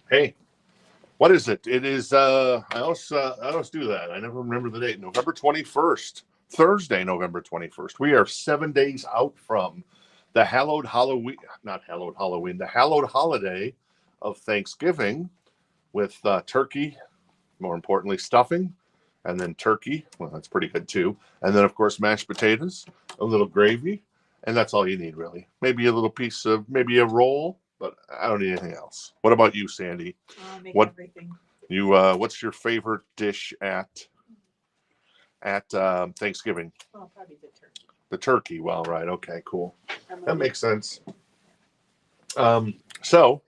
Hey, what is it? It is. I always do that. I never remember the date. November 21st, Thursday, November 21st. We are 7 days out from the hallowed Halloween, not hallowed Halloween, the hallowed holiday of Thanksgiving with turkey, more importantly, stuffing, and then turkey. Well, that's pretty good too. And then, of course, mashed potatoes, a little gravy, and that's all you need, really. Maybe a little piece of, maybe a roll, but I don't need anything else. What about you, Sandy? Make What everything. you? What's your favorite dish at Thanksgiving? Oh, probably the turkey. The turkey. Well, right. Okay, cool. I'm That a- makes sense. So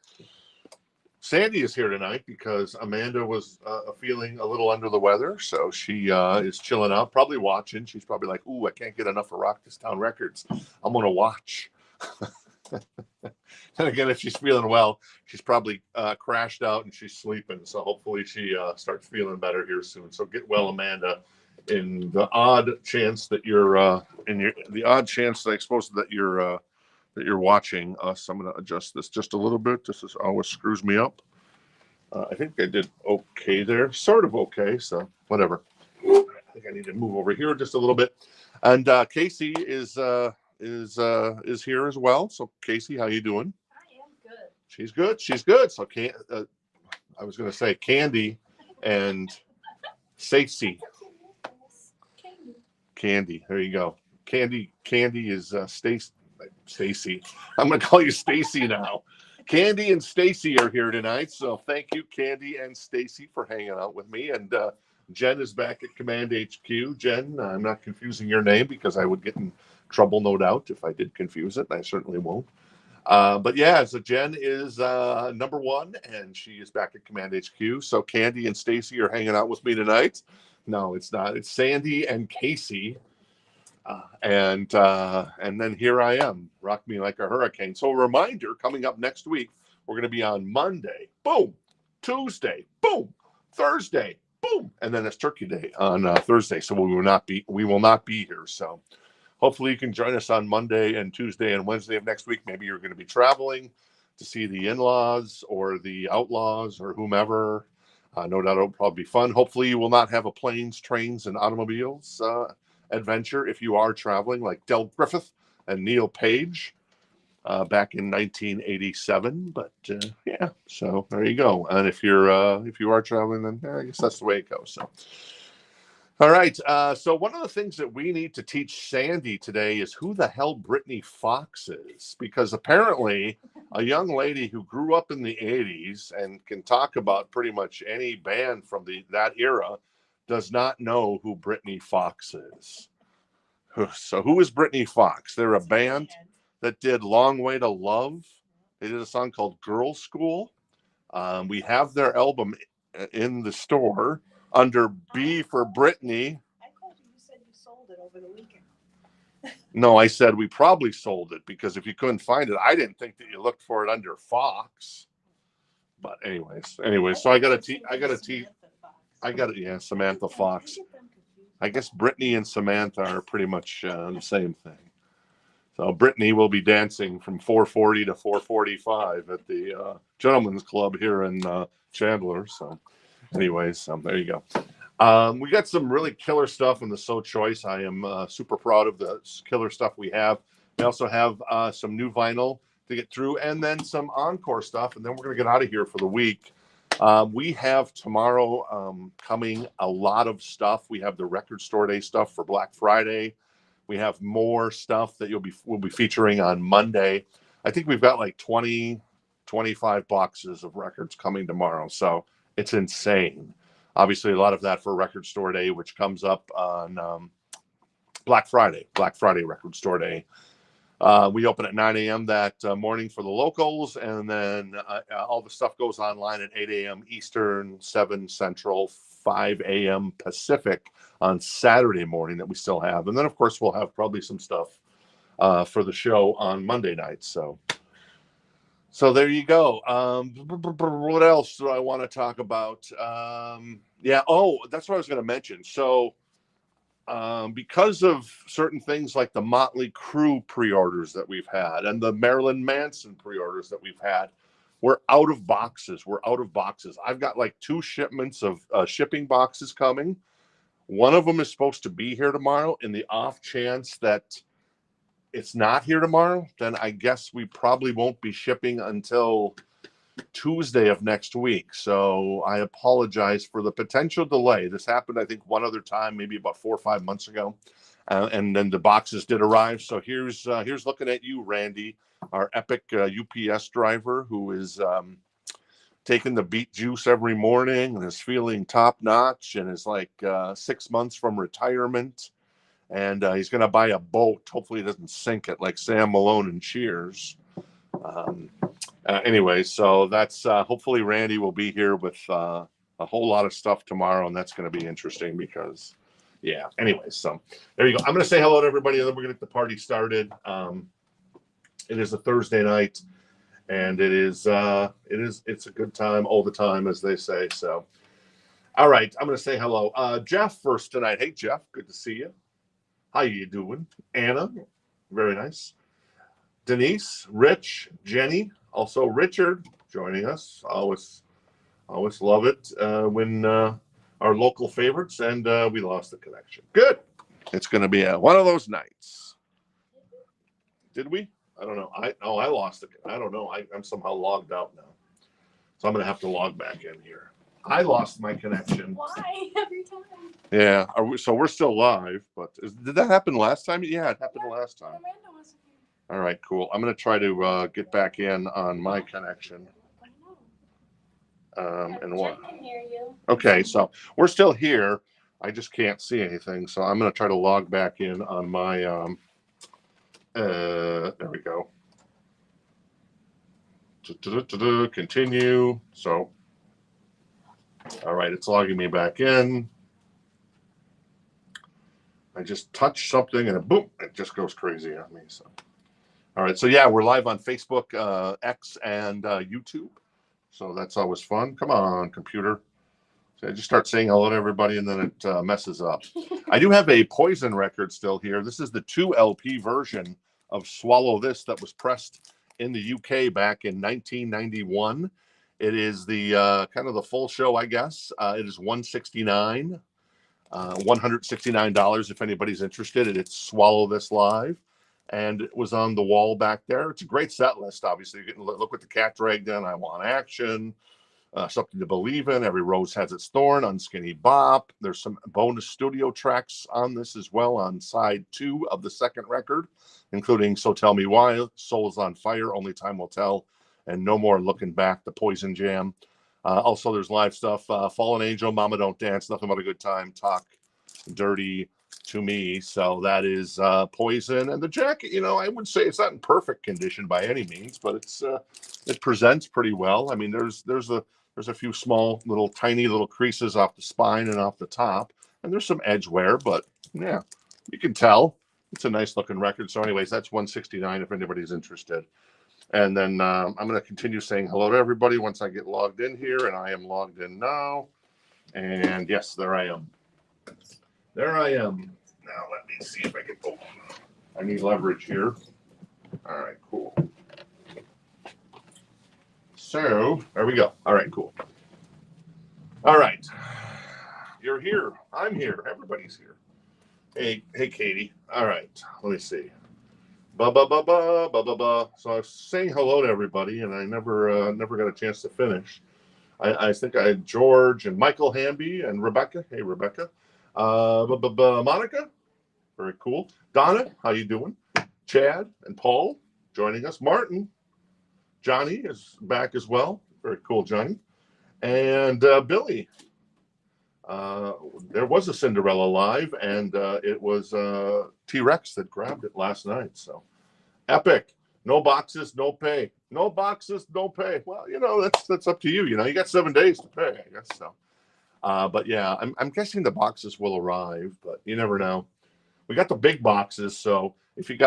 Sandy is here tonight because Amanda was feeling a little under the weather, so she is chilling out, probably watching. She's probably like, "Ooh, I can't get enough of Rock This Town Records. I'm gonna watch." And again, if she's feeling well, she's probably crashed out and she's sleeping. So hopefully she starts feeling better here soon. So get well, Amanda. In the odd chance that you're the odd chance that I suppose that you're watching us, I'm going to adjust this just a little bit. This is always screws me up. I think I did okay there, sort of okay. So whatever. I think I need to move over here just a little bit. And Casey is here as well. So Casey, how you doing? I am good. She's good. She's good. So I was going to say Candy and Stacey. Candy. There you go. Candy is Stacy. I'm going to call you Stacy now. Candy and Stacy are here tonight, so thank you, Candy and Stacy, for hanging out with me. And Jen is back at Command HQ. Jen, I'm not confusing your name because I would get in trouble, no doubt, if I did confuse it. And I certainly won't. But yeah, so Jen is number one, and she is back at Command HQ. So Candy and Stacy are hanging out with me tonight. No, it's not. It's Sandy and Casey. And then here I am, rock me like a hurricane. So a reminder, coming up next week, we're going to be on Monday, boom, Tuesday, boom, Thursday, boom, and then it's Turkey Day on Thursday. So we will not be here. So hopefully you can join us on Monday and Tuesday and Wednesday of next week. Maybe you're going to be traveling to see the in-laws or the outlaws or whomever. No doubt it'll probably be fun. Hopefully you will not have a planes, trains, and automobiles adventure if you are traveling, like Del Griffith and Neil Page back in 1987. But yeah, so there you go. And if you are traveling, then I guess that's the way it goes. So. All right. So one of the things that we need to teach Sandy today is who the hell Brittany Fox is, because apparently a young lady who grew up in the 80s and can talk about pretty much any band from that era does not know who Brittany Fox is. So who is Brittany Fox? They're a band that did Long Way to Love. They did a song called Girl School. We have their album in the store under B for Brittany. I told you, you said you sold it over the weekend. No, I said we probably sold it because if you couldn't find it, I didn't think that you looked for it under Fox. But anyways, so I got it. Yeah, Samantha Fox. I guess Brittany and Samantha are pretty much the same thing. So Brittany will be dancing from 4:40 to 4:45 at the Gentlemen's Club here in Chandler. So anyways, there you go. We got some really killer stuff in the So Choice. I am super proud of the killer stuff we have. We also have some new vinyl to get through and then some encore stuff. And then we're going to get out of here for the week. We have tomorrow coming a lot of stuff. We have the Record Store Day stuff for Black Friday. We have more stuff that we'll be featuring on Monday. I think we've got like 20, 25 boxes of records coming tomorrow. So it's insane. Obviously, a lot of that for Record Store Day, which comes up on Black Friday Record Store Day. We open at 9 a.m. that morning for the locals, and then all the stuff goes online at 8 a.m. Eastern, 7 Central, 5 a.m. Pacific on Saturday morning that we still have. And then, of course, we'll have probably some stuff for the show on Monday night. So there you go. What else do I want to talk about? Yeah. Oh, that's what I was going to mention. So because of certain things like the Motley Crue pre-orders that we've had and the Marilyn Manson pre-orders that we've had, We're out of boxes. We're out of boxes. I've got like 2 shipments of shipping boxes coming. One of them is supposed to be here tomorrow. In the off chance that it's not here tomorrow, then I guess we probably won't be shipping until Tuesday of next week. So I apologize for the potential delay. This happened, I think, one other time, maybe about 4 or 5 months ago. And then the boxes did arrive. So here's looking at you, Randy, our epic UPS driver who is taking the beet juice every morning and is feeling top notch and is like 6 months from retirement. And he's going to buy a boat. Hopefully he doesn't sink it like Sam Malone and Cheers. Anyway, so that's hopefully Randy will be here with a whole lot of stuff tomorrow. And that's going to be interesting because, yeah. Anyway, so there you go. I'm going to say hello to everybody and then we're going to get the party started. It is a Thursday night and it's a good time all the time, as they say. So, all right. I'm going to say hello. Jeff first tonight. Hey, Jeff. Good to see you. How you doing? Anna, very nice. Denise, Rich, Jenny, also Richard joining us. Always love it when our local favorites, and we lost the connection. Good. It's going to be one of those nights. Did we? I don't know. I lost it. I don't know. I'm somehow logged out now, so I'm going to have to log back in here. I lost my connection. Why every time? Yeah, so we're still live, but did that happen last time? Yeah, it happened last time. Amanda wasn't here. All right, cool. I'm going to try to get back in on my connection. And what? I can hear you. Okay, so we're still here. I just can't see anything, so I'm going to try to log back in on my. There we go. Continue. So, all right, it's logging me back in. I just touch something and boom, it just goes crazy on me. So, all right. So yeah, we're live on Facebook, X, and YouTube. So that's always fun. Come on, computer. So I just start saying hello to everybody and then it messes up. I do have a Poison record still here. This is the 2 LP version of Swallow This that was pressed in the UK back in 1991. It is the kind of the full show, I guess. It is $169. $169 if anybody's interested. It's Swallow This Live, and it was on the wall back there. It's a great set list. Obviously, you can look what the cat dragged in. I Want Action, Something to Believe in, Every Rose Has Its Thorn, Unskinny Bop. There's some bonus studio tracks on this as well on side 2 of the second record, including So Tell Me Why, Souls on Fire, Only Time Will Tell, and No More Looking Back, the Poison Jam. Also, there's live stuff. Fallen Angel, Mama Don't Dance, Nothing But a Good Time, Talk Dirty to Me. So that is Poison. And the jacket, I would say it's not in perfect condition by any means, but it presents pretty well. I mean, there's a few small tiny little creases off the spine and off the top, and there's some edge wear, but yeah, you can tell it's a nice looking record. So anyways, that's $169 if anybody's interested. And then I'm going to continue saying hello to everybody once I get logged in here, and I am logged in now. And yes, there I am. There I am. Now let me see if I can. Oh, I need leverage here. All right, cool. So there we go. All right, cool. All right, you're here. I'm here. Everybody's here. Hey, Katie. All right, let me see. So I was saying hello to everybody, and I never got a chance to finish. I think I had George and Michael Hamby and Rebecca. Hey, Rebecca. Monica. Very cool. Donna, how you doing? Chad and Paul joining us. Martin. Johnny is back as well. Very cool, Johnny. And Billy. There was a Cinderella live, and it was T-Rex that grabbed it last night. So epic. No boxes, no pay. No boxes, no pay. Well, that's up to you. You got 7 days to pay, I guess so. But yeah, I'm guessing the boxes will arrive, but you never know. We got the big boxes, so if you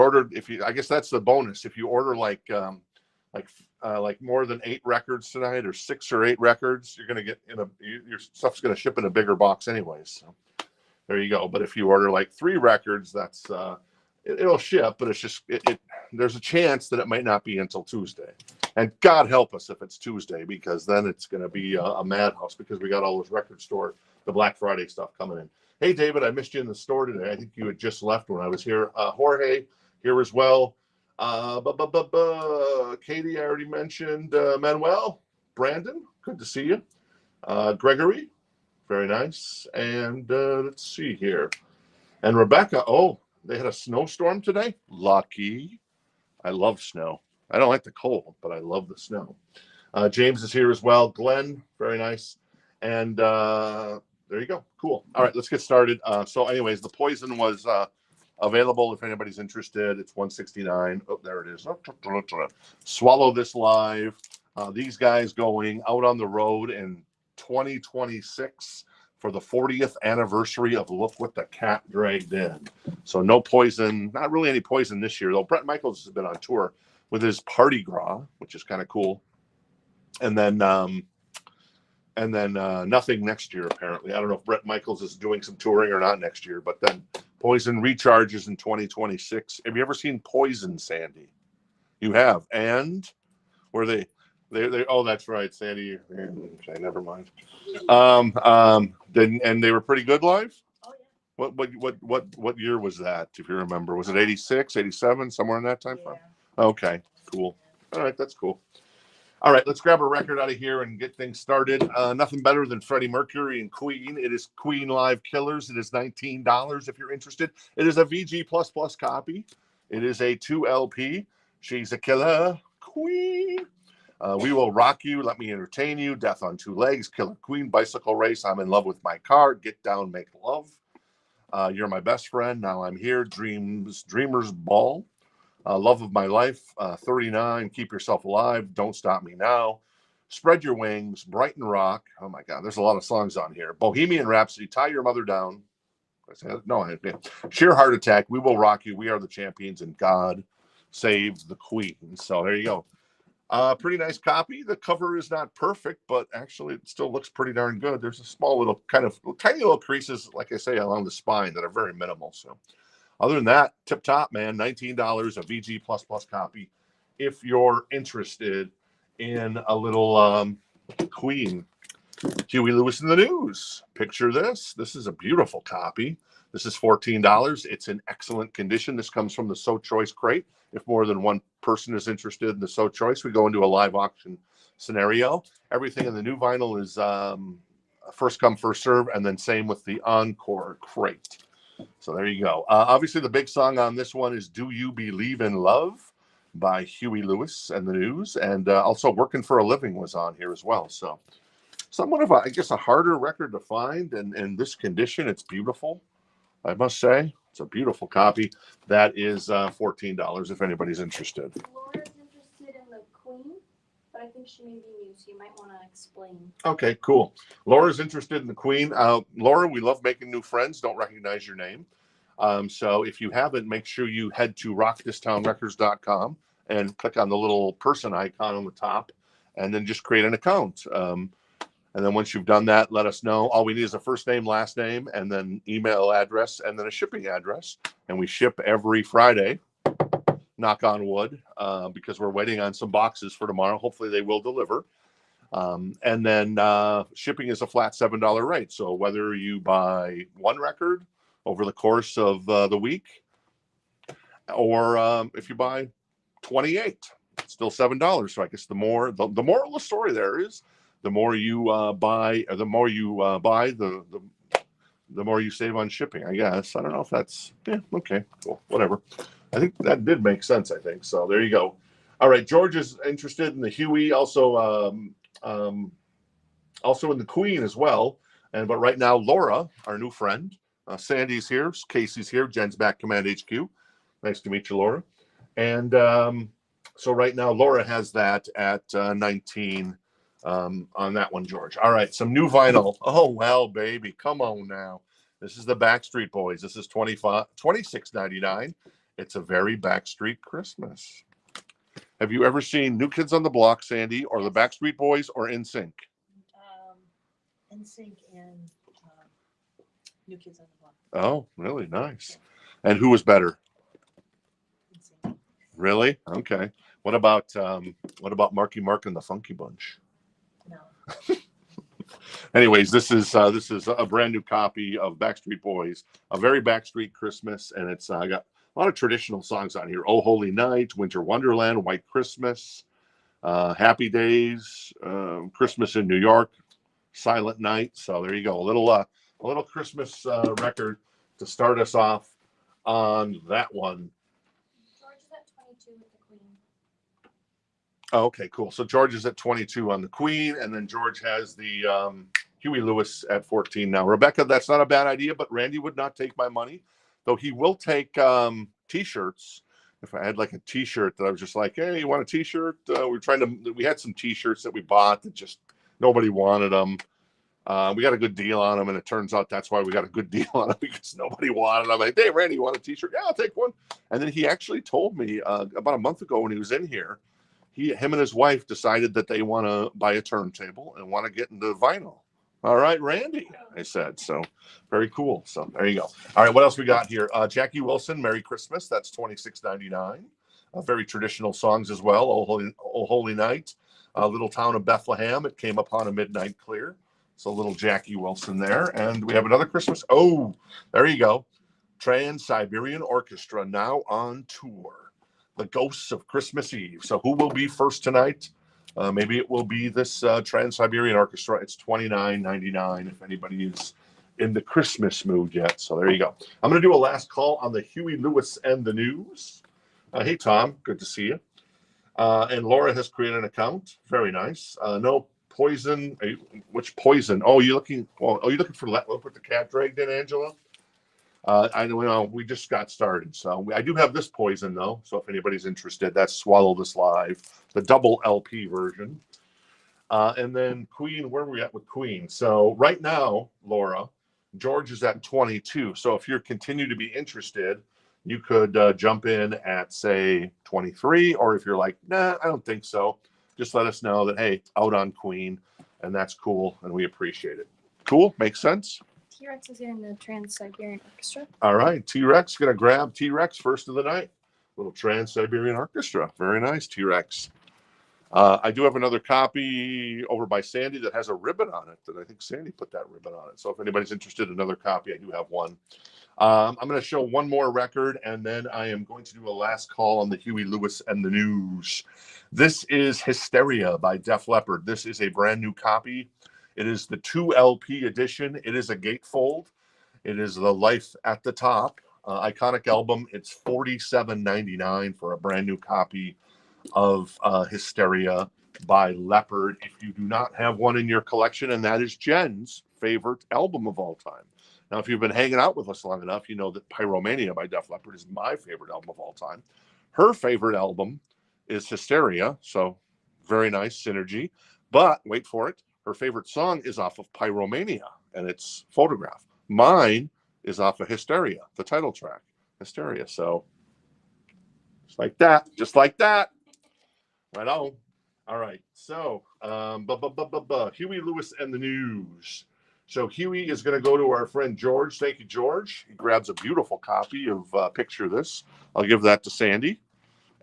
ordered, I guess that's the bonus. If you order like more than 8 records tonight, or 6 or 8 records, you're gonna get your stuff's gonna ship in a bigger box anyways. So there you go. But if you order like 3 records, that's it'll ship, but it's just there's a chance that it might not be until Tuesday. And God help us if it's Tuesday, because then it's going to be a madhouse, because we got all this record store, the Black Friday stuff coming in. Hey, David, I missed you in the store today. I think you had just left when I was here. Jorge here as well. Katie, I already mentioned. Manuel, Brandon, good to see you. Gregory, very nice. And let's see here. And Rebecca, oh, they had a snowstorm today? Lucky. I love snow. I don't like the cold, but I love the snow. James is here as well. Glenn, very nice. And there you go. Cool. All right, let's get started. So anyways, the poison was available if anybody's interested. It's $169. Oh, there it is. Swallow This Live. These guys going out on the road in 2026 for the 40th anniversary of Look What the Cat Dragged In. So no poison, not really any poison this year, though. Bret Michaels has been on tour with his Party Gras, which is kind of cool. And then nothing next year, apparently. I don't know if Bret Michaels is doing some touring or not next year, but then Poison recharges in 2026. Have you ever seen Poison, Sandy? You have. And were they oh, that's right, Sandy. Okay, never mind. And they were pretty good live? Oh yeah. What year was that, if you remember? Was it 86, 87, somewhere in that time frame? Okay, cool. All right, that's cool. All right, let's grab a record out of here and get things started. Nothing better than Freddie Mercury and Queen. It is Queen Live Killers. It is $19 if you're interested. It is a VG++ copy. It is a 2 LP. She's a killer queen. We Will Rock You, Let Me Entertain You, Death on Two Legs, Killer Queen, Bicycle Race, I'm in Love with My Car, Get Down, Make Love, You're My Best Friend, Now I'm Here, Dreamer's Ball, Love of My Life, 39, Keep Yourself Alive, Don't Stop Me Now, Spread Your Wings, Brighton Rock, oh my God, there's a lot of songs on here, Bohemian Rhapsody, Tie Your Mother Down, Sheer Heart Attack, We Will Rock You, We Are the Champions, and God Save the Queen. So there you go. Pretty nice copy. The cover is not perfect, but actually it still looks pretty darn good. There's a small little tiny little creases, like I say, along the spine that are very minimal. So other than that, tip top, man, $19, a VG++ copy. If you're interested in a little Queen. Huey Lewis in the News. Picture this. This is a beautiful copy. This is $14. It's in excellent condition. This comes from the So Choice crate. If more than one person is interested in the So Choice, we go into a live auction scenario. Everything in the new vinyl is first come, first serve, and then same with the Encore crate. So there you go. Obviously, the big song on this one is Do You Believe in Love by Huey Lewis and the News. And also Working for a Living was on here as well. So somewhat of, I guess, a harder record to find. And in this condition, it's beautiful, I must say. It's a beautiful copy. That is $14 if anybody's interested. Laura's interested in the Queen, but I think she may be new, so you might want to explain. Okay, cool. Laura's interested in the Queen. Laura, we love making new friends. Don't recognize your name. So if you haven't, make sure you head to rockthistownrecords.com and click on the little person icon on the top, and then just create an account. And then once you've done that, let us know. All we need is a first name, last name, and then email address, and then a shipping address. And we ship every Friday, knock on wood, because we're waiting on some boxes for tomorrow. Hopefully they will deliver. And then shipping is a flat $7 rate. So whether you buy one record over the course of the week, or if you buy 28, it's still $7. So I guess the moral of the story there is, the more you buy, the more you save on shipping, I guess. I don't know if that's, okay, cool, whatever. I think that did make sense, I think. So there you go. All right, George is interested in the Huey, also in the Queen as well. But right now, Laura, our new friend, Sandy's here, Casey's here, Jen's back, Command HQ. Nice to meet you, Laura. And so right now, Laura has that at 19 on that one, George. All right, some new vinyl. Oh, well, baby, come on now. This is the Backstreet Boys. This is $26.99. It's a very Backstreet Christmas. Have you ever seen New Kids on the Block, Sandy, or the Backstreet Boys, or NSYNC? NSYNC and New Kids on the Block. Oh, really? Nice. And who was better? NSYNC. Really? Okay. What about Marky Mark and the Funky Bunch? No. Anyways, this is a brand new copy of Backstreet Boys, a very Backstreet Christmas, and it's got a lot of traditional songs on here. Oh Holy Night, Winter Wonderland, White Christmas, Happy Days, Christmas in New York, Silent Night. So there you go, a little Christmas record to start us off on that one. George is at 22 with the Queen. Oh, okay, cool. So George is at 22 on the Queen, and then George has the Huey Lewis at 14 now. Rebecca, that's not a bad idea, but Randy would not take my money, though he will take T-shirts. If I had like a T-shirt that I was just like, hey, you want a T-shirt? We had some T-shirts that we bought that just nobody wanted them. We got a good deal on them, and it turns out that's why we got a good deal on them, because nobody wanted them. I'm like, hey, Randy, you want a T-shirt? Yeah, I'll take one. And then he actually told me about a month ago when he was in here, him and his wife decided that they want to buy a turntable and want to get into vinyl. All right, Randy, I said. So very cool. So there you go. All right, what else we got here? Jackie Wilson, Merry Christmas. That's $26.99. Very traditional songs as well. Oh Holy Night, Little Town of Bethlehem. It came upon a midnight clear. So little Jackie Wilson there. And we have another Christmas. Oh, there you go. Trans-Siberian Orchestra now on tour. The Ghosts of Christmas Eve. So who will be first tonight? Maybe it will be this Trans-Siberian Orchestra. It's $29.99 if anybody is in the Christmas mood yet. So there you go. I'm going to do a last call on the Huey Lewis and the News. Hey, Tom. Good to see you. And Laura has created an account. Very nice. No poison. Which poison? Oh, you're looking for put the cat dragged in, Angela? I know we just got started, so I do have this poison though. So if anybody's interested, that's Swallow This Live, the double LP version. And then Queen, where are we at with Queen? So right now, Laura, George is at 22. So if you continue to be interested, you could jump in at say 23, or if you're like, nah, I don't think so, just let us know that hey, out on Queen, and that's cool, and we appreciate it. Cool, makes sense. T-Rex is getting the Trans-Siberian Orchestra. All right, T-Rex going to grab T-Rex first of the night. Little Trans-Siberian Orchestra. Very nice, T-Rex. I do have another copy over by Sandy that has a ribbon on it. That I think Sandy put that ribbon on it. So if anybody's interested in another copy, I do have one. I'm going to show one more record, and then I am going to do a last call on the Huey Lewis and the News. This is Hysteria by Def Leppard. This is a brand new copy. It is the 2 LP edition. It is a gatefold. It is the Life at the Top iconic album. It's $47.99 for a brand new copy of Hysteria by Leppard. If you do not have one in your collection, and that is Jen's favorite album of all time. Now, if you've been hanging out with us long enough, you know that Pyromania by Def Leppard is my favorite album of all time. Her favorite album is Hysteria, so very nice synergy. But wait for it. Her favorite song is off of Pyromania, and it's Photograph. Mine is off of Hysteria, the title track, Hysteria. So just like that. Right on. All right. So Huey Lewis and the News. So Huey is going to go to our friend George. Thank you, George. He grabs a beautiful copy of Picture This. I'll give that to Sandy,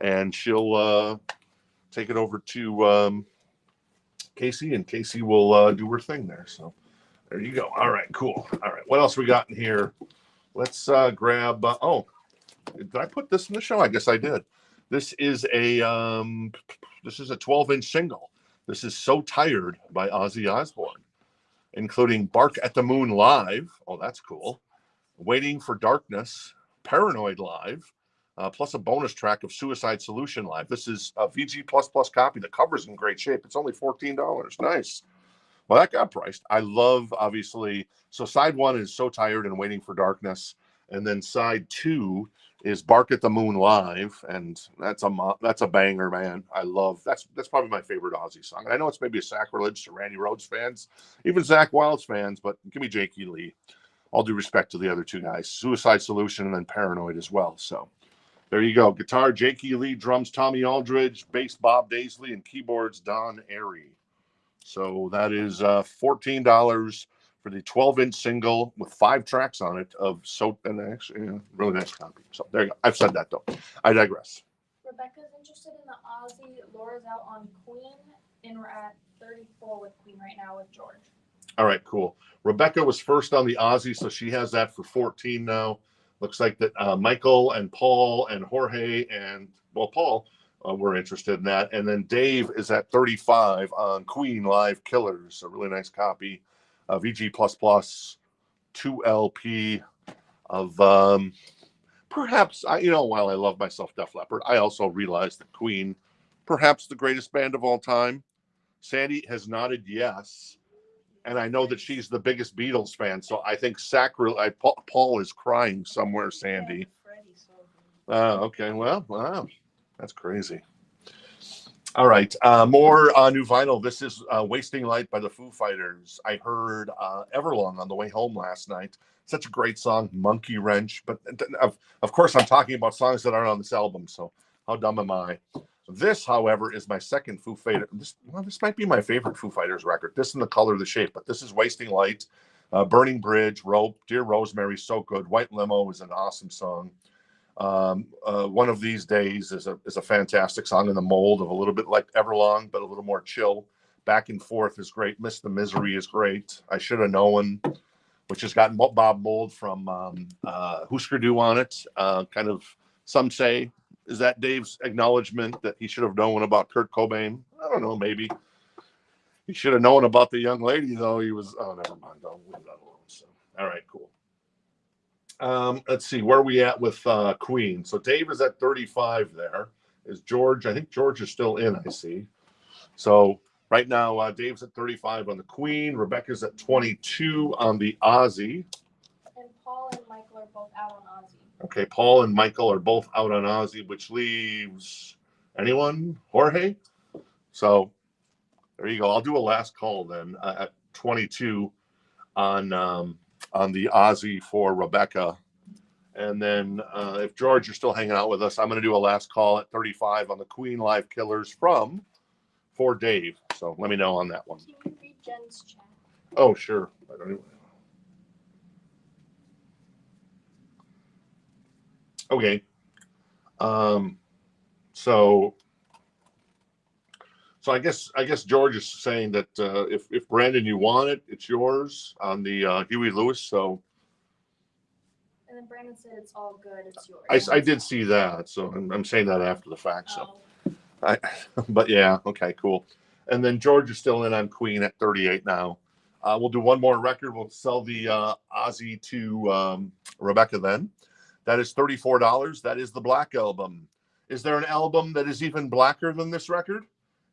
and she'll take it over to Casey, and Casey will do her thing there. So there you go. All right, cool. All right, what else we got in here? Let's grab. Oh, did I put this in the show? I guess I did. This is a 12-inch single. This is So Tired by Ozzy Osbourne, including Bark at the Moon Live. Oh, that's cool. Waiting for Darkness, Paranoid Live, plus a bonus track of Suicide Solution Live. This is a VG++ copy. The cover's in great shape. It's only $14. Nice. Well, that got priced. I love, obviously. So side 1 is So Tired and Waiting for Darkness. And then side 2 is Bark at the Moon Live. And that's a banger, man. I love, that's probably my favorite Ozzy song. And I know it's maybe a sacrilege to Randy Rhoads fans, even Zakk Wylde's fans, but give me Jakey Lee. All due respect to the other two guys. Suicide Solution and then Paranoid as well. So there you go. Guitar, Jakey Lee. Drums, Tommy Aldridge. Bass, Bob Daisley. And keyboards, Don Airy. So that is $14 for the 12-inch single with 5 tracks on it of and actually really nice copy. So there you go. I've said that though. I digress. Rebecca's interested in the Aussie. Laura's out on Queen, and we're at 34 with Queen right now with George. All right, cool. Rebecca was first on the Aussie, so she has that for 14 now. Looks like that Michael and Paul and Jorge and, well, Paul were interested in that. And then Dave is at 35 on Queen Live Killers, a really nice copy of VG++, 2LP of perhaps, while I love myself Def Leppard, I also realize that Queen, perhaps the greatest band of all time. Sandy has nodded yes. And I know that she's the biggest Beatles fan, so I think Paul is crying somewhere, Sandy. Okay, well, wow, that's crazy. All right, more new vinyl. This is Wasting Light by the Foo Fighters. I heard Everlong on the way home last night. Such a great song, Monkey Wrench. But of course, I'm talking about songs that aren't on this album, so how dumb am I? This, however, is my second Foo Fighters. This might be my favorite Foo Fighters record. This and The Color, the Shape, but this is Wasting Light, Burning Bridge, Rope, Dear Rosemary, so good. White Limo is an awesome song. One of These Days is a fantastic song in the mold of a little bit like Everlong, but a little more chill. Back and Forth is great. Miss the Misery is great. I Should Have Known, which has gotten Bob Mould from Husker Du on it. Kind of, some say, is that Dave's acknowledgement that he should have known about Kurt Cobain? I don't know, maybe. He should have known about the young lady, though. He was, oh, never mind. I'll leave that alone. So, all right, cool. Let's see, where are we at with Queen? So Dave is at 35 there. Is George? I think George is still in, I see. So right now, Dave's at 35 on the Queen. Rebecca's at 22 on the Aussie. And Paul and Michael are both out on Aussie. Okay, Paul and Michael are both out on Aussie, which leaves anyone? Jorge? So there you go. I'll do a last call then at 22 on the Aussie for Rebecca. And then if George, you're still hanging out with us, I'm going to do a last call at 35 on the Queen Live Killers for Dave. So let me know on that one. Can you read Jen's chat? Oh, sure. I don't even. Okay. So I guess George is saying that if Brandon, you want it, it's yours on the Huey Lewis. So. And then Brandon said it's all good. It's yours. I did see that, so I'm saying that after the fact. So, but yeah, okay, cool. And then George is still in on Queen at 38 now. We'll do one more record. We'll sell the Aussie to Rebecca then. That is $34. That is the Black Album. Is there an album that is even blacker than this record?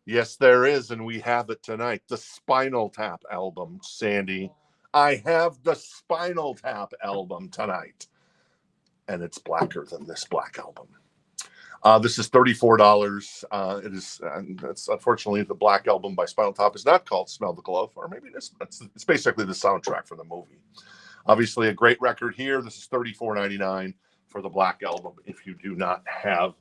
Yes, there is, and we have it tonight. The Spinal Tap album, Sandy. I have the Spinal Tap album tonight, and it's blacker than this Black Album. This is $34. It is, and that's unfortunately the Black Album by Spinal Tap is not called "Smell the Glove," or maybe it's basically the soundtrack for the movie. Obviously, a great record here. This is $34.99 for the Black Album if you do not have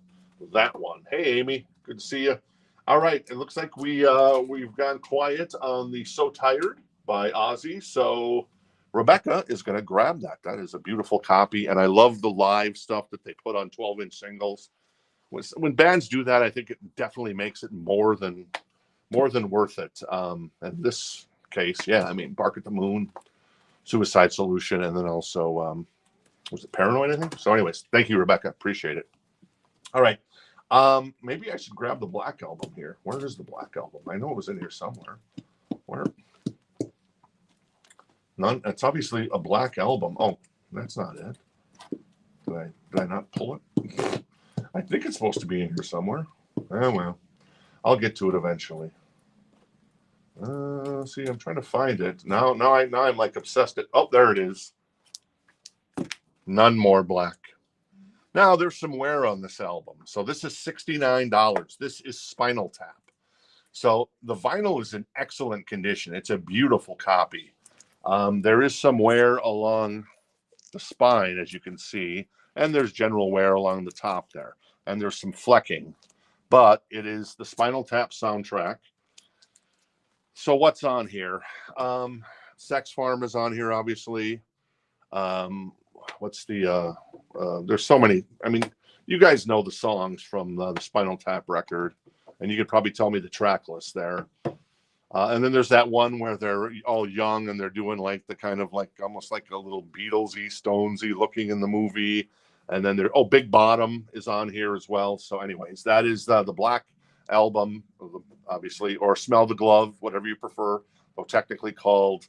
that one. Hey, Amy, good to see you. All right, it looks like we've gone quiet on the "So Tired" by Ozzy. So Rebecca is going to grab that. That is a beautiful copy, and I love the live stuff that they put on 12-inch singles. When bands do that, I think it definitely makes it more than worth it. In this case, yeah, I mean, Bark at the Moon, Suicide Solution, and then also was it Paranoid, I think? So anyways, thank you, Rebecca. Appreciate it. All right. Maybe I should grab the Black Album here. Where is the Black Album? I know it was in here somewhere. Where? None. It's obviously a Black Album. Oh, that's not it. Did I not pull it? I think it's supposed to be in here somewhere. Oh, well. I'll get to it eventually. See, I'm trying to find it. Now I'm like obsessed. Oh, there it is. None more Black. Now there's some wear on this album. So this is $69. This is Spinal Tap. So the vinyl is in excellent condition. It's a beautiful copy. There is some wear along the spine, as you can see, and there's general wear along the top there. And there's some flecking, but it is the Spinal Tap soundtrack. So what's on here? Sex Farm is on here, obviously. What's the there's so many. I mean, you guys know the songs from the Spinal Tap record, and you could probably tell me the track list there. And then there's that one where they're all young and they're doing like the kind of like almost like a little Beatlesy, Stonesy looking in the movie. And then Big Bottom is on here as well. So, anyways, that is the Black Album, obviously, or Smell the Glove, whatever you prefer, though technically called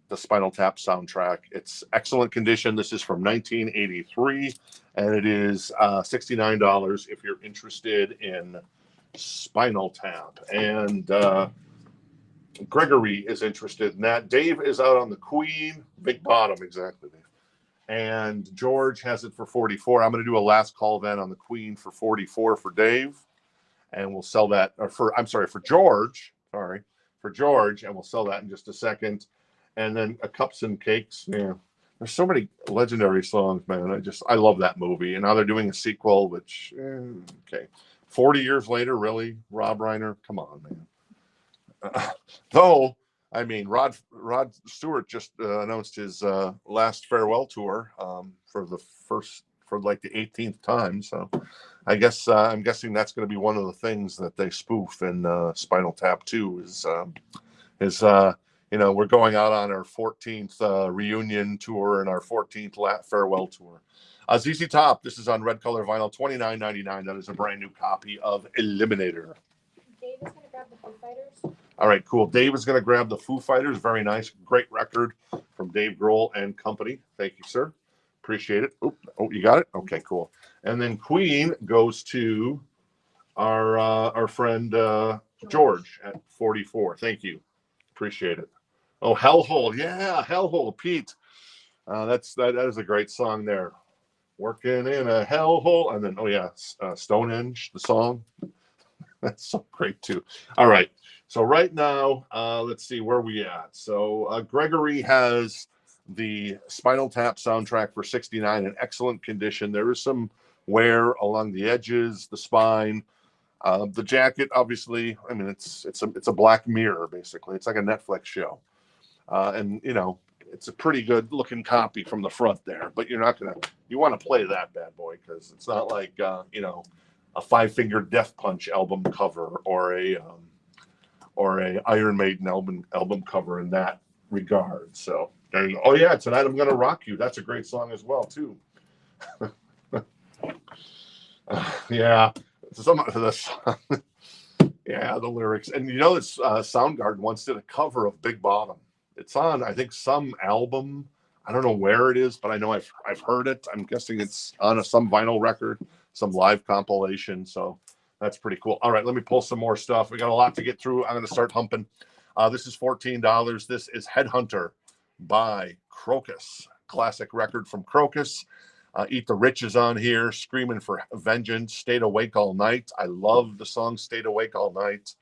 the Spinal Tap soundtrack. It's excellent condition. This is from 1983, and it is $69 if you're interested in Spinal Tap. And Gregory is interested in that. Dave is out on the Queen, Big Bottom, exactly, Dave. And George has it for 44. I'm going to do a last call then on the Queen for 44 for Dave, and we'll sell that. Or for George. Sorry, for George, and we'll sell that in just a second. And then a Cups and Cakes. Man, there's so many legendary songs, man. I love that movie. And now they're doing a sequel, which okay, 40 years later, really, Rob Reiner, come on, man. Though. I mean, Rod Stewart just announced his last farewell tour for the 18th time. So I guess I'm guessing that's going to be one of the things that they spoof in Spinal Tap 2 is we're going out on our 14th reunion tour and our 14th farewell tour. ZZ Top, this is on red color vinyl, $29.99. That is a brand new copy of Eliminator. Dave is going to grab the Foo Fighters. All right, cool. Dave is going to grab the Foo Fighters. Very nice. Great record from Dave Grohl and company. Thank you, sir. Appreciate it. Oh, you got it? Okay, cool. And then Queen goes to our friend George at 44. Thank you. Appreciate it. Oh, Hellhole. Yeah, Hellhole, Pete. That is a great song there. Working in a hellhole. And then, Stonehenge, the song. That's so great, too. All right. So right now, let's see where we at. So Gregory has the Spinal Tap soundtrack for $69 in excellent condition. There is some wear along the edges, the spine, the jacket. Obviously, I mean it's a black mirror basically. It's like a Netflix show, and it's a pretty good looking copy from the front there. But you want to play that bad boy because it's not like a Five Finger Death Punch album cover or a Iron Maiden album cover in that regard. So there you go. Oh yeah, Tonight I'm Gonna Rock You. That's a great song as well too. Yeah, some of the song. Yeah, the lyrics. And it's Soundgarden once did a cover of Big Bottom. It's on I think some album. I don't know where it is, but I know I've heard it. I'm guessing it's on some vinyl record, some live compilation. So that's pretty cool. All right, let me pull some more stuff. We got a lot to get through. I'm going to start humping. This is $14. This is Headhunter by Crocus. Classic record from Crocus. Eat the Rich is on here. Screaming for Vengeance. Stayed Awake All Night. I love the song Stayed Awake All Night.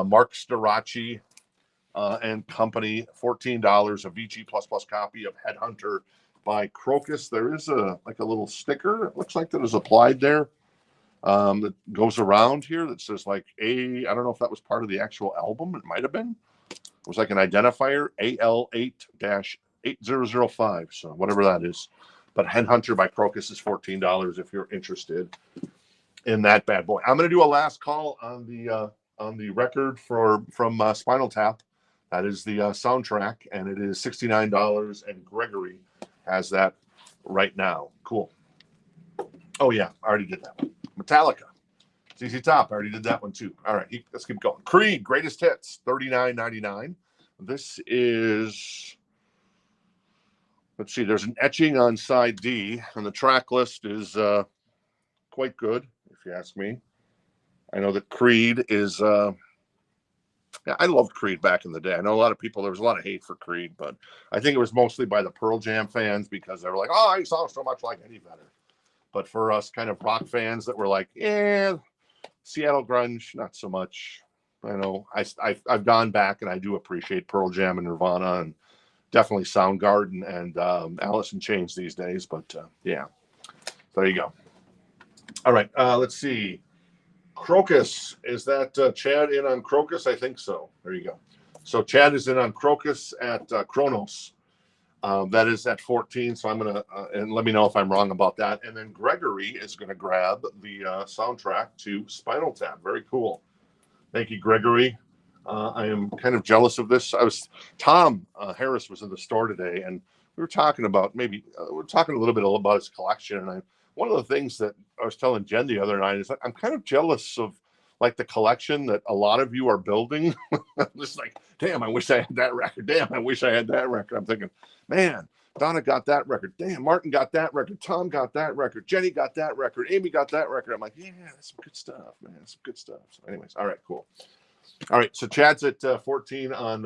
Mark Starachi and company. $14. A VG++ copy of Headhunter by Crocus. There is a little sticker. It looks like that is applied there. That goes around here that says I don't know if that was part of the actual album. It might have been. It was like an identifier, AL8-8005. So whatever that is. But Headhunter by Crocus is $14 if you're interested in that bad boy. I'm going to do a last call on the record from Spinal Tap. That is the soundtrack, and it is $69. And Gregory has that right now. Cool. Oh yeah, I already did that one. Metallica, ZZ Top. I already did that one too. All right, let's keep going. Creed, Greatest Hits, $39.99. This is, let's see, there's an etching on side D, and the track list is quite good, if you ask me. I know that Creed is, I loved Creed back in the day. I know a lot of people, there was a lot of hate for Creed, but I think it was mostly by the Pearl Jam fans because they were like, oh, he sounds so much like Eddie Vedder. But for us kind of rock fans that were like, Seattle grunge, not so much. I know I've gone back and I do appreciate Pearl Jam and Nirvana and definitely Soundgarden and Alice in Chains these days. But yeah, there you go. All right, let's see. Crocus, is that Chad in on Crocus? I think so. There you go. So Chad is in on Crocus at Kronos. That is at 14. So I'm going to, and let me know if I'm wrong about that. And then Gregory is going to grab the soundtrack to Spinal Tap. Very cool. Thank you, Gregory. I am kind of jealous of this. Tom Harris was in the store today, and we were talking about we were talking a little bit about his collection. And one of the things that I was telling Jen the other night is that I'm kind of jealous of like the collection that a lot of you are building. I'm just like, damn, I wish I had that record. Damn, I wish I had that record. I'm thinking, man, Donna got that record. Damn, Martin got that record. Tom got that record. Jenny got that record. Amy got that record. I'm like, yeah, that's some good stuff, man. That's some good stuff. So anyways, all right, cool. All right, so Chad's at 14 on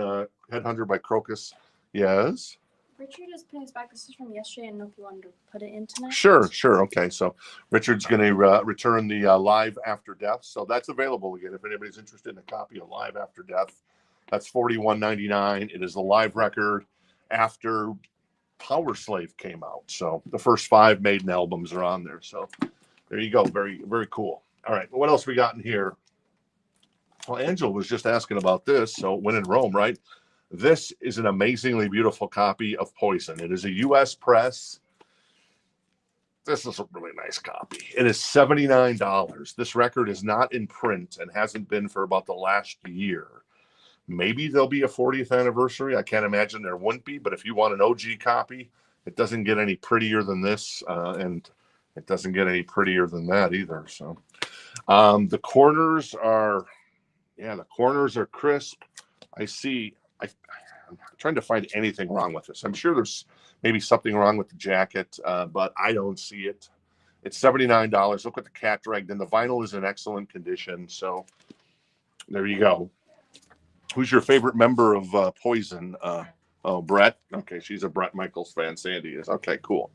Headhunter by Crocus. Yes? Richard is putting this back. This is from yesterday. I don't know if you wanted to put it in tonight. Sure. Okay, so Richard's going to return the Live After Death. So that's available again if anybody's interested in a copy of Live After Death. That's $41.99. It is the live record after Power Slave came out. So the first 5 Maiden albums are on there. So there you go. Very, very cool. All right, what else we got in here? Well, Angela was just asking about this. So When in Rome, right? This is an amazingly beautiful copy of Poison. It is a U.S. press. This is a really nice copy. It is $79. This record is not in print and hasn't been for about the last year. Maybe there'll be a 40th anniversary. I can't imagine there wouldn't be, but if you want an OG copy, it doesn't get any prettier than this, and it doesn't get any prettier than that either. So the corners are, the corners are crisp. I'm trying to find anything wrong with this. I'm sure there's maybe something wrong with the jacket, but I don't see it. It's $79. Look what the cat dragged in. The vinyl is in excellent condition. So there you go. Who's your favorite member of Poison? Brett. Okay, she's a Brett Michaels fan. Sandy is. Okay, cool.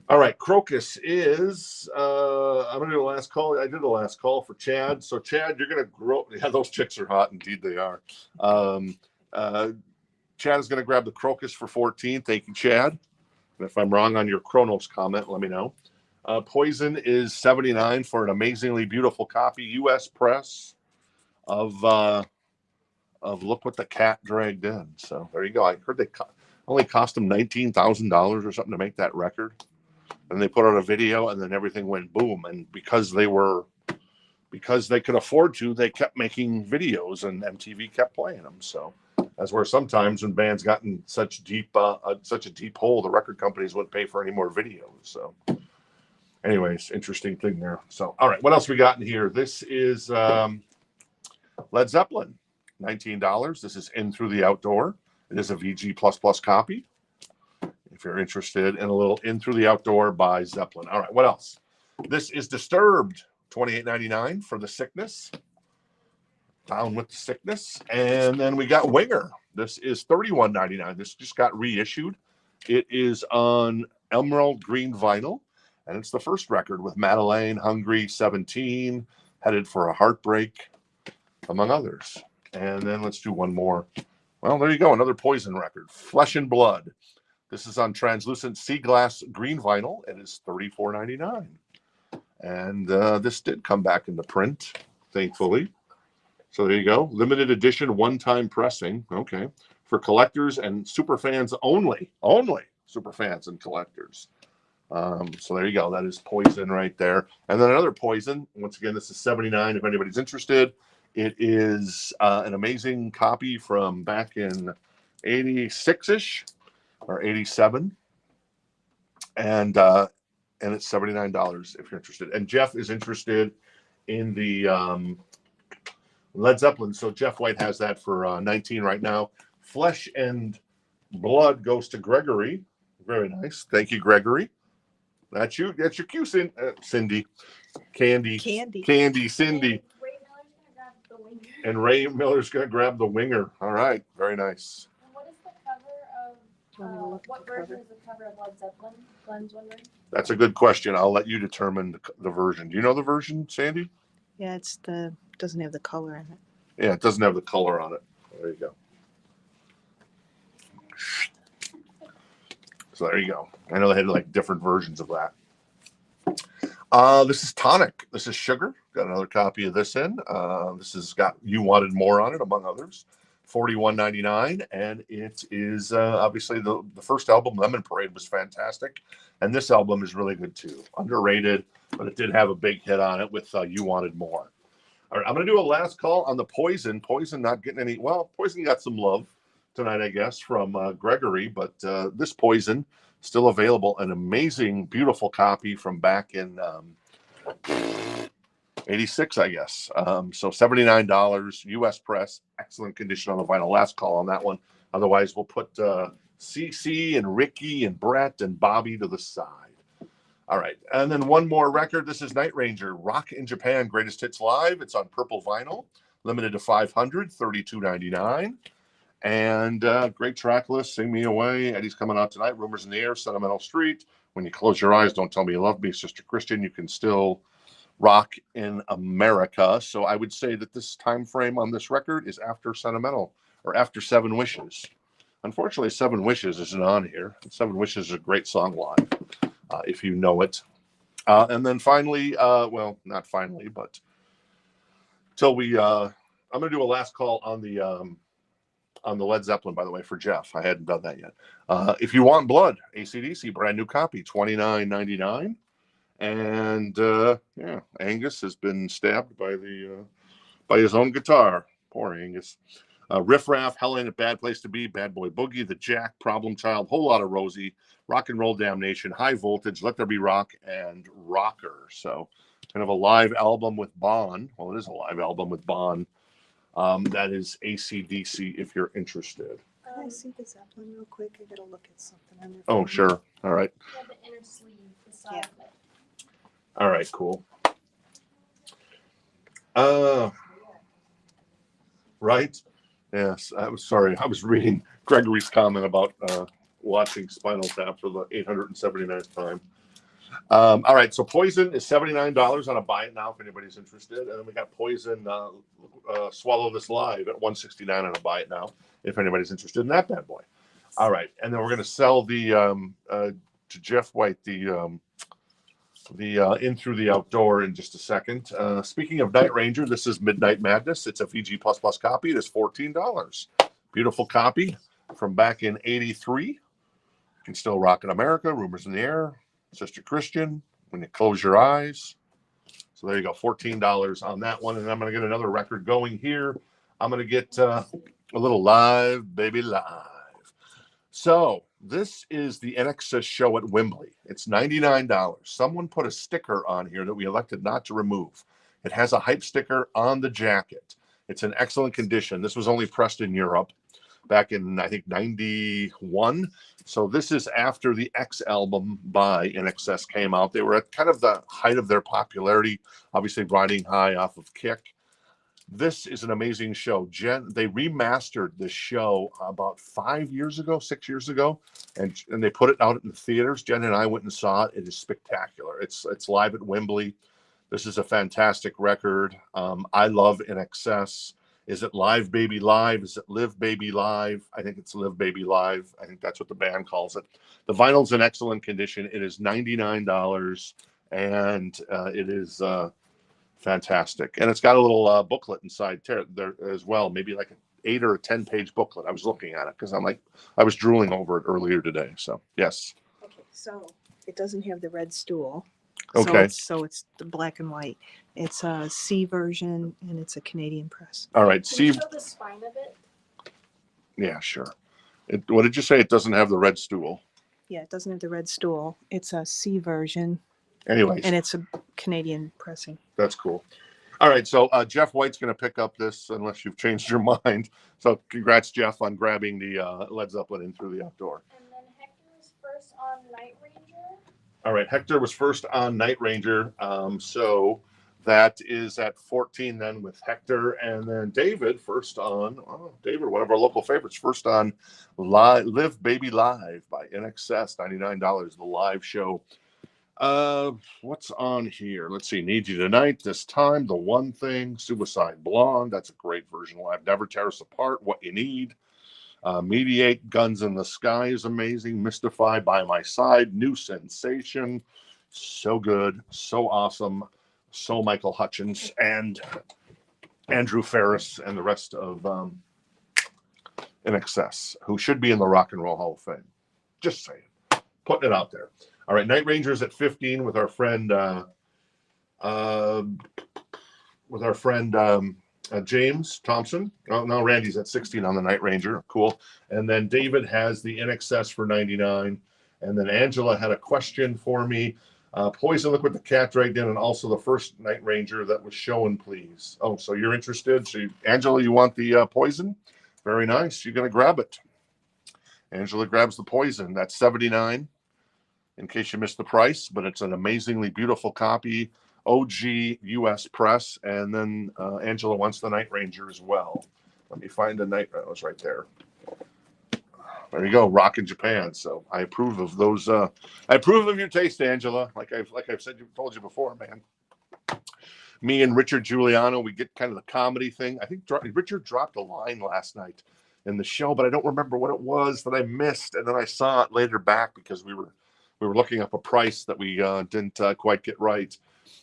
All right, Crocus is. I'm gonna do the last call. I did the last call for Chad. So Chad, you're gonna grow. Yeah, those chicks are hot. Indeed, they are. Chad is gonna grab the Crocus for 14. Thank you, Chad. And if I'm wrong on your Chronos comment, let me know. Poison is $79 for an amazingly beautiful copy, U.S. press of Look What the Cat Dragged In. So there you go. I heard they only cost them $19,000 or something to make that record. And they put out a video, and then everything went boom. And because they could afford to, they kept making videos, and MTV kept playing them. So that's where sometimes when bands got in such a deep hole, the record companies wouldn't pay for any more videos. So anyways, interesting thing there. So, all right, what else we got in here? This is Led Zeppelin, $19. This is In Through the Outdoor. It is a VG++ copy. If you're interested in a little In Through the Outdoor by Zeppelin. All right, what else? This is Disturbed, $28.99 for The Sickness. Down with the Sickness. And then we got Winger. This is $31.99. This just got reissued. It is on emerald green vinyl, and it's the first record with Madeleine, Hungry, 17, Headed for a Heartbreak, among others. And then let's do one more. Well, there you go. Another Poison record, Flesh and Blood. This is on translucent sea glass green vinyl. It is $34.99. And this did come back into print, thankfully. So there you go. Limited edition, one-time pressing. Okay. For collectors and super fans only. Only super fans and collectors. So there you go. That is Poison right there. And then another Poison. Once again, this is $79 if anybody's interested. It is an amazing copy from back in 86-ish or 87. And it's $79 if you're interested. And Jeff is interested in the Led Zeppelin. So Jeff White has that for 19 right now. Flesh and Blood goes to Gregory. Very nice. Thank you, Gregory. That's you. That's your cue, Cindy. Candy, Cindy. And Ray Miller's going to grab the Winger. All right. Very nice. And what is the cover of, what version is the cover of Led Zeppelin? Glenn's wondering. That's a good question. I'll let you determine the version. Do you know the version, Sandy? Yeah, doesn't have the color in it. Yeah, it doesn't have the color on it. There you go. So there you go. I know they had like different versions of that. This is Tonic. This is Sugar. Got another copy of this in. This has got You Wanted More on it, among others. $41.99, and it is obviously the first album, Lemon Parade, was fantastic, and this album is really good too. Underrated, but it did have a big hit on it with You Wanted More. All right, I'm going to do a last call on the Poison. Poison not getting any, well, Poison got some love tonight, I guess, from Gregory, but this Poison still available, an amazing, beautiful copy from back in 86, I guess. So $79, U.S. press, excellent condition on the vinyl. Last call on that one. Otherwise, we'll put CC and Ricky and Brett and Bobby to the side. All right, and then one more record. This is Night Ranger, Rock in Japan, Greatest Hits Live. It's on purple vinyl, limited to 500, $32.99. And great track list, Sing Me Away, Eddie's Coming Out Tonight, Rumors in the Air, Sentimental Street, When You Close Your Eyes, Don't Tell Me You Love Me, Sister Christian, You Can Still Rock in America. So I would say that this time frame on this record is after Sentimental, or after Seven Wishes. Unfortunately, Seven Wishes isn't on here. Seven Wishes is a great song live, if you know it. And then finally, well, not finally, but till we, I'm going to do a last call on the Led Zeppelin, by the way, for Jeff. I hadn't done that yet. If You Want Blood, AC/DC, brand new copy, $29.99. And yeah, Angus has been stabbed by his own guitar. Poor Angus. Riff Raff, Hell Ain't a Bad Place to Be, Bad Boy Boogie, The Jack, Problem Child, Whole Lot of Rosie, Rock and Roll Damnation, High Voltage, Let There Be Rock, and Rocker. So kind of a live album with Vaughan. Well, it is a live album with Vaughan. That is AC/DC if you're interested. Can I see the Zeppelin real quick? I gotta look at something on their Oh, phone. sure. All right. Yeah, the inner sleeve, the side Yeah. of it. All right, cool. Right? Yes, I was sorry. I was reading Gregory's comment about watching Spinal Tap for the 879th time. All right, so Poison is $79 on a buy it now if anybody's interested. And then we got Poison Swallow This Live at $169 on a buy it now if anybody's interested in that bad boy. All right, and then we're going to sell the to Jeff White the In Through the Outdoor in just a second. Speaking of Night Ranger, this is Midnight Madness. It's a VG++ copy. It is $14. Beautiful copy from back in 83. You can still rock in America, Rumors in the Air, Sister Christian, When You Close Your Eyes. So there you go, $14 on that one. And I'm going to get another record going here. I'm going to get a little Live, Baby Live. So this is the INXS show at Wembley. It's $99. Someone put a sticker on here that we elected not to remove. It has a hype sticker on the jacket. It's in excellent condition. This was only pressed in Europe back in, I think, 91. So this is after the X album by INXS came out. They were at kind of the height of their popularity, obviously riding high off of Kick. This is an amazing show. They remastered this show about 6 years ago, and they put it out in the theaters. Jen and I went and saw it. It is spectacular. It's live at Wembley. This is a fantastic record. I love INXS. Is it Live Baby Live? Is it Live Baby Live? I think it's Live Baby Live. I think that's what the band calls it. The vinyl's in excellent condition. It is $99, and it is fantastic. And it's got a little booklet inside there as well, maybe like an 8 or 10 page booklet. I was looking at it because I was drooling over it earlier today. So, yes. Okay, so it doesn't have the red stool. Okay. So it's the black and white. It's a C version and it's a Canadian press. All right. Can you See, show the spine of it? yeah, sure. What did you say? It doesn't have the red stool. Yeah, it doesn't have the red stool. It's a C version Anyways, and it's a Canadian pressing. that's cool. All right. So Jeff White's going to pick up this unless you've changed your mind. So congrats, Jeff, on grabbing the Led Zeppelin In Through the Outdoor. And then Hector was first on Night Ranger. All right. Hector was first on Night Ranger. So that is at 14 then with Hector. And then David first on, David, one of our local favorites, first on Live Baby Live by INXS, $99, the live show. What's on here? Let's see. Need You Tonight, This Time, The One Thing, Suicide Blonde. That's a great version live. Never Tear Us Apart, What You Need. Mediate, Guns in the Sky is amazing. Mystify, By My Side, New Sensation. So good. So awesome. So Michael Hutchence and Andrew Ferris and the rest of INXS, who should be in the Rock and Roll Hall of Fame. Just saying, putting it out there. All right, Night Rangers at 15 with our friend James Thompson. Oh no, Randy's at 16 on the Night Ranger. Cool. And then David has the INXS for 99. And then Angela had a question for me. Poison Liquid the cat dragged in, and also the first Night Ranger that was shown, please. Oh, so you're interested? So Angela, you want the poison? Very nice. You're going to grab it. Angela grabs the poison. That's 79, in case you missed the price, but it's an amazingly beautiful copy. OG US press. And then Angela wants the Night Ranger as well. Let me find the Night. Oh, it's right there. There you go, Rock in Japan. So I approve of those. I approve of your taste, Angela. Like I've said, told you before, man. Me and Richard Giuliano, we get kind of the comedy thing. I think Richard dropped a line last night in the show, but I don't remember what it was that I missed. And then I saw it later back because we were looking up a price that we didn't quite get right.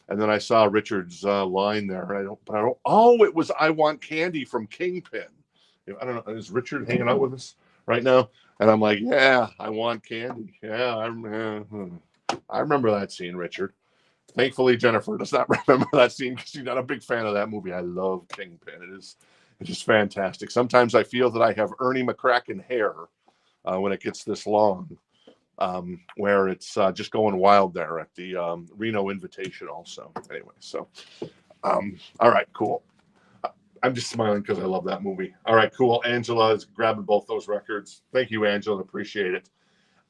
And then I saw Richard's line there. Oh, it was I Want Candy from Kingpin. I don't know. Is Richard hanging out with us right now? And I'm like, yeah, I want candy. Yeah, I remember that scene, Richard. Thankfully, Jennifer does not remember that scene because she's not a big fan of that movie. I love Kingpin. It's just fantastic. Sometimes I feel that I have Ernie McCracken hair when it gets this long, where it's just going wild there at the Reno Invitational. So anyway, all right, cool. I'm just smiling because I love that movie. All right, cool. Angela is grabbing both those records. Thank you, Angela. Appreciate it.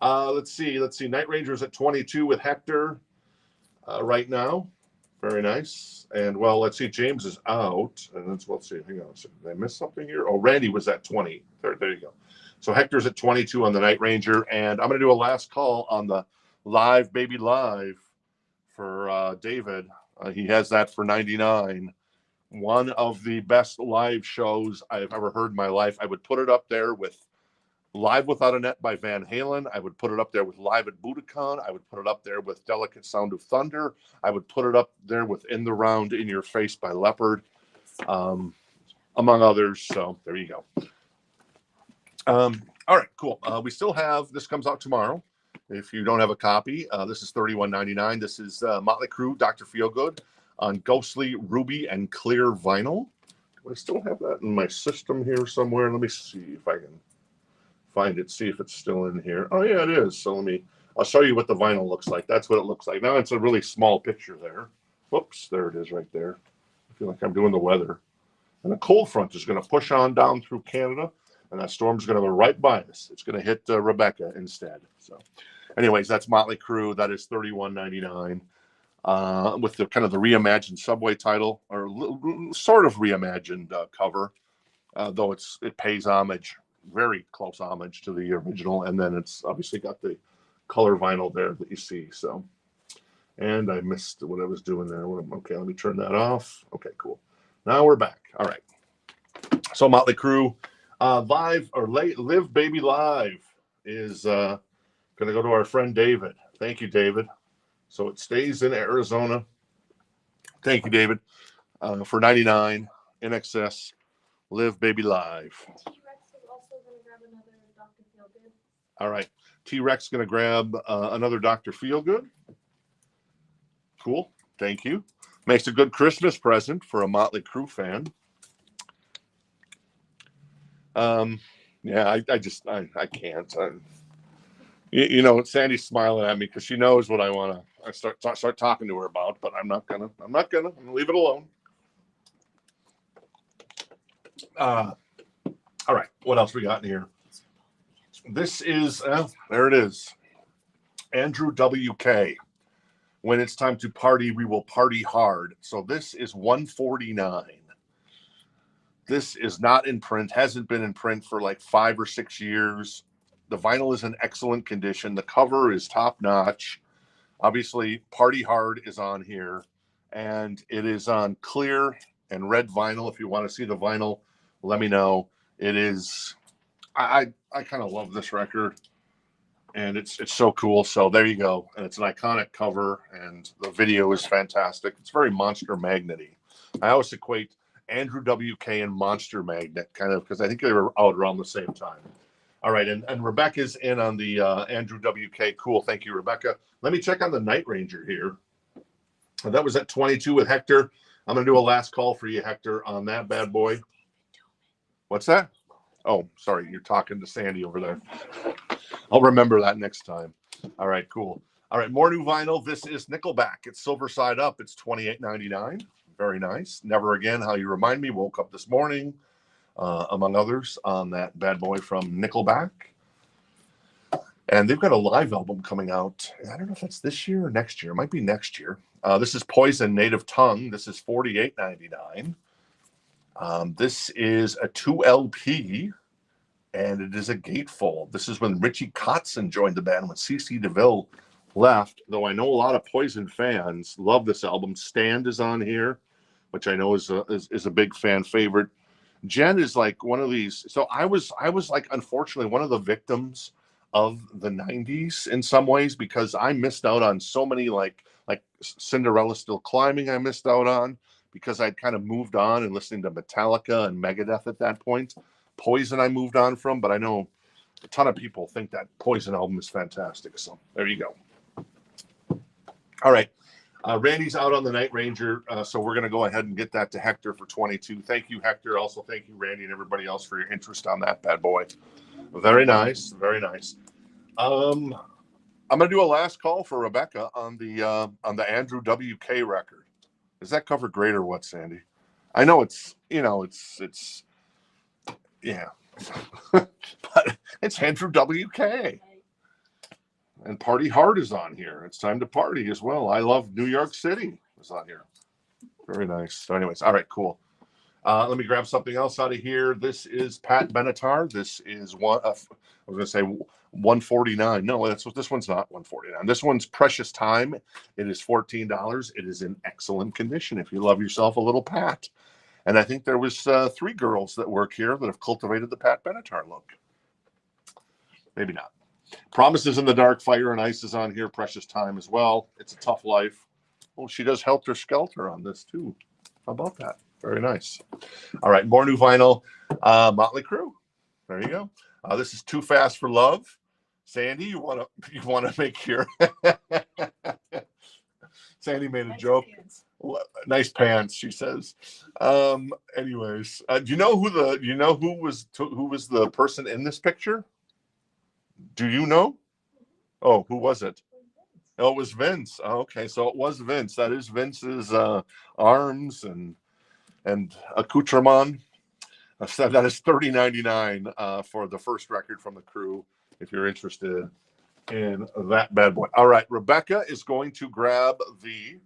Let's see. Night Rangers at 22 with Hector right now. Very nice. And well, let's see. James is out. And let's see. Hang on. Did I miss something here? Oh, Randy was at 20. There you go. So Hector's at 22 on the Night Ranger. And I'm going to do a last call on the Live Baby Live for David. He has that for 99. One of the best live shows I've ever heard in my life. I would put it up there with Live Without a Net by Van Halen. I would put it up there with Live at Budokan. I would put it up there with Delicate Sound of Thunder. I would put it up there with In the Round, In Your Face by Leopard, among others. So there you go. All right, cool. We still have, this comes out tomorrow. If you don't have a copy, this is $31.99. This is Motley Crue, Dr. Feelgood, on ghostly ruby and clear vinyl. Do I still have that in my system here somewhere? Let me see if I can find it, see if it's still in here. Oh yeah, it is. So I'll show you what the vinyl looks like. That's what it looks like. Now it's a really small picture there. Whoops, there it is right there. I feel like I'm doing the weather. And a cold front is going to push on down through Canada, and that storm's going to go right by us. It's going to hit Rebecca instead. So anyways, that's Motley Crue. That is $31.99. With the kind of the reimagined Subway title, or sort of reimagined cover, though it pays homage, very close homage to the original, and then it's obviously got the color vinyl there that you see. So, and I missed what I was doing there. Okay, let me turn that off. Okay, cool. Now we're back. All right. So Motley Crue, Live Baby Live is going to go to our friend David. Thank you, David. So it stays in Arizona. Thank you, David. For 99, INXS, Live Baby Live. T-Rex is also going to grab another Dr. Feelgood. All right. T-Rex going to grab another Dr. Feelgood. Cool. Thank you. Makes a good Christmas present for a Motley Crue fan. Yeah, I can't. You know, Sandy's smiling at me because she knows what I want to. I start talking to her about, but I'm not gonna. I'm gonna leave it alone. All right. What else we got in here? This is there it is. Andrew WK. When it's time to party, we will party hard. So this is 149. This is not in print. Hasn't been in print for like 5 or 6 years. The vinyl is in excellent condition. The cover is top notch. Obviously, Party Hard is on here, and it is on clear and red vinyl. If you want to see the vinyl, let me know. It is, I kind of love this record, and it's so cool. So there you go. And it's an iconic cover, and the video is fantastic. It's very Monster Magnet-y. I always equate Andrew WK and Monster Magnet, kind of, because I think they were out around the same time. All right, and Rebecca's in on the Andrew WK. Cool, thank you, Rebecca. Let me check on the Night Ranger here. That was at 22 with Hector. I'm going to do a last call for you, Hector, on that bad boy. What's that? Oh, sorry, you're talking to Sandy over there. I'll remember that next time. All right, cool. All right, more new vinyl. This is Nickelback. It's silver side up. It's $28.99. Very nice. Never Again, How You Remind Me. Woke Up This Morning, among others, on that bad boy from Nickelback. And they've got a live album coming out. I don't know if it's this year or next year. It might be next year. This is Poison Native Tongue. This is $48.99. This is a 2 LP, and it is a gatefold. This is when Richie Kotzen joined the band when CC DeVille left, though I know a lot of Poison fans love this album. Stand is on here, which I know is a big fan favorite. Jen is like one of these. So I was like, unfortunately, one of the victims of the 90s in some ways, because I missed out on so many, like Cinderella Still Climbing I missed out on, because I'd kind of moved on and listening to Metallica and Megadeth at that point. Poison I moved on from, but I know a ton of people think that Poison album is fantastic. So there you go. All right. Randy's out on the Night Ranger, so we're going to go ahead and get that to Hector for 22. Thank you, Hector. Also, thank you, Randy, and everybody else for your interest on that bad boy. Very nice. Very nice. I'm going to do a last call for Rebecca on the Andrew WK record. Is that cover great or what, Sandy? I know it's yeah, but it's Andrew WK. And Party Hard is on here. It's time to party as well. I Love New York City is on here. Very nice. So anyways, all right, cool. Let me grab something else out of here. This is Pat Benatar. This is one. I was going to say 149. No, this one's not 149. This one's Precious Time. It is $14. It is in excellent condition. If you love yourself a little Pat, and I think there was 3 girls that work here that have cultivated the Pat Benatar look. Maybe not. Promises in the Dark, Fire and Ice is on here. Precious Time as well. It's a Tough Life. Oh, she does Helter Skelter on this too. How about that? Very nice. All right, more new vinyl. Motley Crue. There you go. This is Too Fast for Love. Sandy, you want to make your Sandy made a joke. Nice pants, she says. Anyways, do you know who was the person in this picture? Do you know? Oh, who was it? Oh, it was Vince. Oh, okay, so it was Vince. That is Vince's arms and accoutrement. So that is $30.99 for the first record from the Crew, if you're interested in that bad boy. All right, Rebecca is going to grab the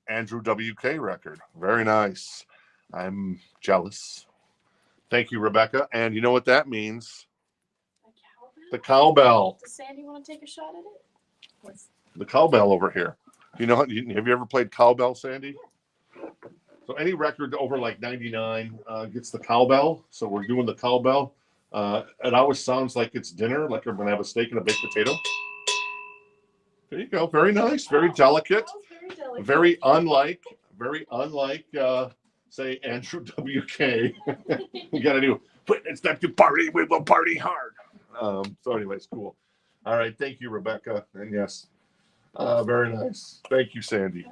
Andrew WK record. Very nice. I'm jealous. Thank you, Rebecca. And you know what that means? The cowbell. Does Sandy want to take a shot at it? The cowbell over here. You know, have you ever played cowbell, Sandy? So any record over like 99 gets the cowbell. So we're doing the cowbell. It always sounds like it's dinner, like we're going to have a steak and a baked potato. There you go. Very nice. Very delicate. Very unlike, say, Andrew WK. We got to do, but it's time to party. We will party hard. So anyways, cool. All right. Thank you, Rebecca. And yes, very nice. Thank you, Sandy.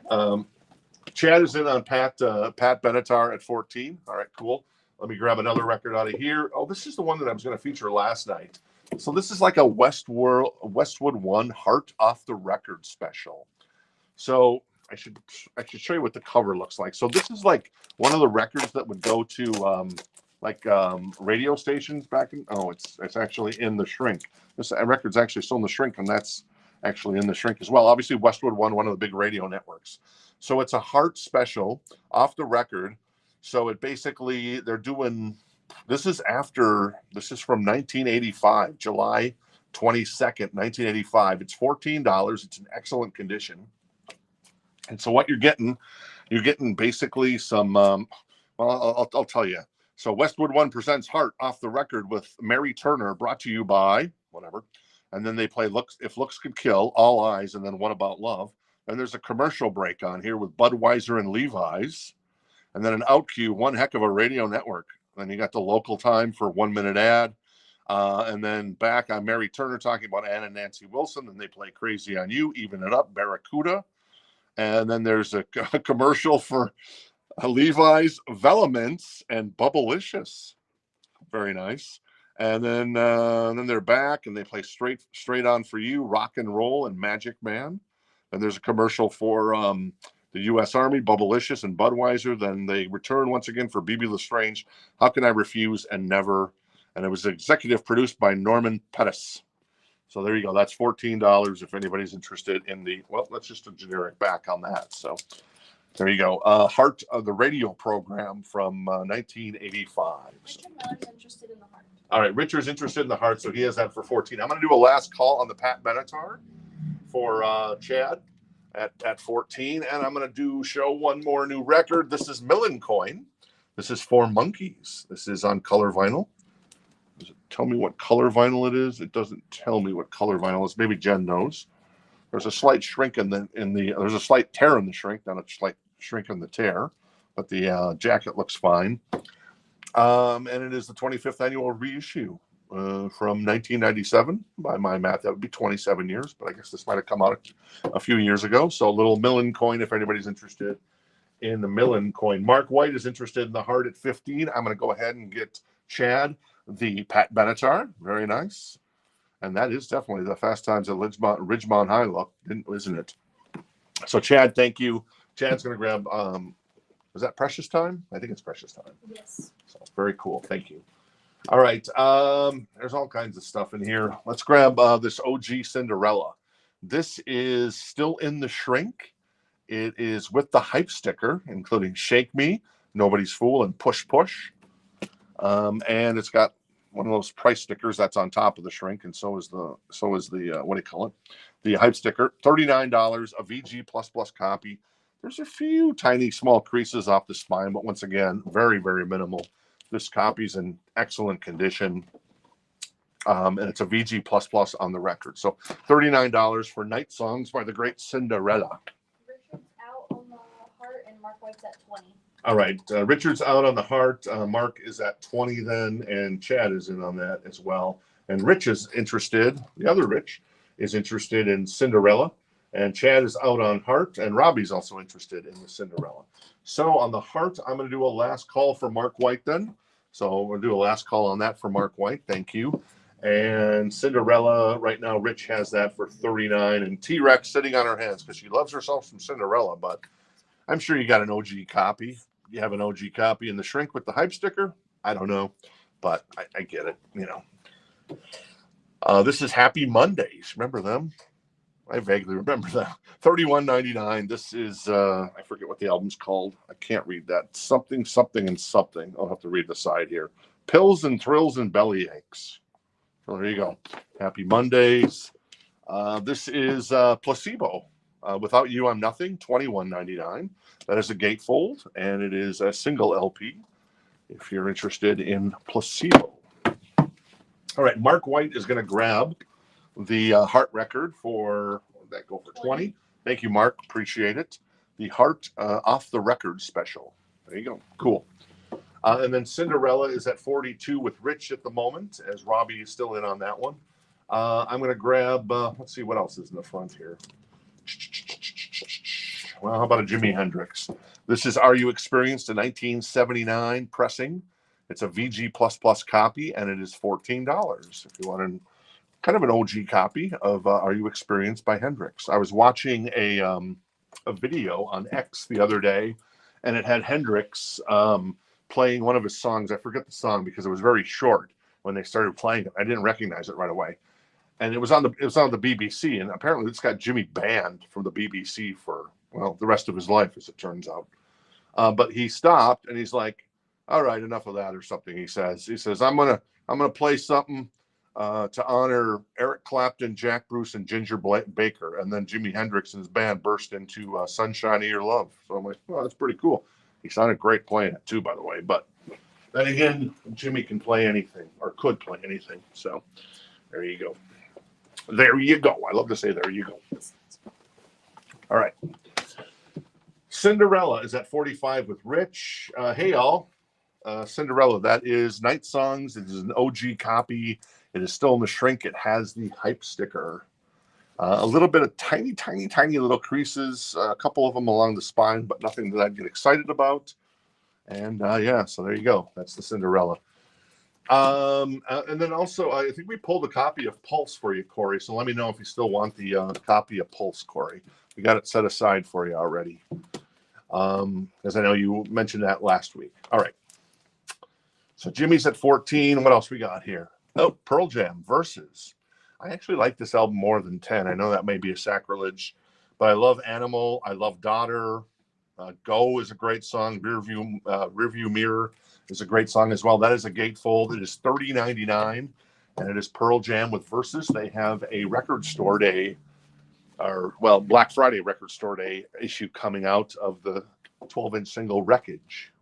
Chad is in on Pat Benatar at 14. All right, cool. Let me grab another record out of here. Oh, this is the one that I was going to feature last night. So this is like a Westwood One Heart Off the Record special. So I should show you what the cover looks like. So this is like one of the records that would go to radio stations back in. Oh, it's actually in the shrink. This record's actually still in the shrink, and that's actually in the shrink as well. Obviously, Westwood one of the big radio networks. So it's a Heart special off the record. So it basically, they're doing, this is from 1985, July 22nd, 1985. It's $14. It's in excellent condition. And so what you're getting basically some, I'll tell you. So Westwood One presents Heart off the record with Mary Turner, brought to you by whatever. And then they play If Looks Could Kill, All Eyes, and then What About Love. And there's a commercial break on here with Budweiser and Levi's. And then an out cue, one heck of a radio network. Then you got the local time for 1 minute ad. And then back on Mary Turner talking about Ann and Nancy Wilson, and they play Crazy on You, Even It Up, Barracuda. And then there's a commercial for Levi's Velements and Bubblicious. Very nice. And then they're back and they play Straight On For You, Rock and Roll, and Magic Man. And there's a commercial for the U.S. Army, Bubblicious, and Budweiser. Then they return once again for BB Lestrange, How Can I Refuse, and Never. And it was executive produced by Norman Pettis. So there you go. That's $14 if anybody's interested in the, well, that's just a generic back on that. So there you go. Heart of the Radio program from 1985. Richard Miller's interested in the heart. All right, Richard's interested in the heart, so he has that for 14. I'm going to do a last call on the Pat Benatar for Chad at 14, and I'm going to show one more new record. This is Millen Coin. This is for Monkeys. This is on color vinyl. Does it tell me what color vinyl it is? It doesn't tell me what color vinyl is. Maybe Jen knows. There's a slight shrink there's a slight tear in the shrink, not a slight shrink in the tear, but the jacket looks fine. And it is the 25th annual reissue from 1997. By my math, that would be 27 years, but I guess this might have come out a few years ago. So a little Millen Coin if anybody's interested in the Millen Coin. Mark White is interested in the heart at 15. I'm going to go ahead and get Chad the Pat Benatar. Very nice. And that is definitely the Fast Times at Ridgemont High look, isn't it? So Chad, thank you. Chad's going to grab, is that Precious Time? I think it's Precious Time. Yes. So very cool. Thank you. All right. There's all kinds of stuff in here. Let's grab this OG Cinderella. This is still in the shrink. It is with the hype sticker, including Shake Me, Nobody's Fool, and Push Push. And it's got one of those price stickers that's on top of the shrink, and so is the what do you call it? The hype sticker. $39, a VG++ copy. There's a few tiny small creases off the spine, but once again, very, very minimal. This copy's in excellent condition. And it's a VG++ on the record. So $39 for Night Songs by the great Cinderella. Richard's out on the heart and Mark White's at 20. All right. Richard's out on the heart. Mark is at 20 then, and Chad is in on that as well. And Rich is interested, the other Rich is interested in Cinderella. And Chad is out on heart, and Robbie's also interested in the Cinderella. So on the heart, I'm going to do a last call for Mark White then. So we'll do a last call on that for Mark White. Thank you. And Cinderella, right now, Rich has that for 39. And T-Rex sitting on her hands because she loves herself some Cinderella. But I'm sure you got an OG copy. You have an OG copy in the shrink with the hype sticker. I don't know, but I get it. You know, this is Happy Mondays. Remember them? I vaguely remember that. $31.99. This is I forget what the album's called. I can't read that. Something and something. I'll have to read the side here. Pills and Thrills and Belly Aches. So there you go. Happy Mondays. This is Placebo. Without You I'm Nothing. $21.99. That is a gatefold, and it is a single LP. If you're interested in Placebo. All right, Mark White is going to grab the Heart record for, what did that go for 20? Thank you, Mark. Appreciate it. The Heart Off the Record special. There you go. Cool. And then Cinderella is at 42 with Rich at the moment, as Robbie is still in on that one. I'm going to grab, let's see what else is in the front here. Well, how about a Jimi Hendrix? This is Are You Experienced, a 1979 pressing. It's a VG++ copy, and it is $14 if you want kind of an OG copy of Are You Experienced by Hendrix. I was watching a video on X the other day, and it had Hendrix playing one of his songs. I forget the song because it was very short when they started playing it. I didn't recognize it right away. And it was on the BBC, and apparently this got Jimmy banned from the BBC for, well, the rest of his life, as it turns out. But he stopped, and he's like, all right, enough of that or something, he says. He says, I'm gonna play something to honor Eric Clapton, Jack Bruce, and Ginger Baker. And then Jimi Hendrix and his band burst into Sunshine of Your Love. So I'm like, oh, that's pretty cool. He sounded great playing it too, by the way. But then again, Jimmy can play anything, or could play anything. So there you go. There you go. I love to say there you go. All right. Cinderella is at 45 with Rich. Hey, y'all. Cinderella, that is Night Songs. It is an OG copy. It is still in the shrink. It has the hype sticker. A little bit of tiny little creases, a couple of them along the spine, but nothing that I'd get excited about. And yeah, so there you go. That's the Cinderella. And then also, I think we pulled a copy of Pulse for you, Corey. So let me know if you still want the copy of Pulse, Corey. We got it set aside for you already. Because I know you mentioned that last week. All right. So Jimmy's at 14. What else we got here? Oh, Pearl Jam Versus. I actually like this album more than 10. I know that may be a sacrilege, but I love Animal. I love Daughter. Go is a great song. Rearview Mirror is a great song as well. That is a gatefold. It is $30.99, and it is Pearl Jam with Versus. They have a record store day, or well, Black Friday record store day issue coming out of the 12-inch single Wreckage,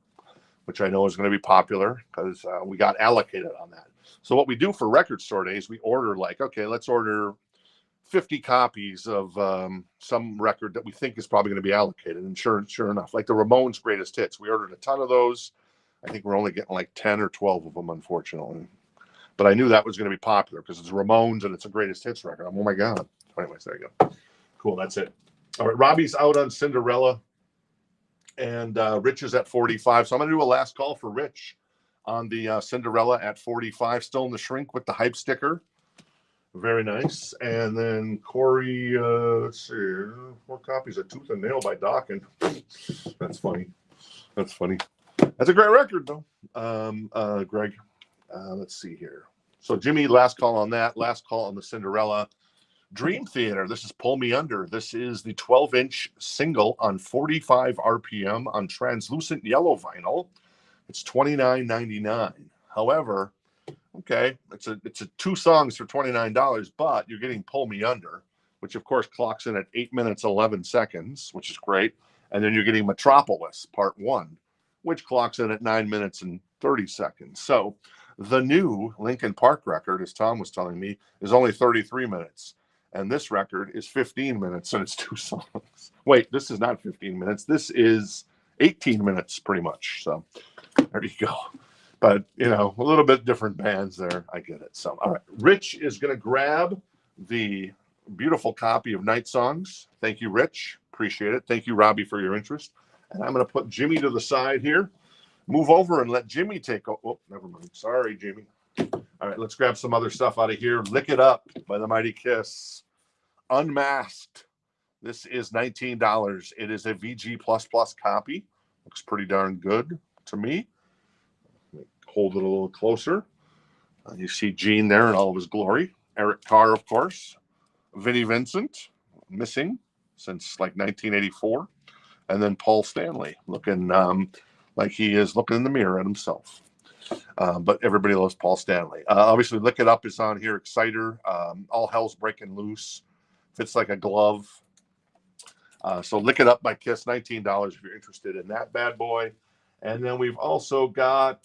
which I know is going to be popular because we got allocated on that. So what we do for record store days, we order okay, let's order 50 copies of some record that we think is probably going to be allocated. And sure enough, like the Ramones Greatest Hits, we ordered a ton of those. I think we're only getting like 10 or 12 of them, unfortunately. But I knew that was going to be popular because it's Ramones and it's a Greatest Hits record. Oh my God. Anyways, there you go. Cool, that's it. All right, Robbie's out on Cinderella. And Rich is at 45. So I'm going to do a last call for Rich on the Cinderella at 45. Still in the shrink with the hype sticker. Very nice. And then Corey, let's see, 4 copies of Tooth and Nail by Dawkins. That's funny. That's a great record, though. Greg, let's see here. So Jimmy, last call on that. Last call on the Cinderella. Dream Theater. This is Pull Me Under. This is the 12-inch single on 45 RPM on translucent yellow vinyl. It's $29.99. However, okay, it's a 2 songs for $29, but you're getting Pull Me Under, which of course clocks in at 8 minutes 11 seconds, which is great. And then you're getting Metropolis Part 1, which clocks in at 9 minutes and 30 seconds. So the new Linkin Park record, as Tom was telling me, is only 33 minutes. And this record is 15 minutes and it's 2 songs. Wait, this is not 15 minutes. This is 18 minutes pretty much. So there you go. But, a little bit different bands there. I get it. So, all right. Rich is going to grab the beautiful copy of Night Songs. Thank you, Rich. Appreciate it. Thank you, Robbie, for your interest. And I'm going to put Jimmy to the side here. Move over and let Jimmy take. Oh, never mind. Sorry, Jimmy. All right, let's grab some other stuff out of here. Lick It Up by the Mighty Kiss. Unmasked. This is $19. It is a VG++ copy. Looks pretty darn good to me. Hold it a little closer. You see Gene there in all of his glory. Eric Carr, of course. Vinnie Vincent, missing since like 1984. And then Paul Stanley, looking like he is looking in the mirror at himself. But everybody loves Paul Stanley. Obviously, Lick It Up is on here. Exciter. All Hell's Breaking Loose. Fits like a glove. So Lick It Up by Kiss, $19 if you're interested in that bad boy. And then we've also got...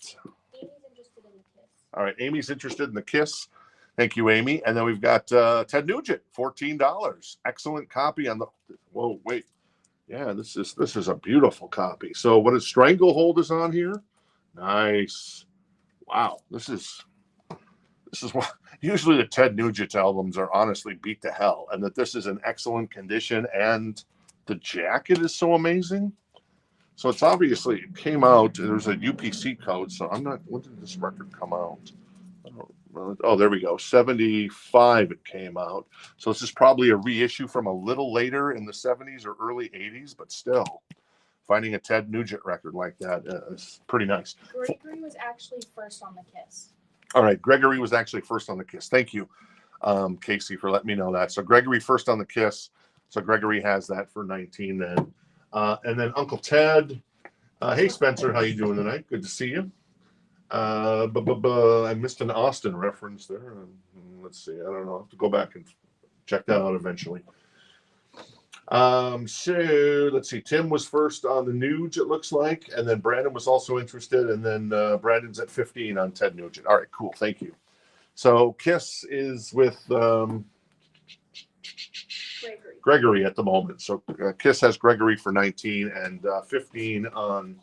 Amy's interested in the Kiss. All right, Amy's interested in the Kiss. Thank you, Amy. And then we've got Ted Nugent, $14. Excellent copy on the... Whoa, wait. Yeah, this is a beautiful copy. So what is Stranglehold is on here? Nice. Wow, this is what usually the Ted Nugent albums are honestly beat to hell, and that this is in excellent condition, and the jacket is so amazing. So it's obviously it came out. There's a UPC code, so I'm not. When did this record come out? Oh, there we go. 75 it came out. So this is probably a reissue from a little later in the 70s or early 80s, but still, finding a Ted Nugent record like that is pretty nice. Gregory was actually first on the Kiss. All right, Gregory was actually first on the Kiss. Thank you, Casey, for letting me know that. So Gregory first on the Kiss. So Gregory has that for 19 then. And then Uncle Ted. Hey, Spencer, how you doing tonight? Good to see you. I missed an Austin reference there. Let's see. I don't know. I'll have to go back and check that out eventually. So let's see. Tim was first on the Nuge, it looks like. And then Brandon was also interested. And then Brandon's at 15 on Ted Nugent. All right, cool. Thank you. Gregory. So Kiss is with Gregory at the moment. So Kiss has Gregory for 19 and 15 on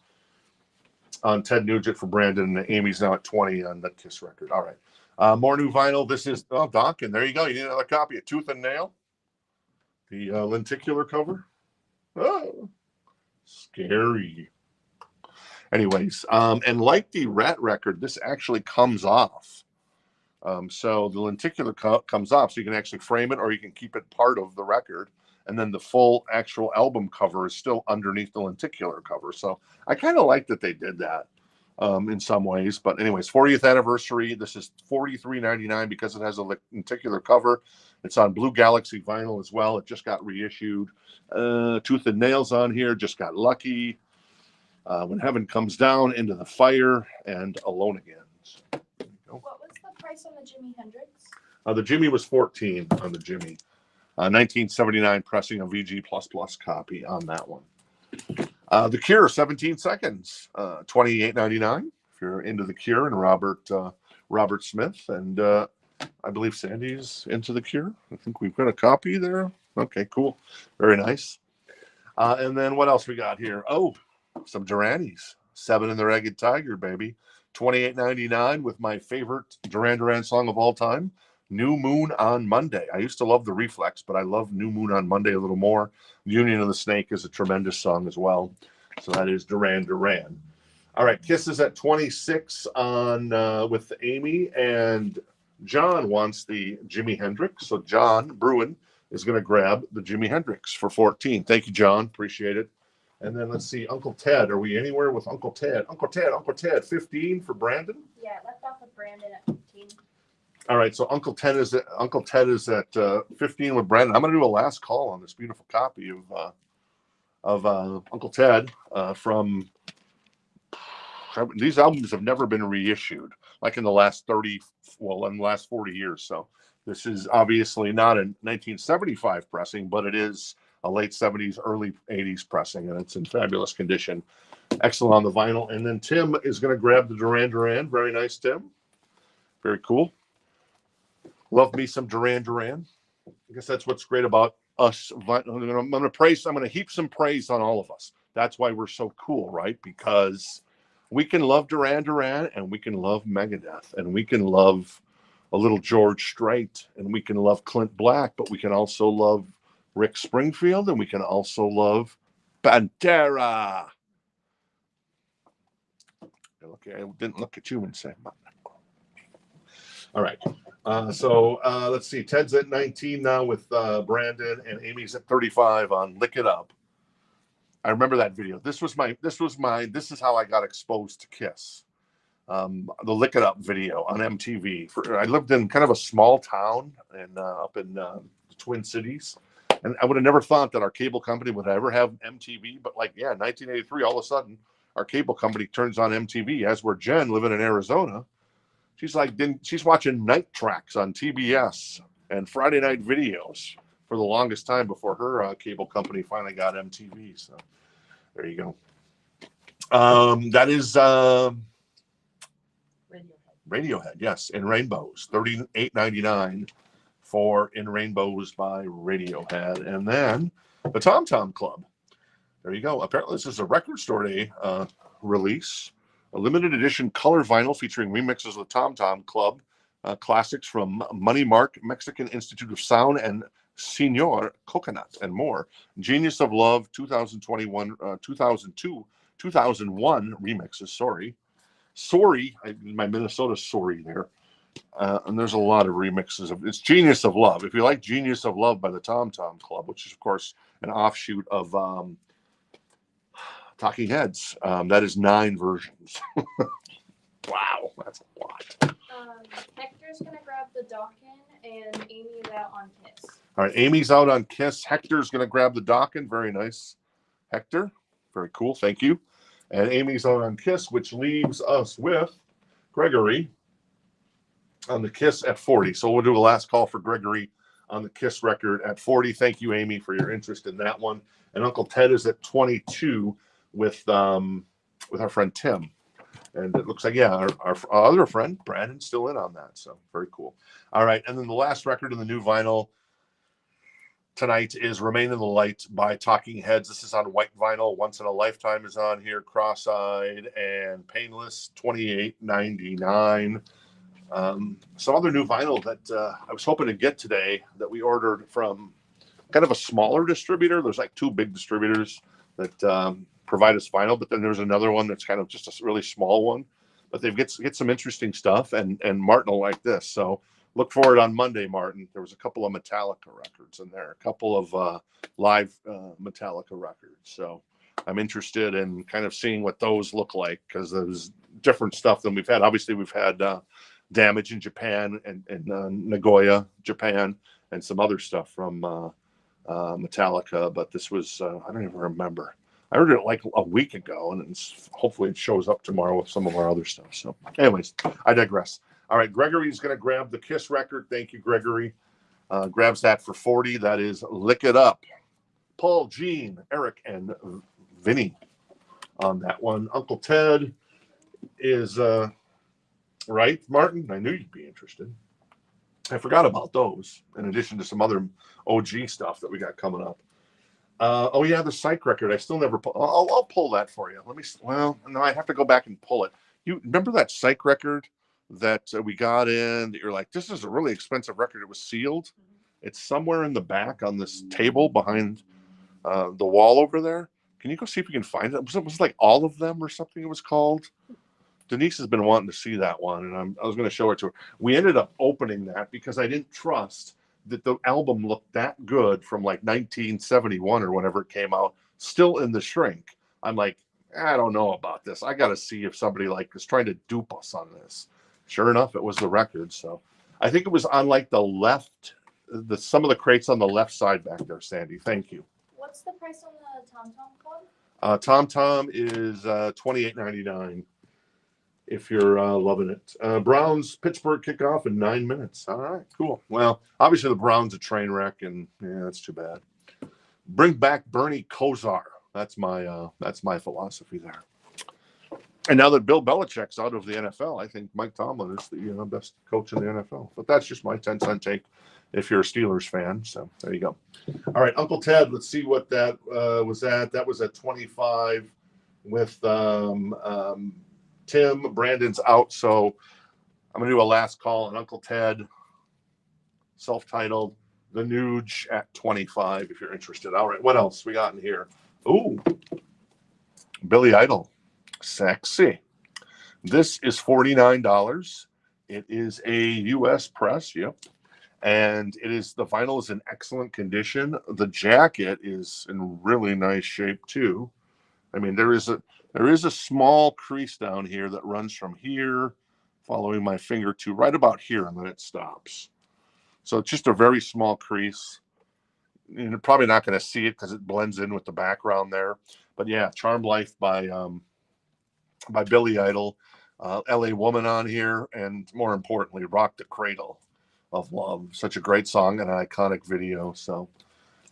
Ted Nugent for Brandon, and Amy's now at 20 on the Kiss record. All right. More new vinyl. This is Dokken. There you go. You need another copy of Tooth and Nail. The lenticular cover. Oh, scary. Anyways, and like the Rat record, this actually comes off. So the lenticular comes off, so you can actually frame it, or you can keep it part of the record, and then the full actual album cover is still underneath the lenticular cover. So I kind of like that they did that in some ways. But anyways, 40th anniversary. This is $43.99 because it has a lenticular cover. It's on Blue Galaxy vinyl as well. It just got reissued. Tooth and Nail's on here. Just got lucky. When Heaven Comes Down, Into the Fire, and Alone Again. What was the price on the Jimi Hendrix? The Jimmy was 14 on the Jimmy. 1979 pressing a VG++ copy on that one. The Cure, 17 seconds, $28.99 if you're into The Cure, and Robert Smith, and I believe Sandy's into The Cure. I think we've got a copy there. Okay, cool. Very nice. And then what else we got here? Oh, some Duranis. 7 in the Ragged Tiger, baby. $28.99 with my favorite Duran Duran song of all time, New Moon on Monday. I used to love the Reflex, but I love New Moon on Monday a little more. Union of the Snake is a tremendous song as well. So that is Duran Duran. All right, Kiss is at 26 on with Amy, and John wants the Jimi Hendrix. So John Bruin is going to grab the Jimi Hendrix for 14. Thank you, John. Appreciate it. And then let's see, Uncle Ted. Are we anywhere with Uncle Ted? Uncle Ted, 15 for Brandon? Yeah, it left off with Brandon at 15. All right, so Uncle Ted is at 15 with Brandon. I'm going to do a last call on this beautiful copy of Uncle Ted from. These albums have never been reissued, like in the last 40 years. So this is obviously not a 1975 pressing, but it is a late 70s, early 80s pressing, and it's in fabulous condition. Excellent on the vinyl. And then Tim is going to grab the Duran Duran. Very nice, Tim. Very cool. Love me some Duran Duran. I guess that's what's great about us. I'm going to heap some praise on all of us. That's why we're so cool, right? Because we can love Duran Duran, and we can love Megadeth, and we can love a little George Strait, and we can love Clint Black, but we can also love Rick Springfield, and we can also love Pantera. Okay, I didn't look at you and say, all right. So let's see. Ted's at 19 now with Brandon, and Amy's at 35 on Lick It Up. I remember that video. This is how I got exposed to Kiss. The Lick It Up video on MTV. I lived in kind of a small town and up in the Twin Cities. And I would have never thought that our cable company would ever have MTV. But 1983, all of a sudden, our cable company turns on MTV. As we're Jen living in Arizona. She's watching Night Tracks on TBS and Friday Night Videos for the longest time before her cable company finally got MTV. So there you go. That is Radiohead, yes, In Rainbows, $38.99 for In Rainbows by Radiohead. And then the Tom Tom Club. There you go. Apparently this is a Record Store Day release. A limited edition color vinyl featuring remixes of the Tom Tom Club classics from Money Mark, Mexican Institute of Sound, and Senor Coconut, and more. Genius of Love, 2021, 2002, 2001 remixes. Sorry, my Minnesota sorry there. And there's a lot of remixes of it's Genius of Love. If you like Genius of Love by the Tom Tom Club, which is of course an offshoot of Talking Heads, that is 9 versions. Wow, that's a lot. Hector's gonna grab the Dokken, and Amy's out on Kiss. All right, Amy's out on Kiss. Hector's gonna grab the Dokken. Very nice, Hector. Very cool. Thank you. And Amy's out on Kiss, which leaves us with Gregory on the Kiss at 40. So we'll do a last call for Gregory on the Kiss record at 40. Thank you, Amy, for your interest in that one. And Uncle Ted is at 22 with our friend Tim. And it looks like, our other friend, Brandon's still in on that. So very cool. All right. And then the last record in the new vinyl. tonight is Remain in the Light by Talking Heads. This is on white vinyl. Once in a Lifetime is on here. Cross-Eyed and Painless, $28.99. Some other new vinyl that I was hoping to get today that we ordered from kind of a smaller distributor. There's like two big distributors that provide us vinyl, but then there's another one that's kind of just a really small one. But they get some interesting stuff, and Martin will like this. So look for it on Monday, Martin. There was a couple of Metallica records in there, a couple of live Metallica records. So I'm interested in kind of seeing what those look like, because there's different stuff than we've had. Obviously, we've had Damage in Japan and Nagoya, Japan, and some other stuff from Metallica. But this was, I don't even remember. I ordered it like a week ago, and hopefully it shows up tomorrow with some of our other stuff. So anyways, I digress. All right, Gregory's going to grab the Kiss record. Thank you, Gregory. Grabs that for 40. That is Lick It Up. Paul, Gene, Eric, and Vinny on that one. Uncle Ted is right, Martin? I knew you'd be interested. I forgot about those, in addition to some other OG stuff that we got coming up. Oh yeah, the Psych record. I still never. I'll pull that for you. Let me. Well, no, I have to go back and pull it. You remember that Psych record that we got in? That you're like, this is a really expensive record. It was sealed. It's somewhere in the back on this table behind the wall over there. Can you go see if you can find it? Was it like All of Them or something? It was called. Denise has been wanting to see that one, and I was going to show it to her. We ended up opening that because I didn't trust that the album looked that good from like 1971 or whenever it came out, still in the shrink. I'm like, I don't know about this. I got to see if somebody like is trying to dupe us on this. Sure enough, it was the record. So I think it was on like the left, some of the crates on the left side back there, Sandy. Thank you. What's the price on the Tom Tom Club? Tom Tom is $28.99. If you're loving it. Browns Pittsburgh kickoff in 9 minutes. All right, cool. Well, obviously the Browns a train wreck, and yeah, that's too bad. Bring back Bernie Kosar. That's my philosophy there. And now that Bill Belichick's out of the NFL, I think Mike Tomlin is the best coach in the NFL. But that's just my 10-cent take if you're a Steelers fan. So there you go. All right, Uncle Ted, let's see what that was at. That was at 25 with Tim. Brandon's out, so I'm going to do a last call on Uncle Ted, self-titled, The Nuge at 25, if you're interested. All right, what else we got in here? Ooh, Billy Idol, Sexy. This is $49. It is a U.S. press, yep. And the vinyl is in excellent condition. The jacket is in really nice shape, too. I mean, there is a small crease down here that runs from here, following my finger to right about here, and then it stops. So it's just a very small crease. You're probably not going to see it because it blends in with the background there. But yeah, Charmed Life by Billy Idol, LA Woman on here, and more importantly, Rock the Cradle of Love. Such a great song and an iconic video. So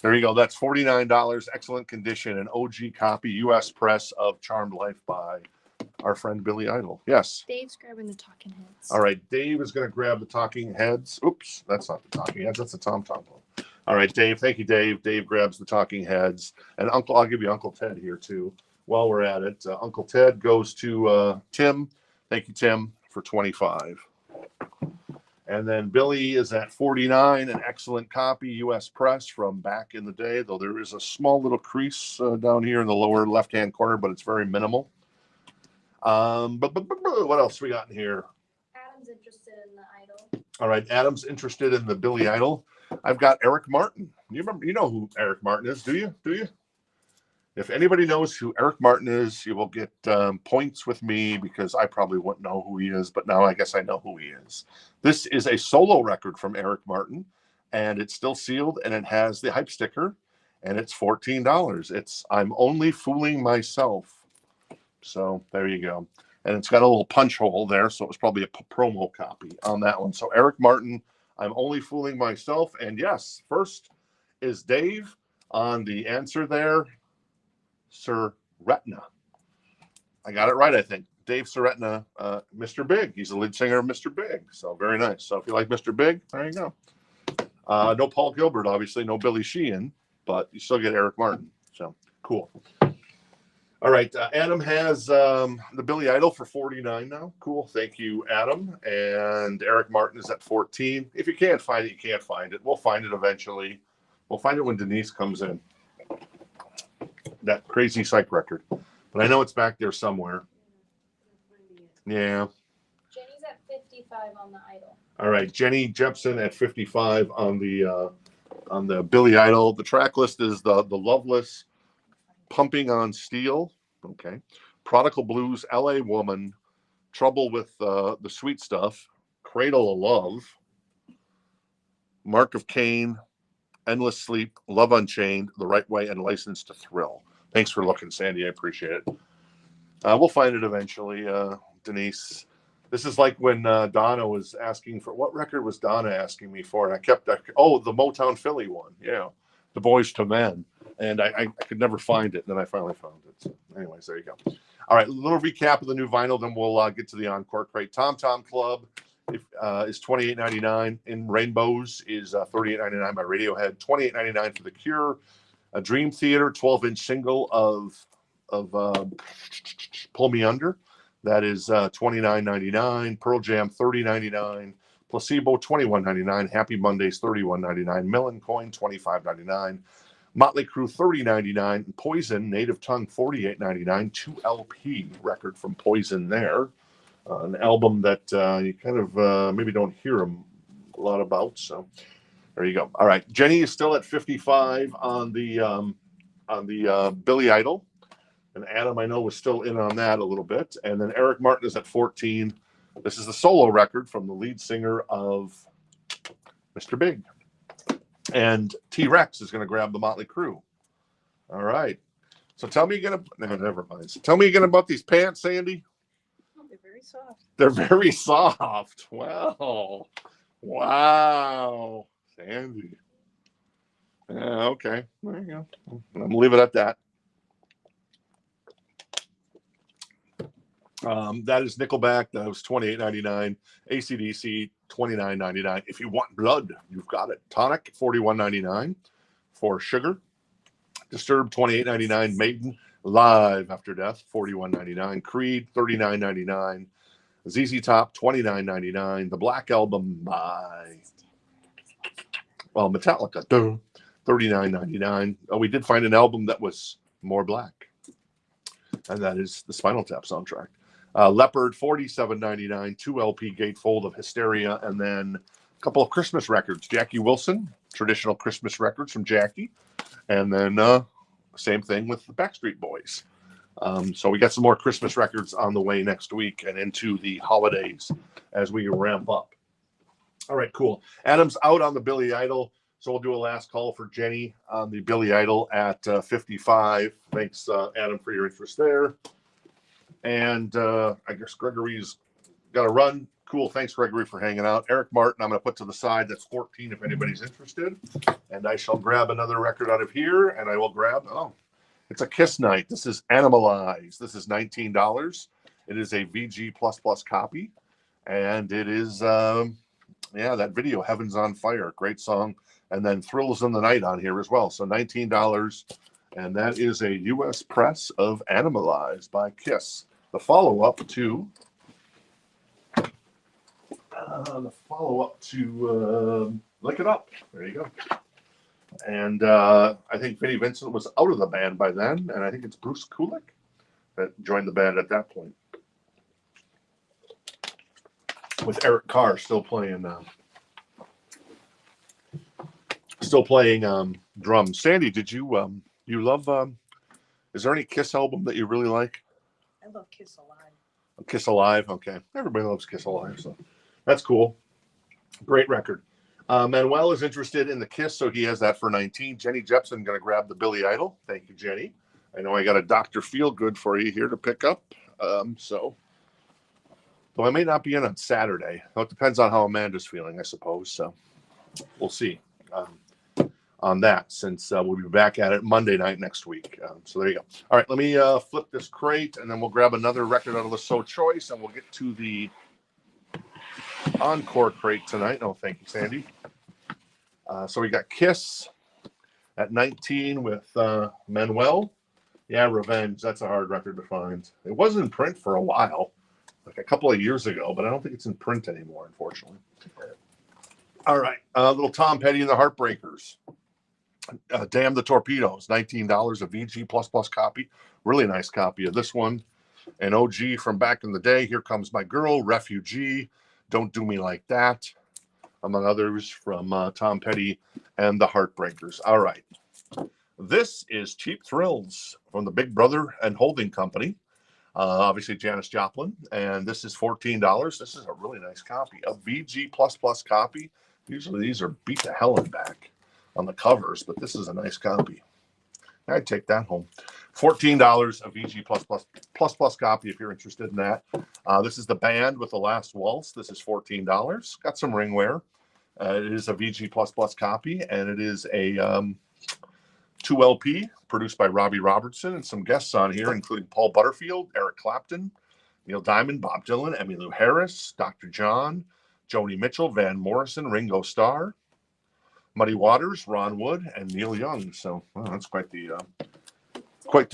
there you go. That's $49. Excellent condition. An OG copy, U.S. press of Charmed Life by our friend Billy Idol. Yes. Dave's grabbing the Talking Heads. All right. Dave is going to grab the Talking Heads. Oops. That's not the Talking Heads. That's the Tom Tom one. All right, Dave. Thank you, Dave. Dave grabs the Talking Heads. And I'll give you Uncle Ted here, too, while we're at it. Uncle Ted goes to Tim. Thank you, Tim, for 25. And then Billy is at 49, an excellent copy, U.S. press from back in the day, though there is a small little crease down here in the lower left-hand corner, but it's very minimal. But what else we got in here? Adam's interested in the Idol. All right, Adam's interested in the Billy Idol. I've got Eric Martin. You know who Eric Martin is, do you? If anybody knows who Eric Martin is, you will get points with me because I probably wouldn't know who he is, but now I guess I know who he is. This is a solo record from Eric Martin, and it's still sealed, and it has the hype sticker, and it's $14. It's I'm Only Fooling Myself. So there you go. And it's got a little punch hole there, so it was probably a promo copy on that one. So Eric Martin, I'm Only Fooling Myself. And yes, first is Dave on the answer there. Sir Retna. I got it right, I think. Dave Suretna, Mr. Big. He's the lead singer of Mr. Big. So very nice. So if you like Mr. Big, there you go. No Paul Gilbert, obviously, no Billy Sheehan, but you still get Eric Martin. So cool. All right, Adam has the Billy Idol for 49 now. Cool, thank you, Adam. And Eric Martin is at 14. If you can't find it, you can't find it. We'll find it eventually. We'll find it when Denise comes in. That crazy psych record. But I know it's back there somewhere. Yeah. Jenny's at 55 on the Idol. All right, Jenny Jepson at 55 on the Billy Idol. The track list is the Loveless, Pumping on Steel, okay, Prodigal Blues, LA Woman, Trouble with the Sweet Stuff, Cradle of Love, Mark of Cain, Endless Sleep, Love Unchained, The Right Way, and License to Thrill. Thanks for looking, Sandy. I appreciate it. We'll find it eventually, Denise. This is like when Donna was asking for, what record was Donna asking me for? And I kept, the Motown Philly one. Yeah, The Boys to Men. And I could never find it. And then I finally found it. So anyways, there you go. All right, a little recap of the new vinyl. Then we'll get to the Encore crate. Tom Tom Club is $28.99. In Rainbows is $38.99 by Radiohead. $28.99 for The Cure. A Dream Theater 12-inch single of Pull Me Under. That is $29.99. Pearl Jam $30.99. Placebo $21.99. Happy Mondays $31.99. Millen Coin $25.99. Motley Crue $30.99. Poison Native Tongue $48.99. 2 LP record from Poison there. An album that you kind of maybe don't hear them a lot about. So there you go. All right, Jenny is still at 55 on the Billy Idol. And Adam, I know, was still in on that a little bit. And then Eric Martin is at 14. This is the solo record from the lead singer of Mr. Big. And T-Rex is going to grab the Motley Crue. All right. So tell me again. No, never mind. So tell me again about these pants, Sandy. They're very soft. They're very soft. Well, wow. Sandy. Yeah, okay. There you go. I'm going to leave it at that. That is Nickelback. That was $28.99. AC/DC $29.99. If you want blood, you've got it. Tonic $41.99 for Sugar. Disturbed $28.99. Maiden Live After Death $41.99. Creed $39.99. ZZ Top $29.99. The Black Album by Metallica $39.99. Oh, we did find an album that was more black, and that is the Spinal Tap soundtrack. Leopard $47.99. 2 LP gatefold of Hysteria, and then a couple of Christmas records. Jackie Wilson, traditional Christmas records from Jackie, and then same thing with the Backstreet Boys. So we got some more Christmas records on the way next week and into the holidays as we ramp up. All right, cool. Adam's out on the Billy Idol, so we'll do a last call for Jenny on the Billy Idol at 55. Thanks, Adam, for your interest there. And I guess Gregory's got to run. Cool. Thanks, Gregory, for hanging out. Eric Martin, I'm going to put to the side. That's 14 if anybody's interested. And I shall grab another record out of here, and I will grab, it's a Kiss night. This is Animalize. This is $19. It is a VG++ copy. And it is, that video, Heaven's on Fire. Great song. And then Thrills in the Night on here as well. So $19. And that is a U.S. press of Animalize by Kiss. The follow-up to Lick It Up. There you go. And I think Vinnie Vincent was out of the band by then, and I think it's Bruce Kulick that joined the band at that point, with Eric Carr still playing drums. Sandy, did you you love? Is there any Kiss album that you really like? I love Kiss Alive. Kiss Alive, okay. Everybody loves Kiss Alive, so that's cool. Great record. Manuel is interested in the Kiss, so he has that for 19. Jenny Jepson going to grab the Billy Idol. Thank you, Jenny. I know I got a Dr. Feelgood for you here to pick up. Though I may not be in on Saturday. Well, it depends on how Amanda's feeling, I suppose. So we'll see on that, since we'll be back at it Monday night next week. So there you go. All right, let me flip this crate, and then we'll grab another record out of the So Choice, and we'll get to the Encore crate tonight. Oh, thank you, Sandy. So we got Kiss at 19 with Manuel. Yeah, Revenge. That's a hard record to find. It was in print for a while, like a couple of years ago, but I don't think it's in print anymore, unfortunately. All right. Little Tom Petty and the Heartbreakers. Damn the Torpedoes. $19 a VG++ copy. Really nice copy of this one. An OG from back in the day. Here Comes My Girl. Refugee. Don't Do Me Like That. Among others from Tom Petty and the Heartbreakers. All right. This is Cheap Thrills from the Big Brother and Holding Company. Obviously, Janis Joplin. And this is $14. This is a really nice copy. A VG++ copy. Usually these are beat to hell and back on the covers, but this is a nice copy. I'd take that home. $14 a VG++ copy if you're interested in that. This is the band with The Last Waltz. This is $14. Got some ringwear. It is a VG++ copy, and it is a 2LP produced by Robbie Robertson and some guests on here, including Paul Butterfield, Eric Clapton, Neil Diamond, Bob Dylan, Emmylou Harris, Dr. John, Joni Mitchell, Van Morrison, Ringo Starr, Muddy Waters, Ron Wood, and Neil Young. So that's quite the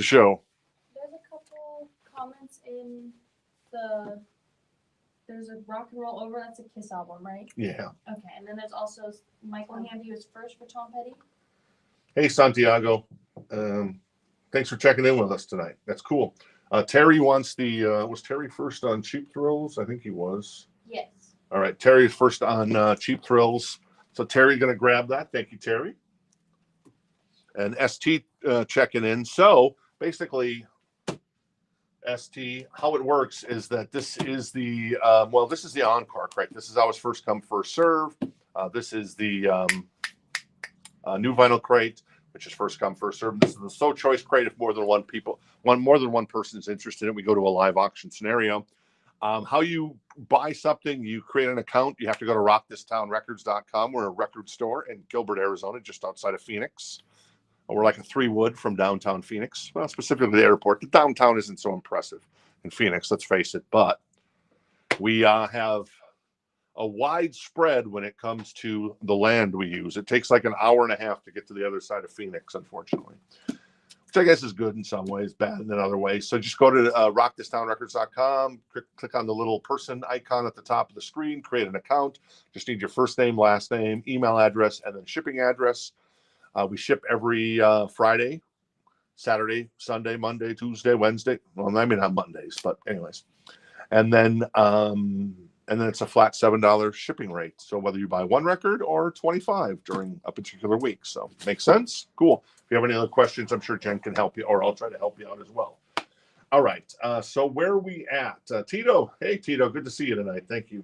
show. There's a couple comments in there's a Rock and Roll Over, that's a Kiss album, right? Yeah. Okay, and then there's also Michael Hamby was first for Tom Petty. Hey, Santiago. Thanks for checking in with us tonight. That's cool. Terry wants was Terry first on Cheap Thrills? I think he was. Yes. All right, Terry's first on Cheap Thrills. So Terry going to grab that. Thank you, Terry. And ST checking in. So basically, ST, how it works is that this is the this is the encore crate. This is always first come, first serve. This is the new vinyl crate, which is first come, first serve. This is the So Choice crate. If more than one person is interested in it, we go to a live auction scenario. How you buy something, you create an account. You have to go to rockthistownrecords.com. We're a record store in Gilbert, Arizona, just outside of Phoenix. We're like a 3-wood from downtown Phoenix. Well, specifically the airport. The downtown isn't so impressive in Phoenix, let's face it. But we have a wide spread when it comes to the land we use. It takes like an hour and a half to get to the other side of Phoenix, unfortunately. Which I guess is good in some ways, bad in other ways. So just go to rockthistownrecords.com, click on the little person icon at the top of the screen, create an account. Just need your first name, last name, email address, and then shipping address. We ship every Friday, Saturday, Sunday, Monday, Tuesday, Wednesday. Well, I mean, not Mondays, but anyways. And then it's a flat $7 shipping rate. So whether you buy one record or 25 during a particular week. So makes sense? Cool. If you have any other questions, I'm sure Jen can help you, or I'll try to help you out as well. All right. So where are we at? Tito. Hey, Tito. Good to see you tonight. Thank you.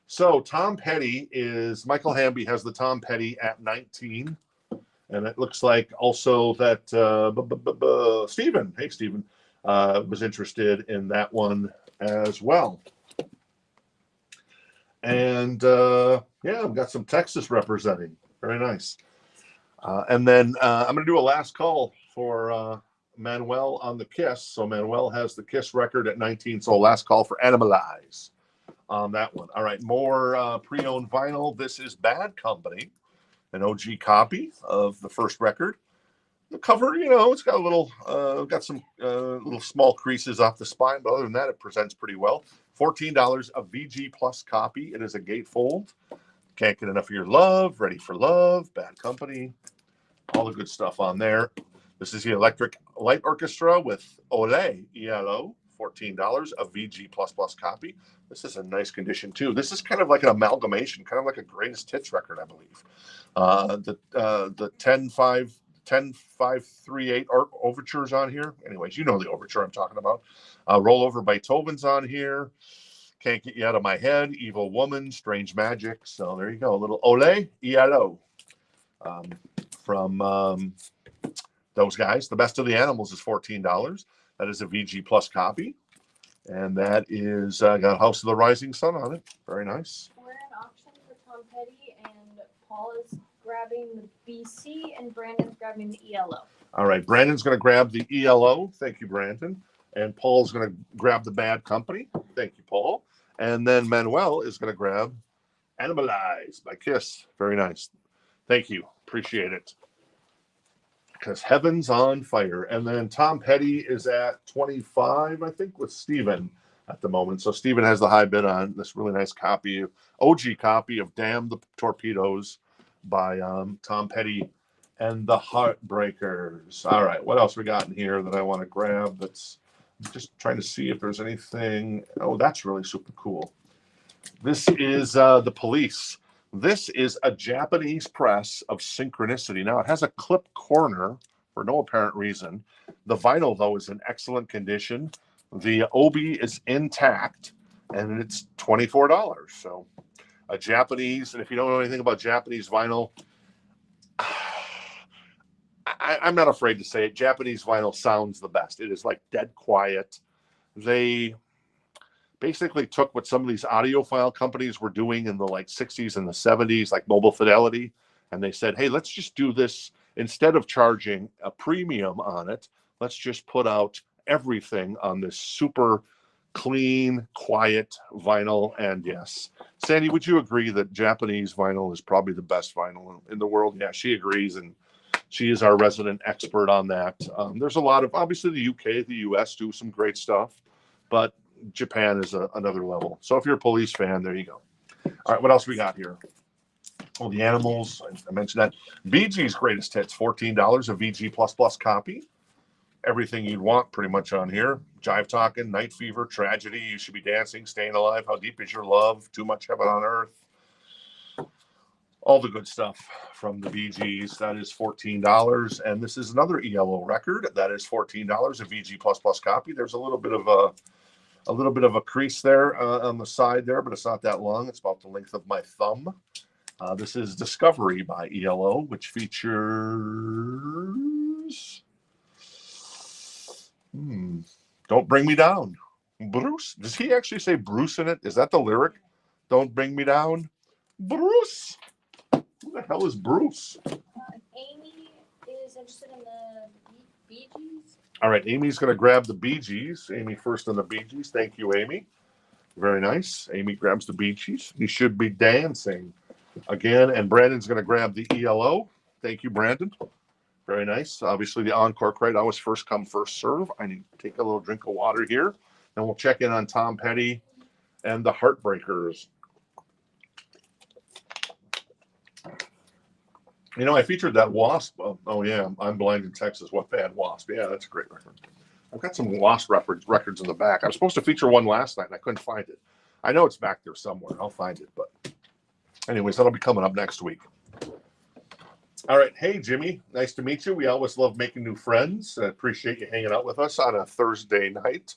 So Tom Petty Michael Hamby has the Tom Petty at 19. And it looks like also that Stephen, hey, Stephen, was interested in that one as well. And I've got some Texas representing. Very nice. And then I'm going to do a last call for Manuel on the Kiss. So Manuel has the Kiss record at 19. So last call for Animalize on that one. All right, more pre-owned vinyl. This is Bad Company, an OG copy of the first record. The cover, it's got a little, got some little small creases off the spine, but other than that, it presents pretty well. $14 a VG Plus copy. It is a gatefold. Can't Get Enough of Your Love, Ready for Love, Bad Company, all the good stuff on there. This is the Electric Light Orchestra with Ole, ELO, $14, a VG Plus copy. This is in nice condition too. This is kind of like an amalgamation, kind of like a greatest hits record, I believe. The 10-5-3-8 overtures on here. Anyways, you know the overture I'm talking about. Roll Over Beethoven's on here. Can't Get You Out of My Head, Evil Woman, Strange Magic. So there you go, a little Ole, ELO from those guys. The Best of the Animals is $14. That is a VG Plus copy. And that is got House of the Rising Sun on it. Very nice. We're in auction for Tom Petty, and Paul is grabbing the BC, and Brandon's grabbing the ELO. All right, Brandon's going to grab the ELO. Thank you, Brandon. And Paul's going to grab the Bad Company. Thank you, Paul. And then Manuel is going to grab Animalize by Kiss. Very nice. Thank you. Appreciate it. Because heaven's on fire. And then Tom Petty is at 25, I think, with Steven at the moment. So Steven has the high bid on this really nice copy, OG copy of Damn the Torpedoes by Tom Petty and the Heartbreakers. All right, what else we got in here that I want to grab? That's just trying to see if there's anything. Oh, that's really super cool. This is the Police. This is a Japanese press of Synchronicity. Now, it has a clip corner for no apparent reason. The vinyl, though, is in excellent condition. The obi is intact, and it's $24. So a Japanese, and if you don't know anything about Japanese vinyl, I'm not afraid to say it. Japanese vinyl sounds the best. It is like dead quiet. They basically took what some of these audiophile companies were doing in the like 60s and the 70s, like Mobile Fidelity, and they said, hey, let's just do this. Instead of charging a premium on it, let's just put out everything on this super clean, quiet vinyl. And yes, Sandy, would you agree that Japanese vinyl is probably the best vinyl in the world? Yeah, she agrees, and she is our resident expert on that. There's a lot of, obviously the UK, the US do some great stuff, but Japan is another level. So if you're a Police fan, there you go. All right, what else we got here? Oh, the Animals. I mentioned that. VG's Greatest Hits, $14, a VG++ copy. Everything you'd want pretty much on here. Jive Talking, Night Fever, Tragedy, You Should Be Dancing, Staying Alive, How Deep Is Your Love, Too Much Heaven on Earth. All the good stuff from the Bee Gees. That is $14. And this is another ELO record. That is $14, a VG++ copy. There's a little bit of a crease there on the side there, but it's not that long. It's about the length of my thumb. This is Discovery by ELO, which features Don't Bring Me Down. Bruce. Does he actually say Bruce in it? Is that the lyric? Don't Bring Me Down. Bruce. Who the hell is Bruce? Amy is interested in the Bee Gees. All right, Amy's going to grab the Bee Gees. Amy first on the Bee Gees. Thank you, Amy. Very nice. Amy grabs the Bee Gees. You Should Be Dancing again. And Brandon's going to grab the ELO. Thank you, Brandon. Very nice. Obviously, the Encore crate always first come, first serve. I need to take a little drink of water here. Then we'll check in on Tom Petty and the Heartbreakers. You know, I featured that Wasp. Oh yeah, I'm Blind in Texas. What Bad Wasp? Yeah, that's a great record. I've got some Wasp records in the back. I was supposed to feature one last night, and I couldn't find it. I know it's back there somewhere. I'll find it. But anyways, that'll be coming up next week. All right. Hey, Jimmy. Nice to meet you. We always love making new friends. I appreciate you hanging out with us on a Thursday night.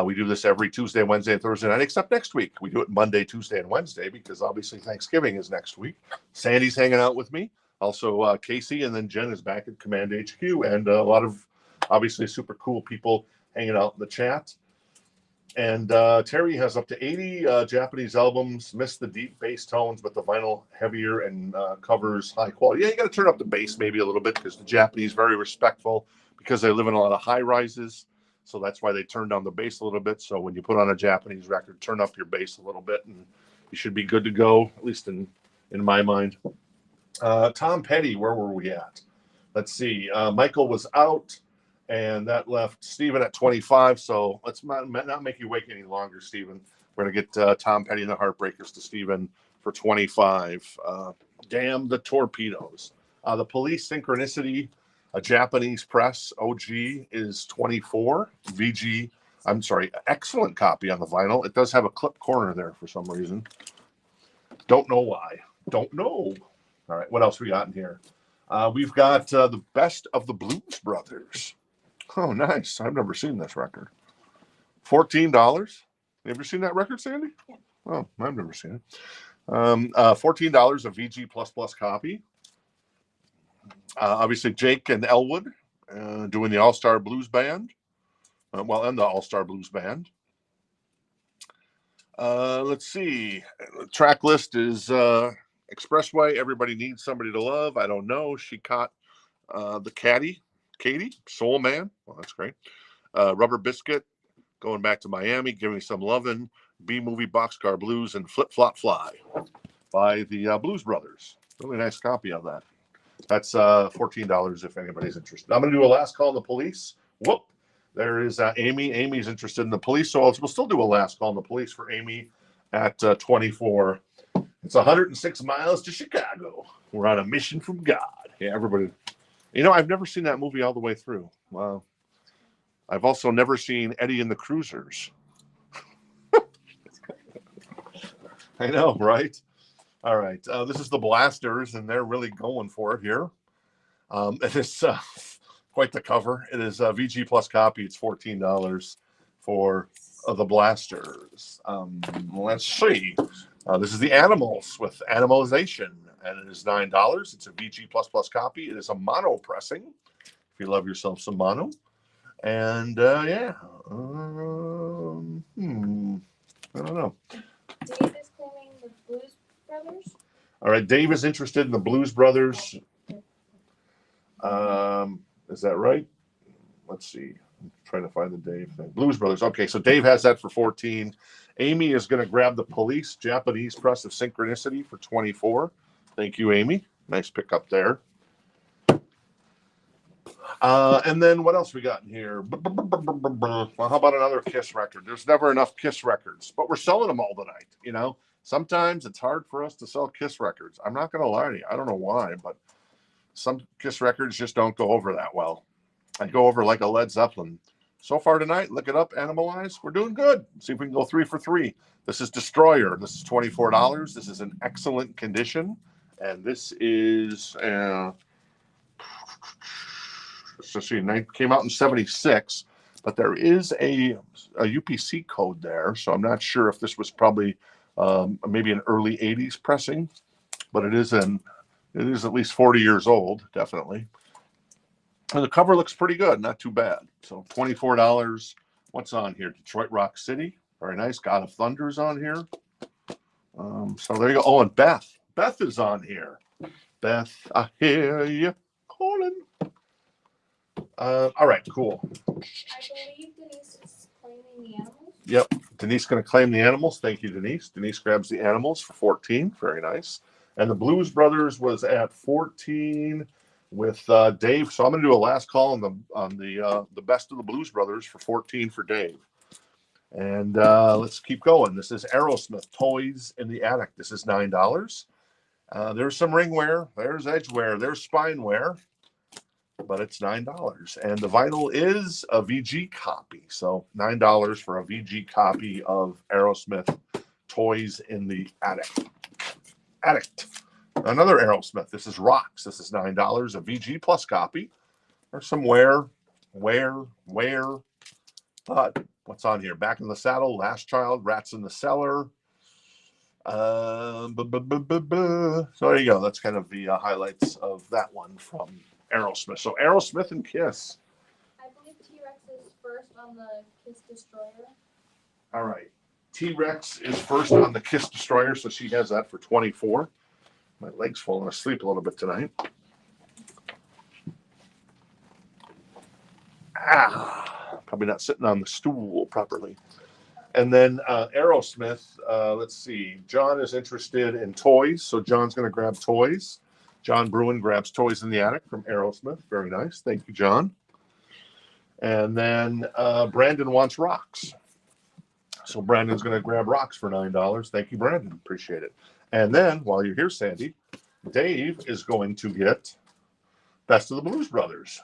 We do this every Tuesday, Wednesday, and Thursday night, except next week. We do it Monday, Tuesday, and Wednesday because obviously Thanksgiving is next week. Sandy's hanging out with me. Also, Casey, and then Jen is back at Command HQ, and a lot of obviously super cool people hanging out in the chat. And Terry has up to 80 Japanese albums, missed the deep bass tones, but the vinyl heavier and covers high quality. Yeah, you got to turn up the bass maybe a little bit because the Japanese very respectful because they live in a lot of high rises. So that's why they turn down the bass a little bit. So when you put on a Japanese record, turn up your bass a little bit, and you should be good to go, at least in my mind. Tom Petty, where were we at? Let's see. Michael was out, and that left Steven at 25. So let's not make you wait any longer, Steven. We're going to get Tom Petty and the Heartbreakers to Steven for 25. Damn the Torpedoes. The Police Synchronicity, a Japanese press, OG, is 24. VG, I'm sorry, excellent copy on the vinyl. It does have a clip corner there for some reason. Don't know why. Don't know. All right, what else we got in here? We've got the Best of the Blues Brothers. Oh, nice. I've never seen this record. $14. You ever seen that record, Sandy? Yeah. Oh, I've never seen it. $14, a VG++ copy. Obviously, Jake and Elwood doing the All-Star Blues Band. And the All-Star Blues Band. Let's see. The track list is Expressway, Everybody Needs Somebody to Love. I don't know. She Caught the Katie, Soul Man. Well, that's great. Rubber Biscuit, Going Back to Miami, Give Me Some Lovin', B-Movie, Boxcar Blues, and Flip Flop Fly by the Blues Brothers. Really nice copy of that. That's $14 if anybody's interested. I'm going to do a last call on the police. Whoop. There is Amy. Amy's interested in the police, so we'll still do a last call on the police for Amy at 24. It's 106 miles to Chicago. We're on a mission from God. Yeah, everybody. You know, I've never seen that movie all the way through. Wow. I've also never seen Eddie and the Cruisers. I know, right? All right. This is the Blasters, and they're really going for it here. It is quite the cover. It is a VG Plus copy. It's $14 for the Blasters. Let's see. This is the Animals with Animalization, and it is $9. It's a VG Plus copy. It is a mono pressing, if you love yourself some mono. And yeah, I don't know. Dave is claiming the Blues Brothers. All right, Dave is interested in the Blues Brothers. Is that right? Let's see. I'm trying to find the Dave thing. Blues Brothers. Okay, so Dave has that for 14. Amy is going to grab the Police Japanese Press of Synchronicity for 24. Thank you, Amy. Nice pickup there. And then what else we got in here? Well, how about another Kiss record? There's never enough Kiss records, but we're selling them all tonight. You know, sometimes it's hard for us to sell Kiss records. I'm not going to lie to you. I don't know why, but some Kiss records just don't go over that well. I go over like a Led Zeppelin. So far tonight, look it up, Animalize. We're doing good. See if we can go 3 for 3. This is Destroyer. This is $24. This is in excellent condition. And this is, let's see, came out in 76. But there is a UPC code there. So I'm not sure if this was probably maybe an early 80s pressing. But it is at least 40 years old, definitely. And the cover looks pretty good, not too bad. So $24. What's on here? Detroit Rock City. Very nice. God of Thunder's on here. So there you go. Oh, and Beth. Beth is on here. Beth, I hear you calling. All right, cool. I believe Denise is claiming the Animals. Yep. Denise going to claim the Animals. Thank you, Denise. Denise grabs the Animals for 14. Very nice. And the Blues Brothers was at 14 with Dave. So I'm going to do a last call on the best of the Blues Brothers for 14 for Dave. And let's keep going. This is Aerosmith, Toys in the Attic. This is $9. There's some ring wear. There's edge wear. There's spine wear. But it's $9. And the vinyl is a VG copy. So $9 for a VG copy of Aerosmith, Toys in the Attic. Another Aerosmith. This is Rocks. This is $9. A VG Plus copy. There's some wear. But what's on here? Back in the Saddle, Last Child, Rats in the Cellar. So there you go. That's kind of the highlights of that one from Aerosmith. So Aerosmith and Kiss. I believe T-Rex is first on the Kiss Destroyer. All right. T-Rex is first on the Kiss Destroyer, so she has that for 24. My leg's falling asleep a little bit tonight. Probably not sitting on the stool properly. And then Aerosmith, let's see. John is interested in toys, so John's going to grab toys. John Bruin grabs Toys in the Attic from Aerosmith. Very nice. Thank you, John. And then Brandon wants Rocks. So Brandon's going to grab Rocks for $9. Thank you, Brandon. Appreciate it. And then, while you're here, Sandy, Dave is going to get Best of the Blues Brothers.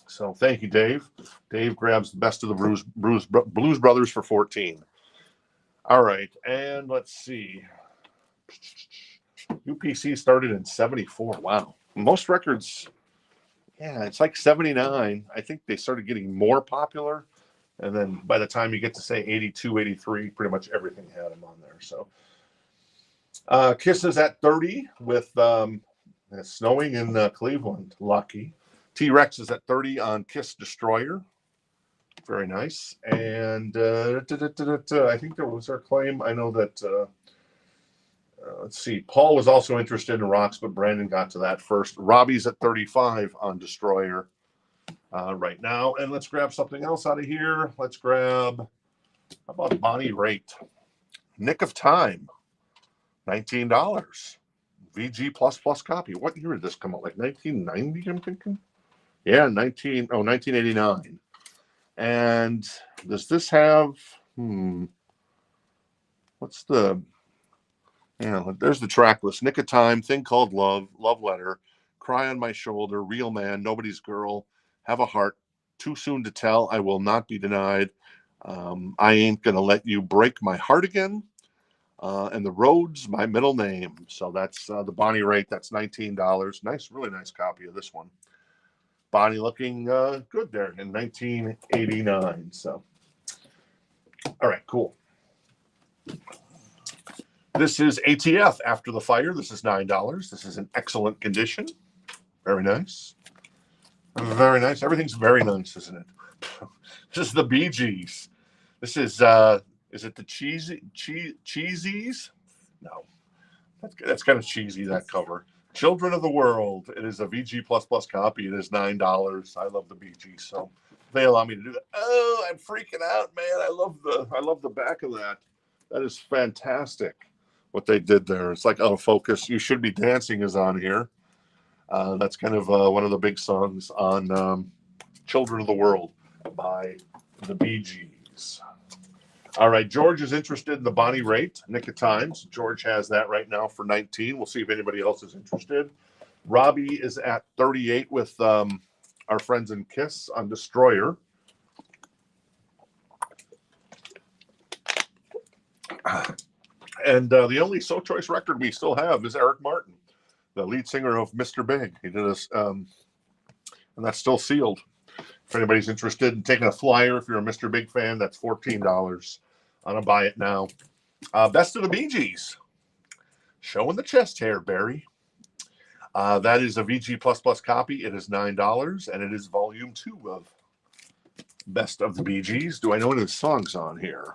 So thank you, Dave. Dave grabs the Best of the Blues Brothers for 14. All right, and let's see. UPC started in 74. Wow. Most records, yeah, it's like 79. I think they started getting more popular. And then by the time you get to say 82, 83, pretty much everything had them on there. So Kiss is at 30 with it's snowing in Cleveland. Lucky. T-Rex is at 30 on Kiss Destroyer. Very nice. And I think there was our claim. I know that, let's see, Paul was also interested in Rocks, but Brandon got to that first. Robbie's at 35 on Destroyer right now. And let's grab something else out of here. Let's grab, how about Bonnie Raitt? Nick of Time, $19. VG copy. What year did this come out? Like 1990, I'm thinking? Yeah, 1989. And does this have, what's the, there's the track list. Nick of Time, Thing Called Love, Love Letter, Cry on My Shoulder, Real Man, Nobody's Girl, Have a Heart, Too Soon to Tell, I Will Not Be Denied, I Ain't Gonna Let You Break My Heart Again, and The Road's My Middle Name. So that's the Bonnie Raitt. That's $19. Nice, really nice copy of this one. Bonnie looking good there in 1989. So, all right, cool. This is ATF After the Fire. This is $9. This is in excellent condition. Very nice. Very nice. Everything's very nice, isn't it? This is the Bee Gees. This is it the Cheesies? No. That's kind of cheesy, that cover. Children of the World. It is a VG++ copy. It is $9. I love the Bee Gees, so they allow me to do that. Oh, I'm freaking out, man. I love the back of that. That is fantastic. What they did there. It's like out of focus. You Should Be Dancing is on here. That's kind of one of the big songs on Children of the World by the Bee Gees. All right, George is interested in the Bonnie Raitt, Nick of Times. George has that right now for 19. We'll see if anybody else is interested. Robbie is at 38 with our friends in KISS on Destroyer. And the only So Choice record we still have is Eric Martin, the lead singer of Mr. Big. He did us, and that's still sealed. If anybody's interested in taking a flyer, if you're a Mr. Big fan, that's $14. I'm going to buy it now. Best of the Bee Gees. Showing the chest hair, Barry. That is a VG++ copy. It is $9, and it is volume 2 of Best of the Bee Gees. Do I know any of the songs on here?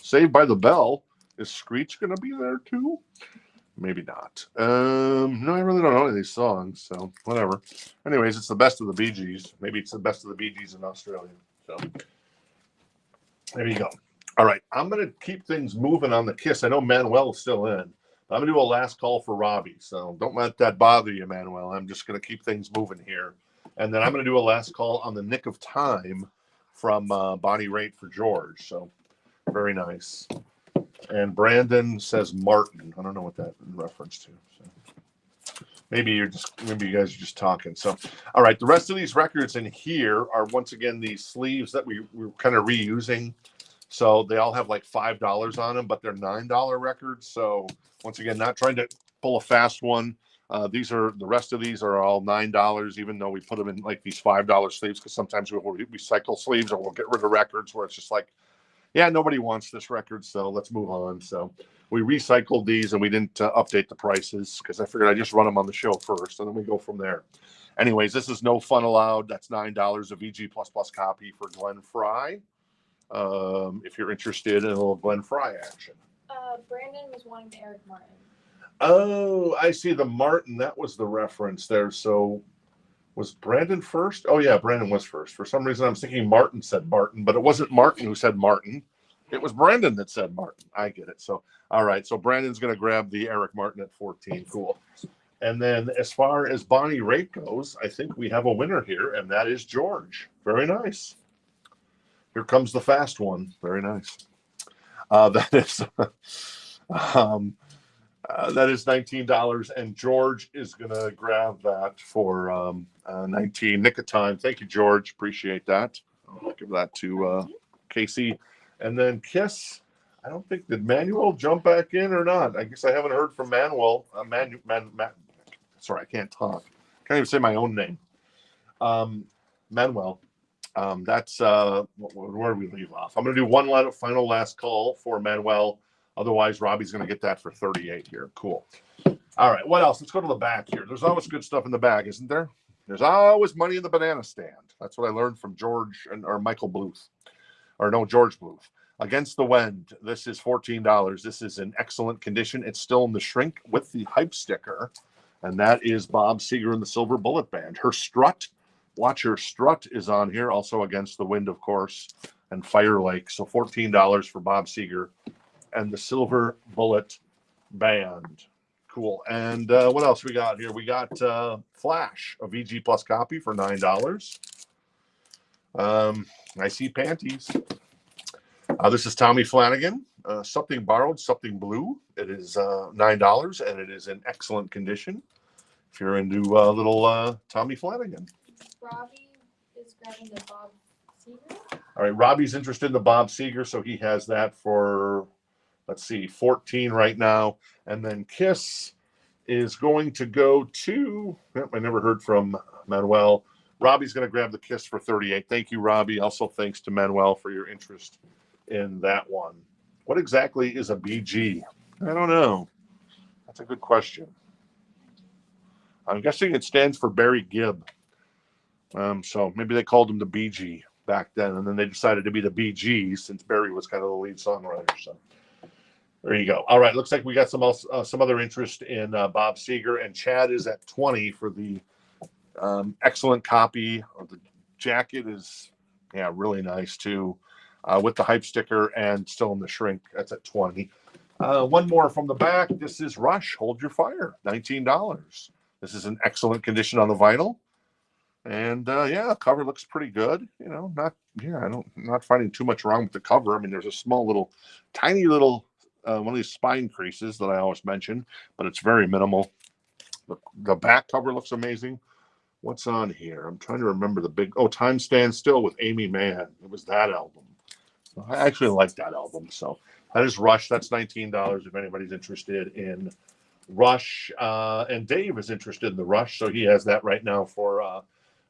Saved by the Bell. Is Screech going to be there too? Maybe not. No, I really don't know any of these songs, so whatever. Anyways, it's the Best of the Bee Gees. Maybe it's the Best of the Bee Gees in Australia. So there you go. All right, I'm going to keep things moving on the KISS. I know Manuel's still in. I'm going to do a last call for Robbie, so don't let that bother you, Manuel. I'm just going to keep things moving here. And then I'm going to do a last call on the Nick of Time from Bonnie Raitt for George. So very nice. And Brandon says Martin. I don't know what that in reference to. So maybe you guys are just talking. So, all right, the rest of these records in here are once again these sleeves that we're kind of reusing. So they all have like $5 on them, but they're $9 records. So once again, not trying to pull a fast one. The rest of these are all $9, even though we put them in like these $5 sleeves, because sometimes we'll recycle sleeves or we'll get rid of records where it's just like, yeah, nobody wants this record, so let's move on. So we recycled these and we didn't update the prices because I figured I'd just run them on the show first and then we go from there. Anyways, this is No Fun Allowed. That's $9, a VG++ copy for Glenn Fry. If you're interested in a little Glenn Fry action. Brandon was wanting the Eric Martin. Oh, I see the Martin. That was the reference there. So was Brandon first? Oh, yeah, Brandon was first. For some reason, I'm thinking Martin said Martin, but it wasn't Martin who said Martin. It was Brandon that said Martin. I get it. So, all right. So Brandon's going to grab the Eric Martin at 14. Cool. And then as far as Bonnie Raitt goes, I think we have a winner here, and that is George. Very nice. Here comes the fast one. Very nice. That is that is $19, and George is going to grab that for 19. Nick of Time. Thank you, George. Appreciate that. I'll give that to Casey. And then KISS. I don't think, did Manuel jump back in or not? I guess I haven't heard from Manuel. Sorry, I can't talk. Can't even say my own name. Manuel. That's where we leave off. I'm going to do one final last call for Manuel. Otherwise, Robbie's going to get that for 38 here. Cool. All right. What else? Let's go to the back here. There's always good stuff in the bag, isn't there? There's always money in the banana stand. That's what I learned from George or Michael Bluth. Or no, George Bluth. Against the Wind. This is $14. This is in excellent condition. It's still in the shrink with the hype sticker. And that is Bob Seger and the Silver Bullet Band. Her strut. Watch Her Strut is on here. Also Against the Wind, of course. And Fire Lake. So $14 for Bob Seger and the Silver Bullet Band. cool. And what else we got here? We got Flash, a VG Plus copy for $9. I see panties. This is Tommy Flanagan. Something borrowed, something blue. It is $9, and it is in excellent condition. If you're into little Tommy Flanagan. Robbie is grabbing the Bob Seger. All right, Robbie's interested in the Bob Seger, so he has that for, let's see, 14 right now. And then Kiss is going to go to, I never heard from Manuel. Robbie's going to grab the Kiss for 38. Thank you, Robbie. Also, thanks to Manuel for your interest in that one. What exactly is a BG? I don't know. That's a good question. I'm guessing it stands for Barry Gibb. So maybe they called him the BG back then, and then they decided to be the BG since Barry was kind of the lead songwriter. So there you go. All right, looks like we got some other interest in Bob Seger, and Chad is at 20 for the excellent copy. The jacket is really nice too, with the hype sticker and still in the shrink. That's at 20. One more from the back. This is Rush. Hold Your Fire. $19. This is in excellent condition on the vinyl. And cover looks pretty good. Not finding too much wrong with the cover. I mean, there's a small little, tiny little one of these spine creases that I always mention, but it's very minimal. The back cover looks amazing. What's on here? I'm trying to remember the big, Time Stands Still with Amy Mann. It was that album. I actually like that album. So that is Rush. That's $19 if anybody's interested in Rush. And Dave is interested in the Rush, so he has that right now for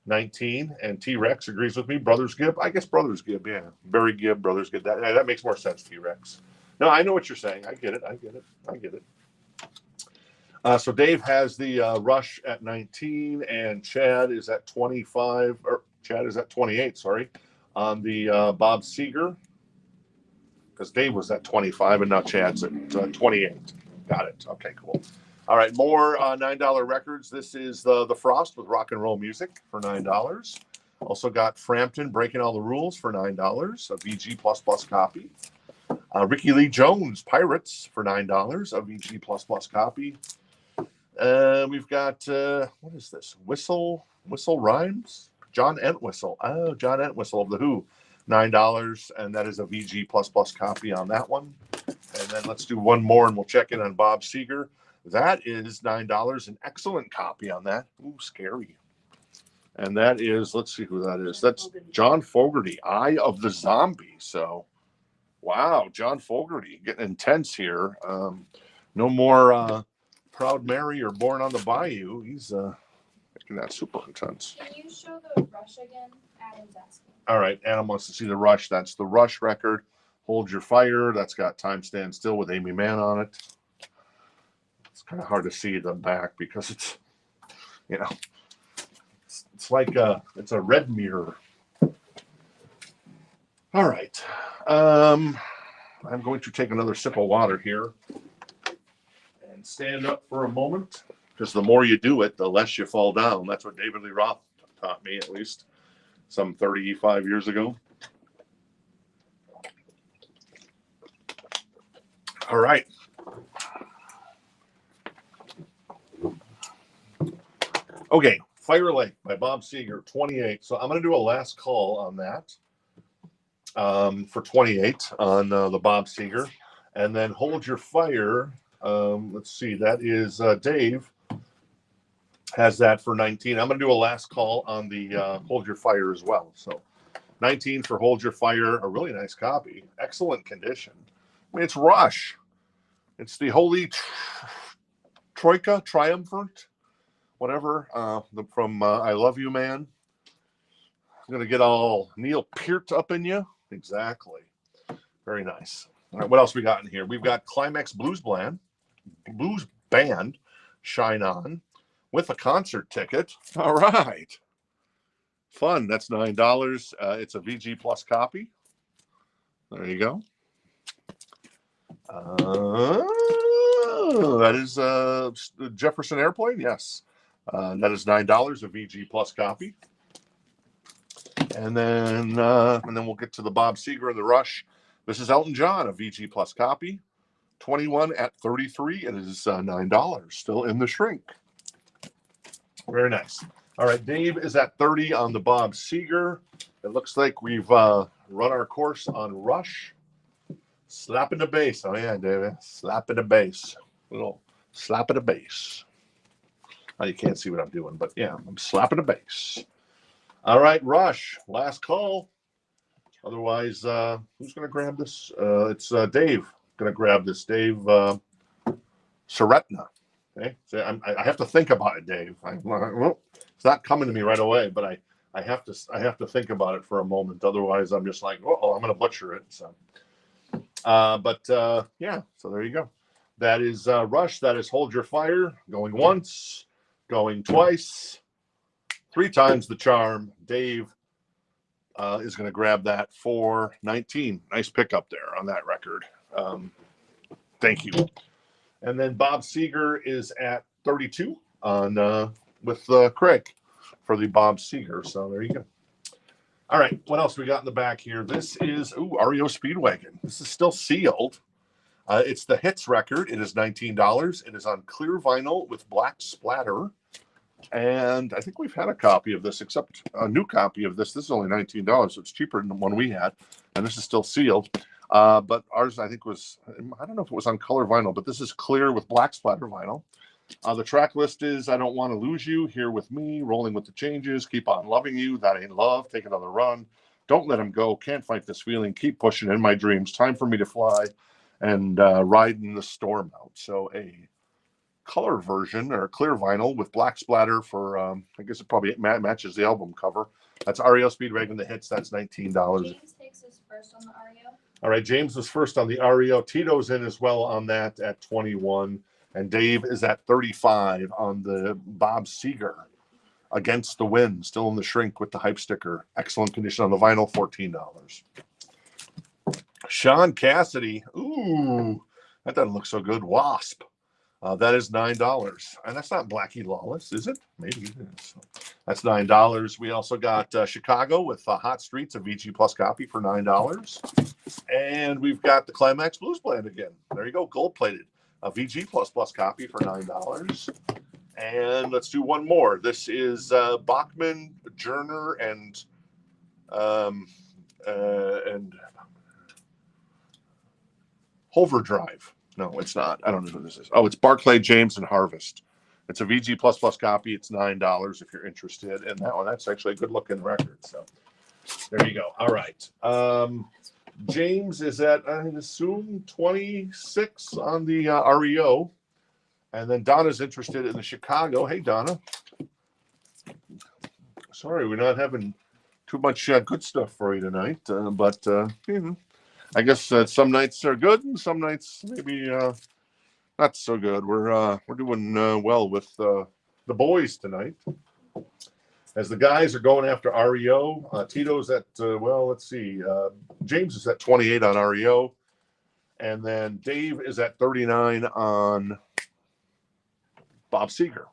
19. And T-Rex agrees with me. Brothers Gibb. I guess Brothers Gibb, yeah. Barry Gibb, Brothers Gibb. That makes more sense, T-Rex. No, I know what you're saying. I get it. So Dave has the Rush at 19, and Chad is at 25, or Chad is at 28, sorry, on the Bob Seger, because Dave was at 25, and now Chad's at 28. Got it. Okay, cool. All right, more $9 records. This is the Frost with Rock and Roll Music for $9. Also got Frampton, Breaking All the Rules for $9, a VG++ copy. Ricky Lee Jones, Pirates for $9, a VG++ copy. We've got, what is this? Whistle Rhymes? John Entwistle. Oh, John Entwistle of The Who. $9, and that is a VG++ copy on that one. And then let's do one more, and we'll check in on Bob Seger. That is $9, an excellent copy on that. Ooh, scary. And that is, let's see who that is. That's John Fogerty, Eye of the Zombie. So, wow, John Fogerty getting intense here. No more Proud Mary or Born on the Bayou. He's making that super intense. Can you show the Rush again? Adam's asking. All right, Adam wants to see the Rush. That's the Rush record. Hold Your Fire. That's got Time Stand Still with Amy Mann on it. It's kind of hard to see the back because it's, it's like it's a red mirror. All right. I'm going to take another sip of water here and stand up for a moment, because the more you do it, the less you fall down. That's what David Lee Roth taught me, at least some 35 years ago. All right. Okay, Fire Lake by Bob Seger, 28. So I'm going to do a last call on that for 28 on the Bob Seger. And then Hold Your Fire, let's see, that is Dave has that for 19. I'm going to do a last call on the Hold Your Fire as well. So 19 for Hold Your Fire, a really nice copy. Excellent condition. I mean, it's Rush. It's the Holy Troika, Triumvirate, whatever, from I Love You, Man. I'm going to get all Neil Peart up in you. Exactly. Very nice. All right, what else we got in here? We've got Climax Blues Band, Shine On, with a concert ticket. All right. Fun. That's $9. It's a VG Plus copy. There you go. That is Jefferson Airplane. Yes. That is $9, a VG Plus copy. And then we'll get to the Bob Seger and the Rush. This is Elton John, a VG Plus copy. 21 at 33. It is $9, still in the shrink. Very nice. All right, Dave is at 30 on the Bob Seger. It looks like we've run our course on Rush. Slapping the bass. Oh, yeah, David. Slapping the bass. Little slap of the bass. Oh, you can't see what I'm doing, but yeah, I'm slapping the bass. All right, Rush. Last call. Otherwise, who's going to grab this? It's Dave going to grab this. Dave Saretna. Okay, so I have to think about it, Dave. Well, it's not coming to me right away, but I have to think about it for a moment. Otherwise, I'm just like, oh, I'm going to butcher it. So, yeah. So there you go. That is Rush. That is Hold Your Fire. Going once, going twice, 3 times the charm. Dave is going to grab that for 19. Nice pickup there on that record. Thank you. And then Bob Seger is at 32 on with Craig for the Bob Seger. So there you go. All right, what else we got in the back here? This is REO Speedwagon. This is still sealed. It's the Hits record. It is $19. It is on clear vinyl with black splatter. And I think we've had a copy of this, except a new copy of this. This is only $19, so it's cheaper than the one we had. And this is still sealed. But ours, I think, was, I don't know if it was on color vinyl, but this is clear with black splatter vinyl. The track list is I Don't Want to Lose You, Here With Me, Rolling With the Changes, Keep On Loving You, That Ain't Love, Take Another Run, Don't Let Him Go, Can't Fight This Feeling, Keep Pushing In My Dreams, Time for Me to Fly, and Riding the Storm Out. So a color version or clear vinyl with black splatter for, I guess it probably matches the album cover. That's REO Speedwagon, the Hits. That's $19. James takes his first on the REO. All right, James was first on the REO. Tito's in as well on that at 21. And Dave is at 35 on the Bob Seger. Against the Wind, still in the shrink with the hype sticker. Excellent condition on the vinyl, $14. Sean Cassidy. Ooh, that doesn't look so good. Wasp. That is $9. And that's not Blackie Lawless, is it? Maybe it is. That's $9. We also got Chicago with Hot Streets, a VG Plus copy for $9. And we've got the Climax Blues Band again. There you go, gold plated. A VG Plus copy for $9. And let's do one more. This is Bachman, Jerner, and Overdrive. No, it's not. I don't know who this is. Oh, it's Barclay, James, and Harvest. It's a VG Plus copy. It's $9 if you're interested in that one. That's actually a good looking record. So there you go. All right. James is at, I assume, 26 on the REO. And then Donna's interested in the Chicago. Hey, Donna. Sorry, we're not having too much good stuff for you tonight. But you know, I guess some nights are good and some nights maybe not so good. We're doing well with the boys tonight. As the guys are going after REO, Tito's at, well, let's see. James is at 28 on REO. And then Dave is at 39 on Bob Seger.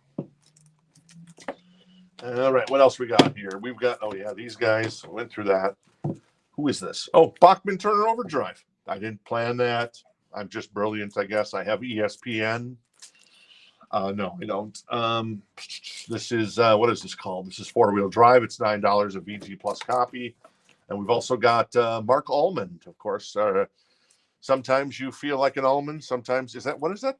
All right, what else we got here? We've got, oh yeah, these guys went through that. Who is this? Oh, Bachman Turner Overdrive. I didn't plan that. I'm just brilliant, I guess. I have ESPN. No, I don't. This is, what is this called? This is four-wheel drive. It's $9 a VG Plus copy. And we've also got Mark Almond, of course. Sometimes you feel like an almond. Sometimes, is that, what is that?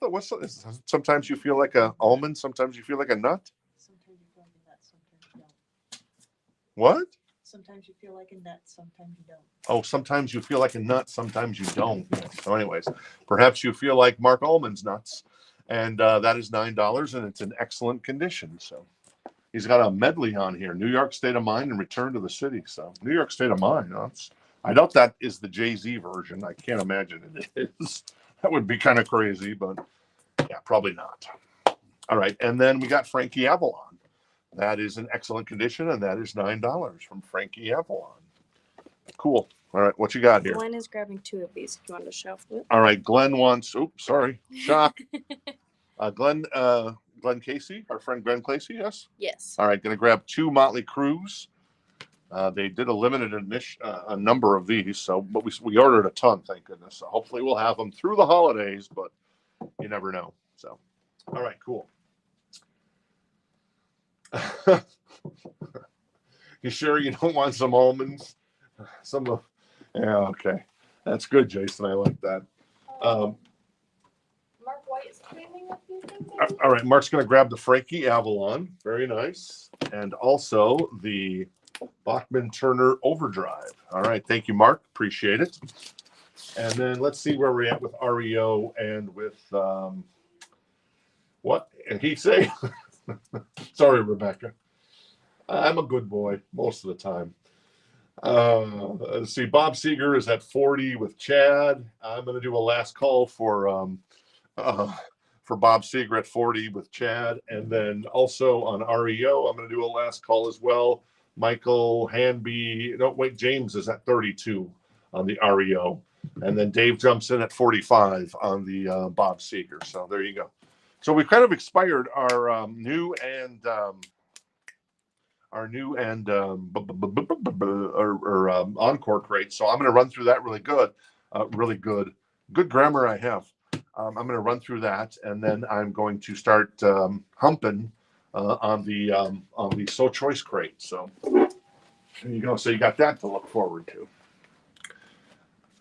Sometimes you feel like an almond. Sometimes you feel like a nut. Sometimes you feel like a nut, sometimes you don't. What? Sometimes you feel like a nut, sometimes you don't. Oh, sometimes you feel like a nut, sometimes you don't. So anyways, perhaps you feel like Mark Almond's nuts. And that is $9, and it's in excellent condition. So he's got a medley on here. New York State of Mind and Return to the City. So New York State of Mind. Huh? I doubt that is the Jay-Z version. I can't imagine it is. That would be kind of crazy, but yeah, probably not. All right. And then we got Frankie Avalon. That is in excellent condition, and that is $9 from Frankie Avalon. Cool. All right. What you got here? Glenn is grabbing 2 of these if you want to shuffle it. All right. Glenn wants, oops, sorry. Shock. Glenn Casey, our friend Glenn Casey, yes? Yes. All right. Going to grab 2 Motley Crues. They did a limited a number of these, so but we ordered a ton, thank goodness. So hopefully we'll have them through the holidays, but you never know. So, all right, cool. You sure you don't want some almonds? Yeah, okay. That's good, Jason. I like that. Mark White is claiming a few things. All right, Mark's going to grab the Frankie Avalon. Very nice. And also the Bachman Turner Overdrive. All right, thank you, Mark. Appreciate it. And then let's see where we're at with REO and with what? And he say? Sorry, Rebecca. I'm a good boy most of the time. Let's see. Bob Seger is at 40 with Chad. I'm going to do a last call for Bob Seger at 40 with Chad, and then also on REO, I'm going to do a last call as well. Michael Hanby. No, wait. James is at 32 on the REO, and then Dave jumps in at 45 on the Bob Seger. So there you go. So we've kind of expired our new and encore crate. So I'm going to run through that really good. Good grammar I have. I'm going to run through that, and then I'm going to start humping on the So Choice crate. So there you go. So you got that to look forward to.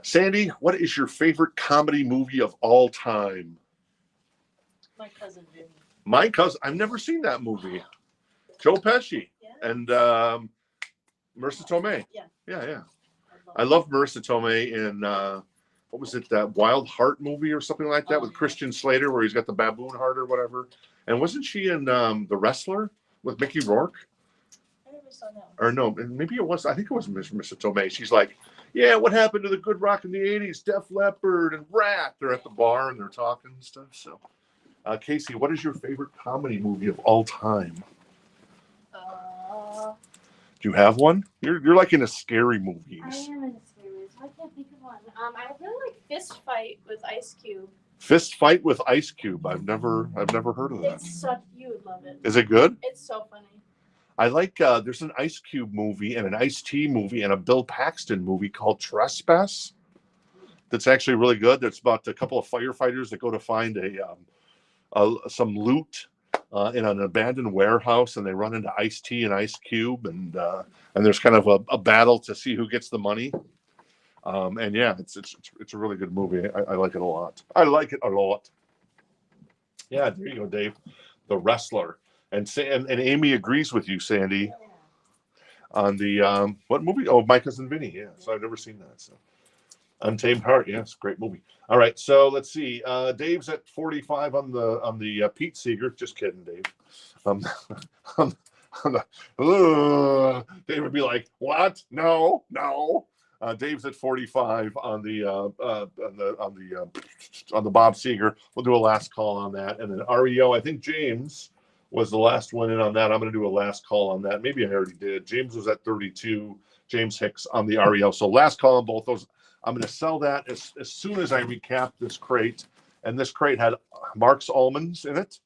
Sandy, what is your favorite comedy movie of all time? My cousin Vinny. My cousin. I've never seen that movie. Joe Pesci. Yeah. And Marissa Tomei. Yeah. I love love Marissa Tomei in what was it, that Wild Heart movie or something like that with Christian Slater, where he's got the baboon heart or whatever. And wasn't she in The Wrestler with Mickey Rourke? I never saw that one. Or no, maybe it was. I think it was Marissa Tomei. She's like, yeah, what happened to the good rock in the '80s? Def Leppard and Rat. They're at the bar and they're talking and stuff. So, Casey, what is your favorite comedy movie of all time? Do you have one? You're like in a scary movies. I am in a series. I can't think of one. I really like Fist Fight with Ice Cube. Fist Fight with Ice Cube. I've never heard of that. It's such, you would love it. Is it good? It's so funny. I like. There's an Ice Cube movie and an Ice-T movie and a Bill Paxton movie called Trespass. That's actually really good. That's about a couple of firefighters that go to find some loot in an abandoned warehouse, and they run into Ice-T and Ice Cube, and there's kind of a battle to see who gets the money. And yeah, it's a really good movie. I like it a lot. I like it a lot. Yeah, there you go, Dave. The Wrestler. And Amy agrees with you, Sandy, on the what movie? Oh, My Cousin Vinny. Yeah, so I've never seen that. So Untamed Heart. Yes, great movie. All right, so let's see. Dave's at 45 on the Pete Seeger. Just kidding, Dave. Dave would be like, "What? No." Dave's at 45 on the Bob Seger. We'll do a last call on that, and then REO. I think James was the last one in on that. I'm going to do a last call on that. Maybe I already did. James was at 32. James Hicks on the REO. So last call on both those. I'm going to sell that as soon as I recap this crate. And this crate had Mark's almonds in it,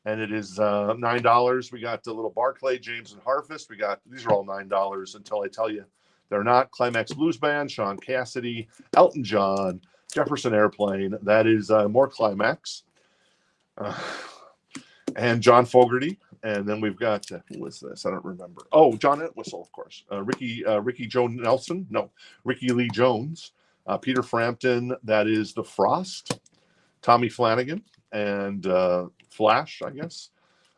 and it is $9. We got the little Barclay, James and Harvest. These are all $9 until I tell you they're not. Climax Blues Band, Sean Cassidy, Elton John, Jefferson Airplane. That is more Climax. And John Fogerty. And then we've got, who was this? I don't remember. Oh, John Entwistle, of course. Ricky Lee Jones. Peter Frampton. That is The Frost. Tommy Flanagan. And Flash, I guess.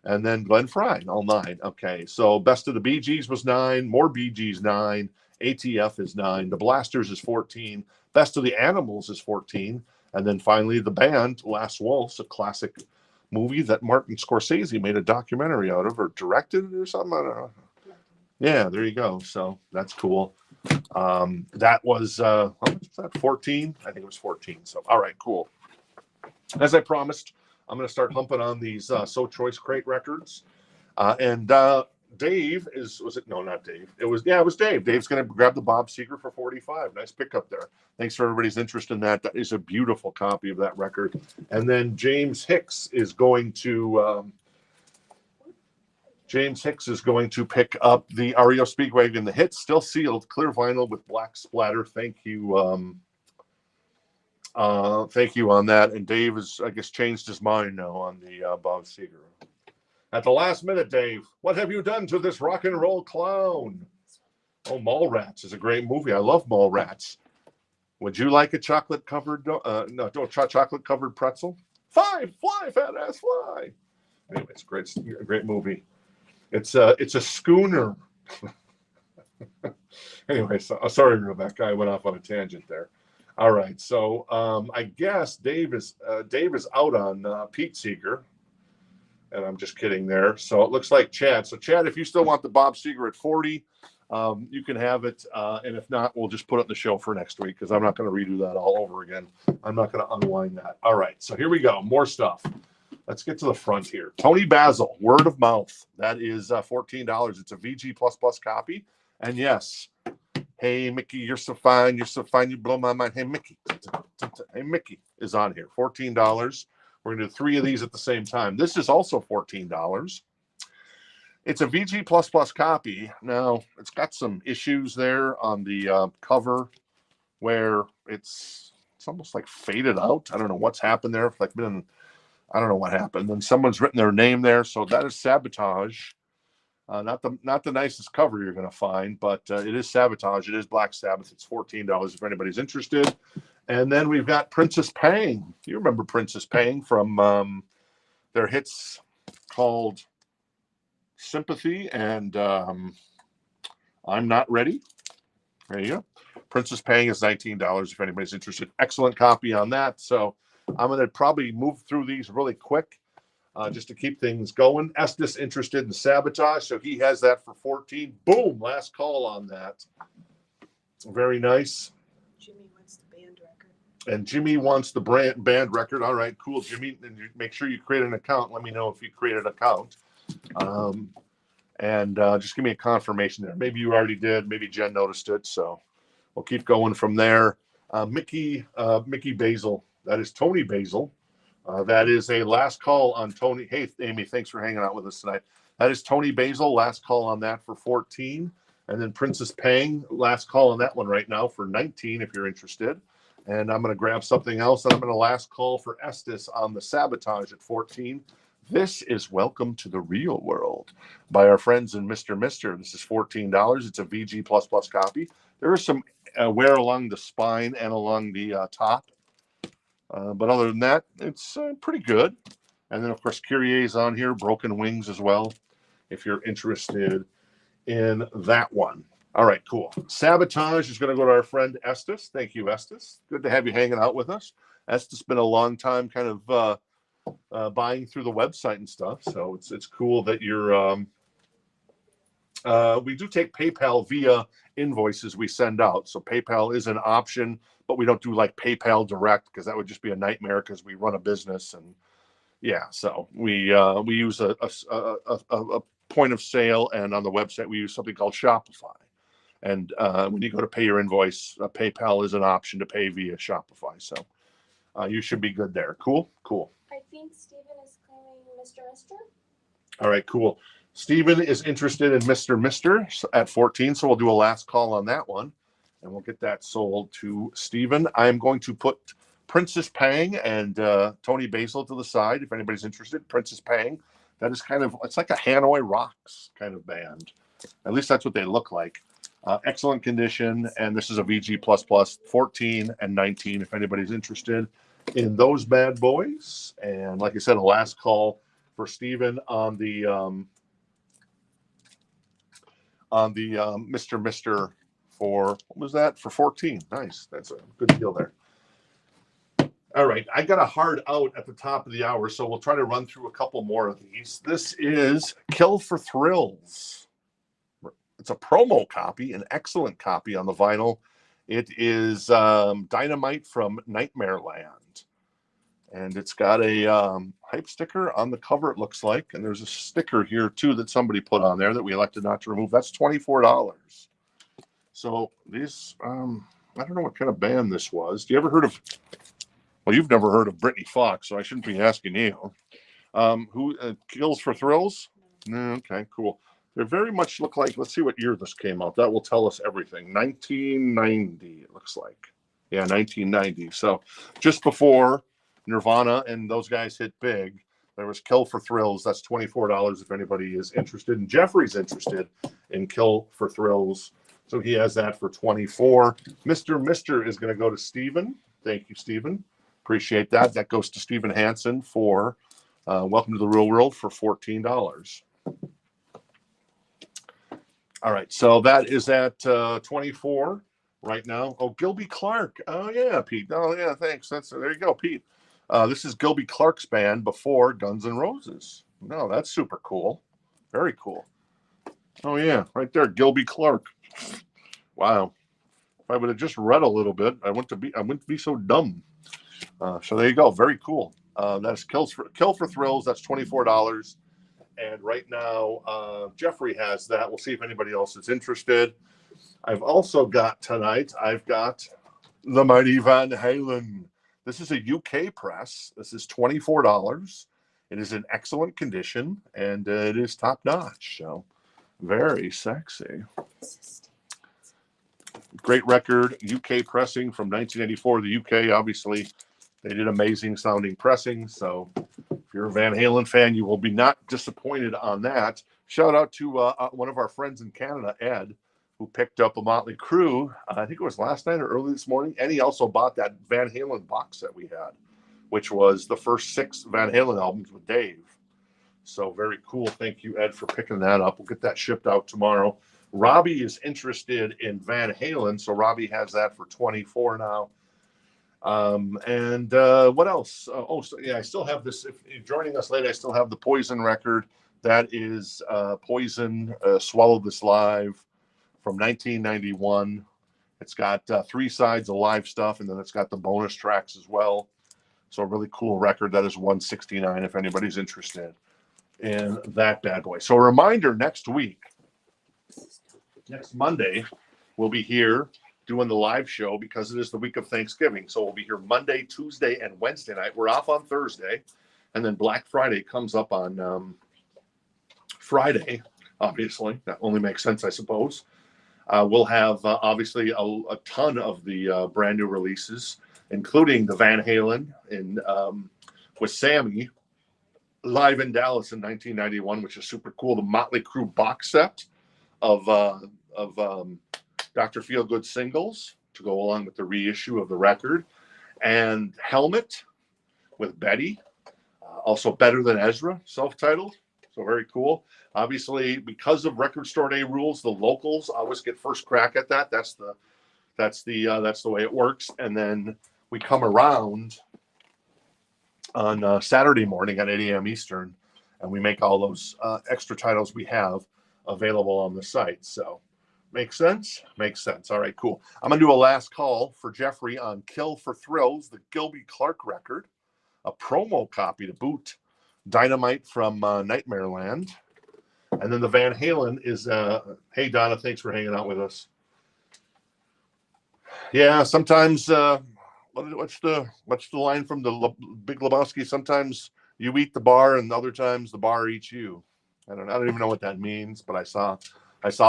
And then Glenn Frey, all 9. Okay, so Best of the Bee Gees was 9. More Bee Gees, 9. ATF is 9. The Blasters is 14. Best of the Animals is 14. And then finally the band, Last Waltz, a classic movie that Martin Scorsese made a documentary out of, or directed it or something. I don't know. Yeah, there you go. So that's cool. That was how much was that? 14? I think it was 14. So all right, cool. As I promised, I'm going to start humping on these So Choice crate records. And Dave was it? No, not Dave. It was Dave. Dave's going to grab the Bob Seger for 45. Nice pickup there. Thanks for everybody's interest in that. That is a beautiful copy of that record. And then James Hicks is going to James Hicks is going to pick up the REO Speedwagon, the hit, still sealed, clear vinyl with black splatter. Thank you. Thank you on that. And Dave has, I guess, changed his mind now on the Bob Seger. At the last minute, Dave, what have you done to this rock and roll clown? Oh, Mallrats is a great movie. I love Mallrats. Would you like a chocolate covered chocolate covered pretzel? Fly, fat ass, fly. Anyway, it's a great movie. It's a schooner. Anyway, sorry, Rebecca. I went off on a tangent there. All right, so I guess Dave is out on Pete Seeger, and I'm just kidding there. So it looks like Chad. So Chad, if you still want the Bob Seger at 40, you can have it, and if not, we'll just put it in the show for next week because I'm not going to redo that all over again. I'm not going to unwind that. All right, so here we go. More stuff. Let's get to the front here. Tony Basil, word of mouth. That is $14. It's a VG++ copy. And yes, hey, Mickey, you're so fine. You're so fine. You blow my mind. Hey, Mickey. Hey, Mickey is on here. $14. We're going to do 3 of these at the same time. This is also $14. It's a VG++ copy. Now, it's got some issues there on the cover where it's almost like faded out. I don't know what's happened there. Like I don't know what happened. Then someone's written their name there. So that is Sabotage. Not the nicest cover you're going to find, but it is Sabotage. It is Black Sabbath. It's $14 if anybody's interested. And then we've got Princess Pang. You remember Princess Pang from their hits called Sympathy and I'm Not Ready. There you go. Princess Pang is $19 if anybody's interested. Excellent copy on that. So I'm going to probably move through these really quick just to keep things going. Estes interested in Sabotage, so he has that for 14. Boom, last call on that. Very nice. Jimmy wants the band record. And Jimmy wants the band record. All right, cool, Jimmy. And make sure you create an account. Let me know if you create an account. And just give me a confirmation there. Maybe you already did. Maybe Jen noticed it. So we'll keep going from there. Mickey Basil. That is Tony Basil. That is a last call on Tony. Hey, Amy, thanks for hanging out with us tonight. That is Tony Basil. Last call on that for 14. And then Princess Pang. Last call on that one right now for 19 if you're interested. And I'm going to grab something else. And I'm going to last call for Estes on the Sabotage at 14. This is Welcome to the Real World by our friends in Mr. Mister. This is $14. It's a VG++ copy. There is some wear along the spine and along the top. But other than that, it's pretty good. And then, of course, Curia's on here, Broken Wings as well, if you're interested in that one. All right, cool. Sabotage is going to go to our friend Estes. Thank you, Estes. Good to have you hanging out with us. Estes has been a long time kind of buying through the website and stuff. So it's cool that you're we do take PayPal via invoices we send out. So PayPal is an option, but we don't do like PayPal direct because that would just be a nightmare because we run a business and yeah. So we use a point of sale, and on the website we use something called Shopify. And when you go to pay your invoice, PayPal is an option to pay via Shopify. So you should be good there. Cool. I think Steven is claiming Mr. Mister. All right, cool. Steven is interested in Mr. Mister at 14, so we'll do a last call on that one, and we'll get that sold to Steven. I'm going to put Princess Pang and Tony Basil to the side if anybody's interested. Princess Pang, that is it's like a Hanoi Rocks kind of band. At least that's what they look like. Excellent condition, and this is a VG++, 14 and 19 if anybody's interested in those bad boys. And like I said, a last call for Steven on the Mr. Mister for, what was that? For 14. Nice. That's a good deal there. All right. I got a hard out at the top of the hour, so we'll try to run through a couple more of these. This is Kill for Thrills. It's a promo copy, an excellent copy on the vinyl. It is Dynamite from Nightmare Land. And it's got a hype sticker on the cover, it looks like. And there's a sticker here, too, that somebody put on there that we elected not to remove. That's $24. So these, I don't know what kind of band this was. Do you ever heard of, well, you've never heard of Brittany Fox, so I shouldn't be asking you. Who Kills for Thrills? No, okay, cool. They very much look like, let's see what year this came out. That will tell us everything. 1990, it looks like. Yeah, 1990. So just before Nirvana and those guys hit big, there was Kill for Thrills. That's $24 if anybody is interested. And Jeffrey's interested in Kill for Thrills. So he has that for $24. Mr. is going to go to Stephen. Thank you, Stephen. Appreciate that. That goes to Stephen Hansen for Welcome to the Real World for $14. All right, so that is at 24 right now. Oh, Gilby Clark. Oh yeah, Pete. Oh yeah, thanks. There you go, Pete. This is Gilby Clark's band before Guns N' Roses. No, that's super cool. Very cool. Oh yeah, right there, Gilby Clark. Wow. If I would have just read a little bit, I wouldn't be so dumb. So there you go. Very cool. That's Kill for Thrills. That's $24. And right now, Jeffrey has that. We'll see if anybody else is interested. I've also got tonight, I've got the Mighty Van Halen. This is a UK press. This is $24. It is in excellent condition, and it is top notch. So very sexy. Great record, UK pressing from 1984. The UK, obviously, they did amazing sounding pressing. So if you're a Van Halen fan, you will be not disappointed on that. Shout out to one of our friends in Canada, Ed, who picked up a Motley Crue. I think it was last night or early this morning. And he also bought that Van Halen box set we had, which was the first 6 Van Halen albums with Dave. So very cool. Thank you, Ed, for picking that up. We'll get that shipped out tomorrow. Robbie is interested in Van Halen, so Robbie has that for $24 now. And what else? So yeah, I still have this. If you're joining us late, I still have the Poison record. That is Poison, Swallow This Live from 1991. It's got 3 sides of live stuff, and then it's got the bonus tracks as well. So a really cool record. That is $169 if anybody's interested in that bad boy. So a reminder, next Monday, we'll be here doing the live show because it is the week of Thanksgiving. So we'll be here Monday, Tuesday, and Wednesday night. We're off on Thursday, and then Black Friday comes up on Friday. Obviously, that only makes sense, I suppose. We'll have obviously a ton of the brand new releases, including the Van Halen with Sammy live in Dallas in 1991, which is super cool. The Motley Crue box set of Dr. Feelgood singles to go along with the reissue of the record, and Helmet with Betty, also Better Than Ezra, self-titled. So very cool. Obviously, because of Record Store Day rules, the locals always get first crack at that. That's the way it works. And then we come around on Saturday morning at 8 a.m. Eastern, and we make all those extra titles we have available on the site. So makes sense? Makes sense. All right, cool. I'm going to do a last call for Jeffrey on Kill for Thrills, the Gilby Clark record, a promo copy to boot, Dynamite from Nightmare Land. And then the Van Halen is, hey, Donna, thanks for hanging out with us. Yeah, sometimes, what's the line from the Big Lebowski? Sometimes you eat the bar, and other times the bar eats you. I don't even know what that means, but I saw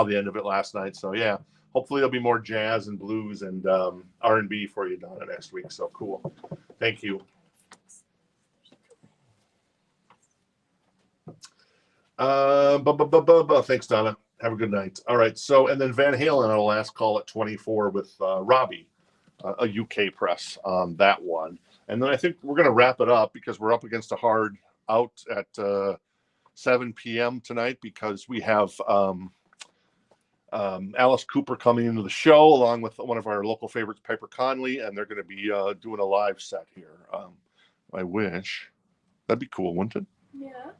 the end of it last night. So yeah, hopefully there'll be more jazz and blues and R&B for you, Donna, next week. So cool. Thank you. Thanks, Donna. Have a good night. All right. So, and then Van Halen on a last call at 24 with Robbie, a UK press on that one. And then I think we're going to wrap it up because we're up against a hard out at 7 p.m. tonight because we have Alice Cooper coming into the show along with one of our local favorites, Piper Conley, and they're going to be doing a live set here. I wish. That'd be cool, wouldn't it? Yeah.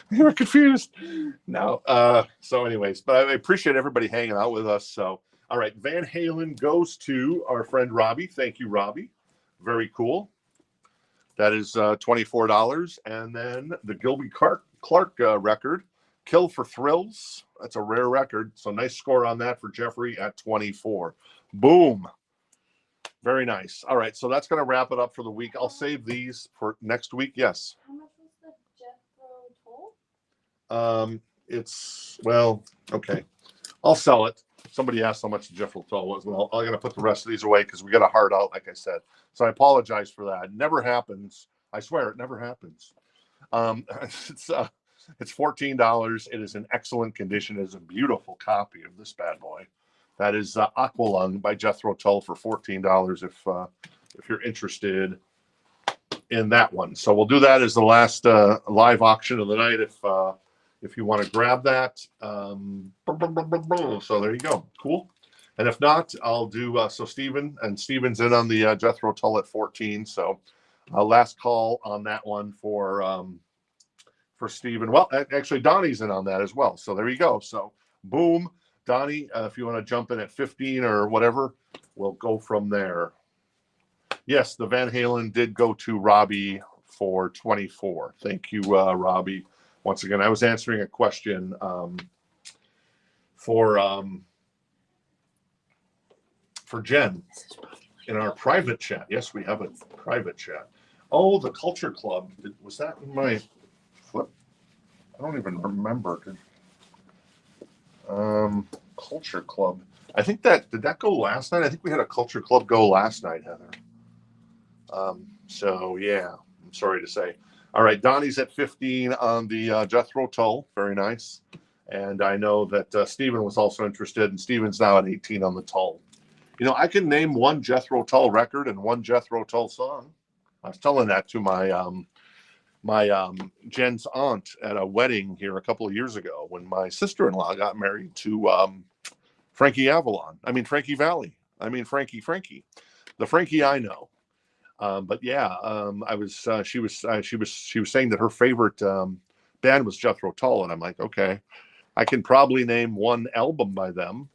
You were confused. No. So anyways, but I appreciate everybody hanging out with us. So, all right. Van Halen goes to our friend Robbie. Thank you, Robbie. Very cool. That is $24. And then the Gilby Clark record, Kill for Thrills. That's a rare record. So nice score on that for Jeffrey at 24. Boom. Very nice. All right. So that's going to wrap it up for the week. I'll save these for next week. Yes. How much was the Jethro Tull? It's, well, okay. I'll sell it. Somebody asked how much the Jethro Tull was. Well, I'm going to put the rest of these away because we got a hard out, like I said. So I apologize for that. It never happens. I swear it never happens. Um, it's $14. It is in excellent condition. It is a beautiful copy of this bad boy. That is Aqualung by Jethro Tull for $14 if you're interested in that one. So we'll do that as the last live auction of the night if you want to grab that. So there you go. Cool. And if not, I'll do so Steven's in on the Jethro Tull at 14. So last call on that one for Steven. Well, actually Donnie's in on that as well. So there you go. So boom, Donnie, if you want to jump in at 15 or whatever, we'll go from there. Yes, the Van Halen did go to Robbie for 24. Thank you, Robbie. Once again, I was answering a question for Jen in our private chat. Yes, we have a private chat. Oh, the Culture Club. Was that in my flip? I don't even remember. Culture Club. I think did that go last night? I think we had a Culture Club go last night, Heather. So yeah, I'm sorry to say. All right, Donnie's at 15 on the Jethro Tull. Very nice. And I know that Steven was also interested, and Steven's now at 18 on the Tull. You know, I can name one Jethro Tull record and one Jethro Tull song. I was telling that to my Jen's aunt at a wedding here a couple of years ago when my sister-in-law got married to Frankie Valli. Frankie. The Frankie I know. But yeah, she was saying that her favorite band was Jethro Tull, and I'm like, okay, I can probably name one album by them.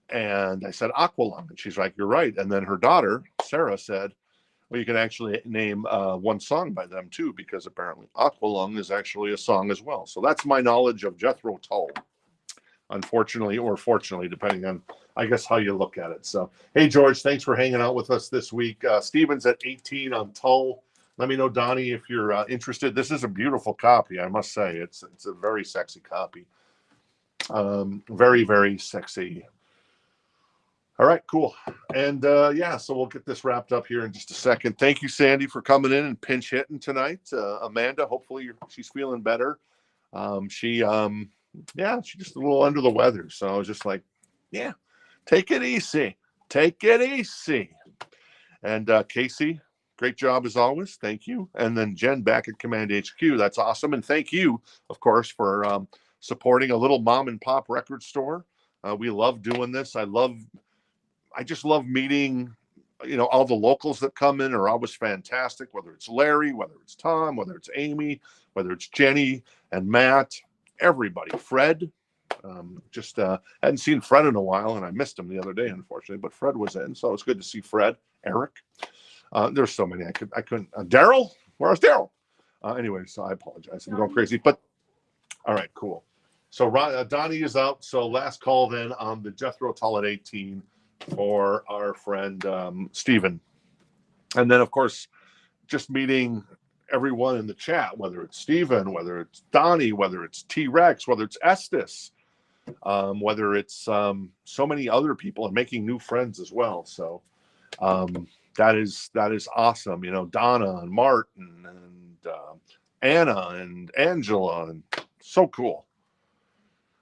And I said Aqualung, and she's like, you're right. And then her daughter Sarah said, well, you can actually name one song by them too, because apparently Aqualung is actually a song as well. So that's my knowledge of Jethro Tull, unfortunately or fortunately, depending on, I guess, how you look at it. So, hey, George, thanks for hanging out with us this week. Steven's at 18 on Tull. Let me know, Donnie, if you're interested. This is a beautiful copy, I must say. It's a very sexy copy. Very, very sexy. All right, cool. And yeah, so we'll get this wrapped up here in just a second. Thank you, Sandy, for coming in and pinch hitting tonight. Amanda, hopefully she's feeling better. She's just a little under the weather. So I was just like, yeah, take it easy. Take it easy. And Casey, great job as always. Thank you. And then Jen back at Command HQ. That's awesome. And thank you, of course, for supporting a little mom and pop record store. We love doing this. I just love meeting, all the locals that come in are always fantastic, whether it's Larry, whether it's Tom, whether it's Amy, whether it's Jenny and Matt, everybody. Fred, hadn't seen Fred in a while, and I missed him the other day, unfortunately, but Fred was in, so it's good to see Fred. Eric. There's so many I couldn't. Daryl? Where's Daryl? Anyway, so I apologize. I'm going crazy, but all right, cool. So Donnie is out, so last call then on the Jethro Tull at 18. For our friend Steven. And then, of course, just meeting everyone in the chat, whether it's Steven, whether it's Donnie, whether it's T-Rex, whether it's Estes, whether it's so many other people, and making new friends as well. So that is awesome. Donna and Martin and Anna and Angela, and so cool.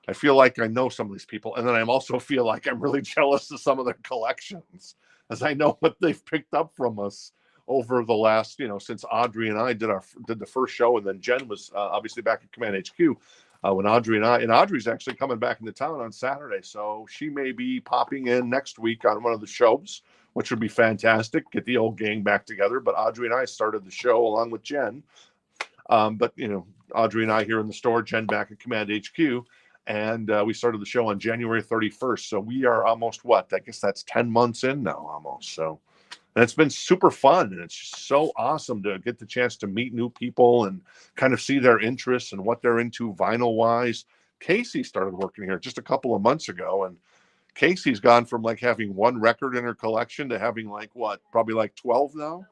I feel like I know some of these people, and then I also feel like I'm really jealous of some of their collections, as I know what they've picked up from us over the last, since Audrey and I did the first show, and then Jen was obviously back at Command HQ when Audrey's actually coming back into town on Saturday, so she may be popping in next week on one of the shows, which would be fantastic. Get the old gang back together. But Audrey and I started the show along with Jen. But Audrey and I here in the store, Jen back at Command HQ. And we started the show on January 31st. So we are almost, I guess that's 10 months in now almost. So, and it's been super fun. And it's just so awesome to get the chance to meet new people and kind of see their interests and what they're into vinyl wise. Casey started working here just a couple of months ago. And Casey's gone from like having one record in her collection to having probably 12 now.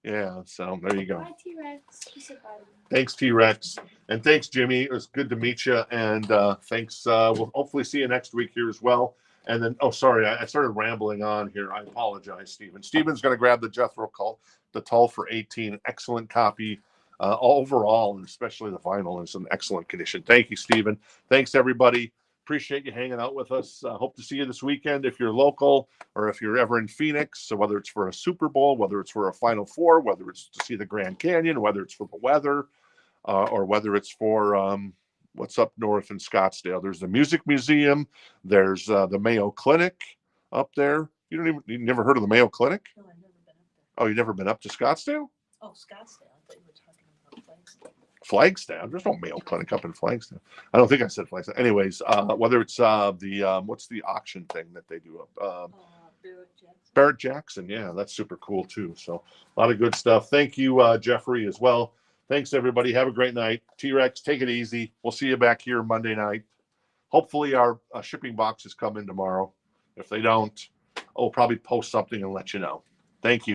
Yeah, so there you go. Bye, T-Rex. He said bye to me. Thanks, T-Rex. And thanks, Jimmy. It was good to meet you. And thanks. We'll hopefully see you next week here as well. And then, oh, sorry, I started rambling on here. I apologize, Stephen. Stephen's going to grab the Jethro Cult, the Tull for 18. Excellent copy overall, and especially the vinyl is in excellent condition. Thank you, Stephen. Thanks, everybody. Appreciate you hanging out with us. Hope to see you this weekend if you're local or if you're ever in Phoenix. So whether it's for a Super Bowl, whether it's for a Final Four, whether it's to see the Grand Canyon, whether it's for the weather, or whether it's for what's up north in Scottsdale. There's the Music Museum. There's the Mayo Clinic up there. You never heard of the Mayo Clinic? No, I've never been up there. Oh, you never been up to Scottsdale? Oh, Scottsdale. I thought you were talking about Flagstaff. Flagstaff. There's no Mayo Clinic up in Flagstaff. I don't think I said Flagstaff. Anyways, whether it's the what's the auction thing that they do up? Barrett Jackson. Barrett Jackson. Yeah, that's super cool too. So a lot of good stuff. Thank you, Jeffrey, as well. Thanks, everybody. Have a great night. T-Rex, take it easy. We'll see you back here Monday night. Hopefully our shipping boxes come in tomorrow. If they don't, I'll probably post something and let you know. Thank you.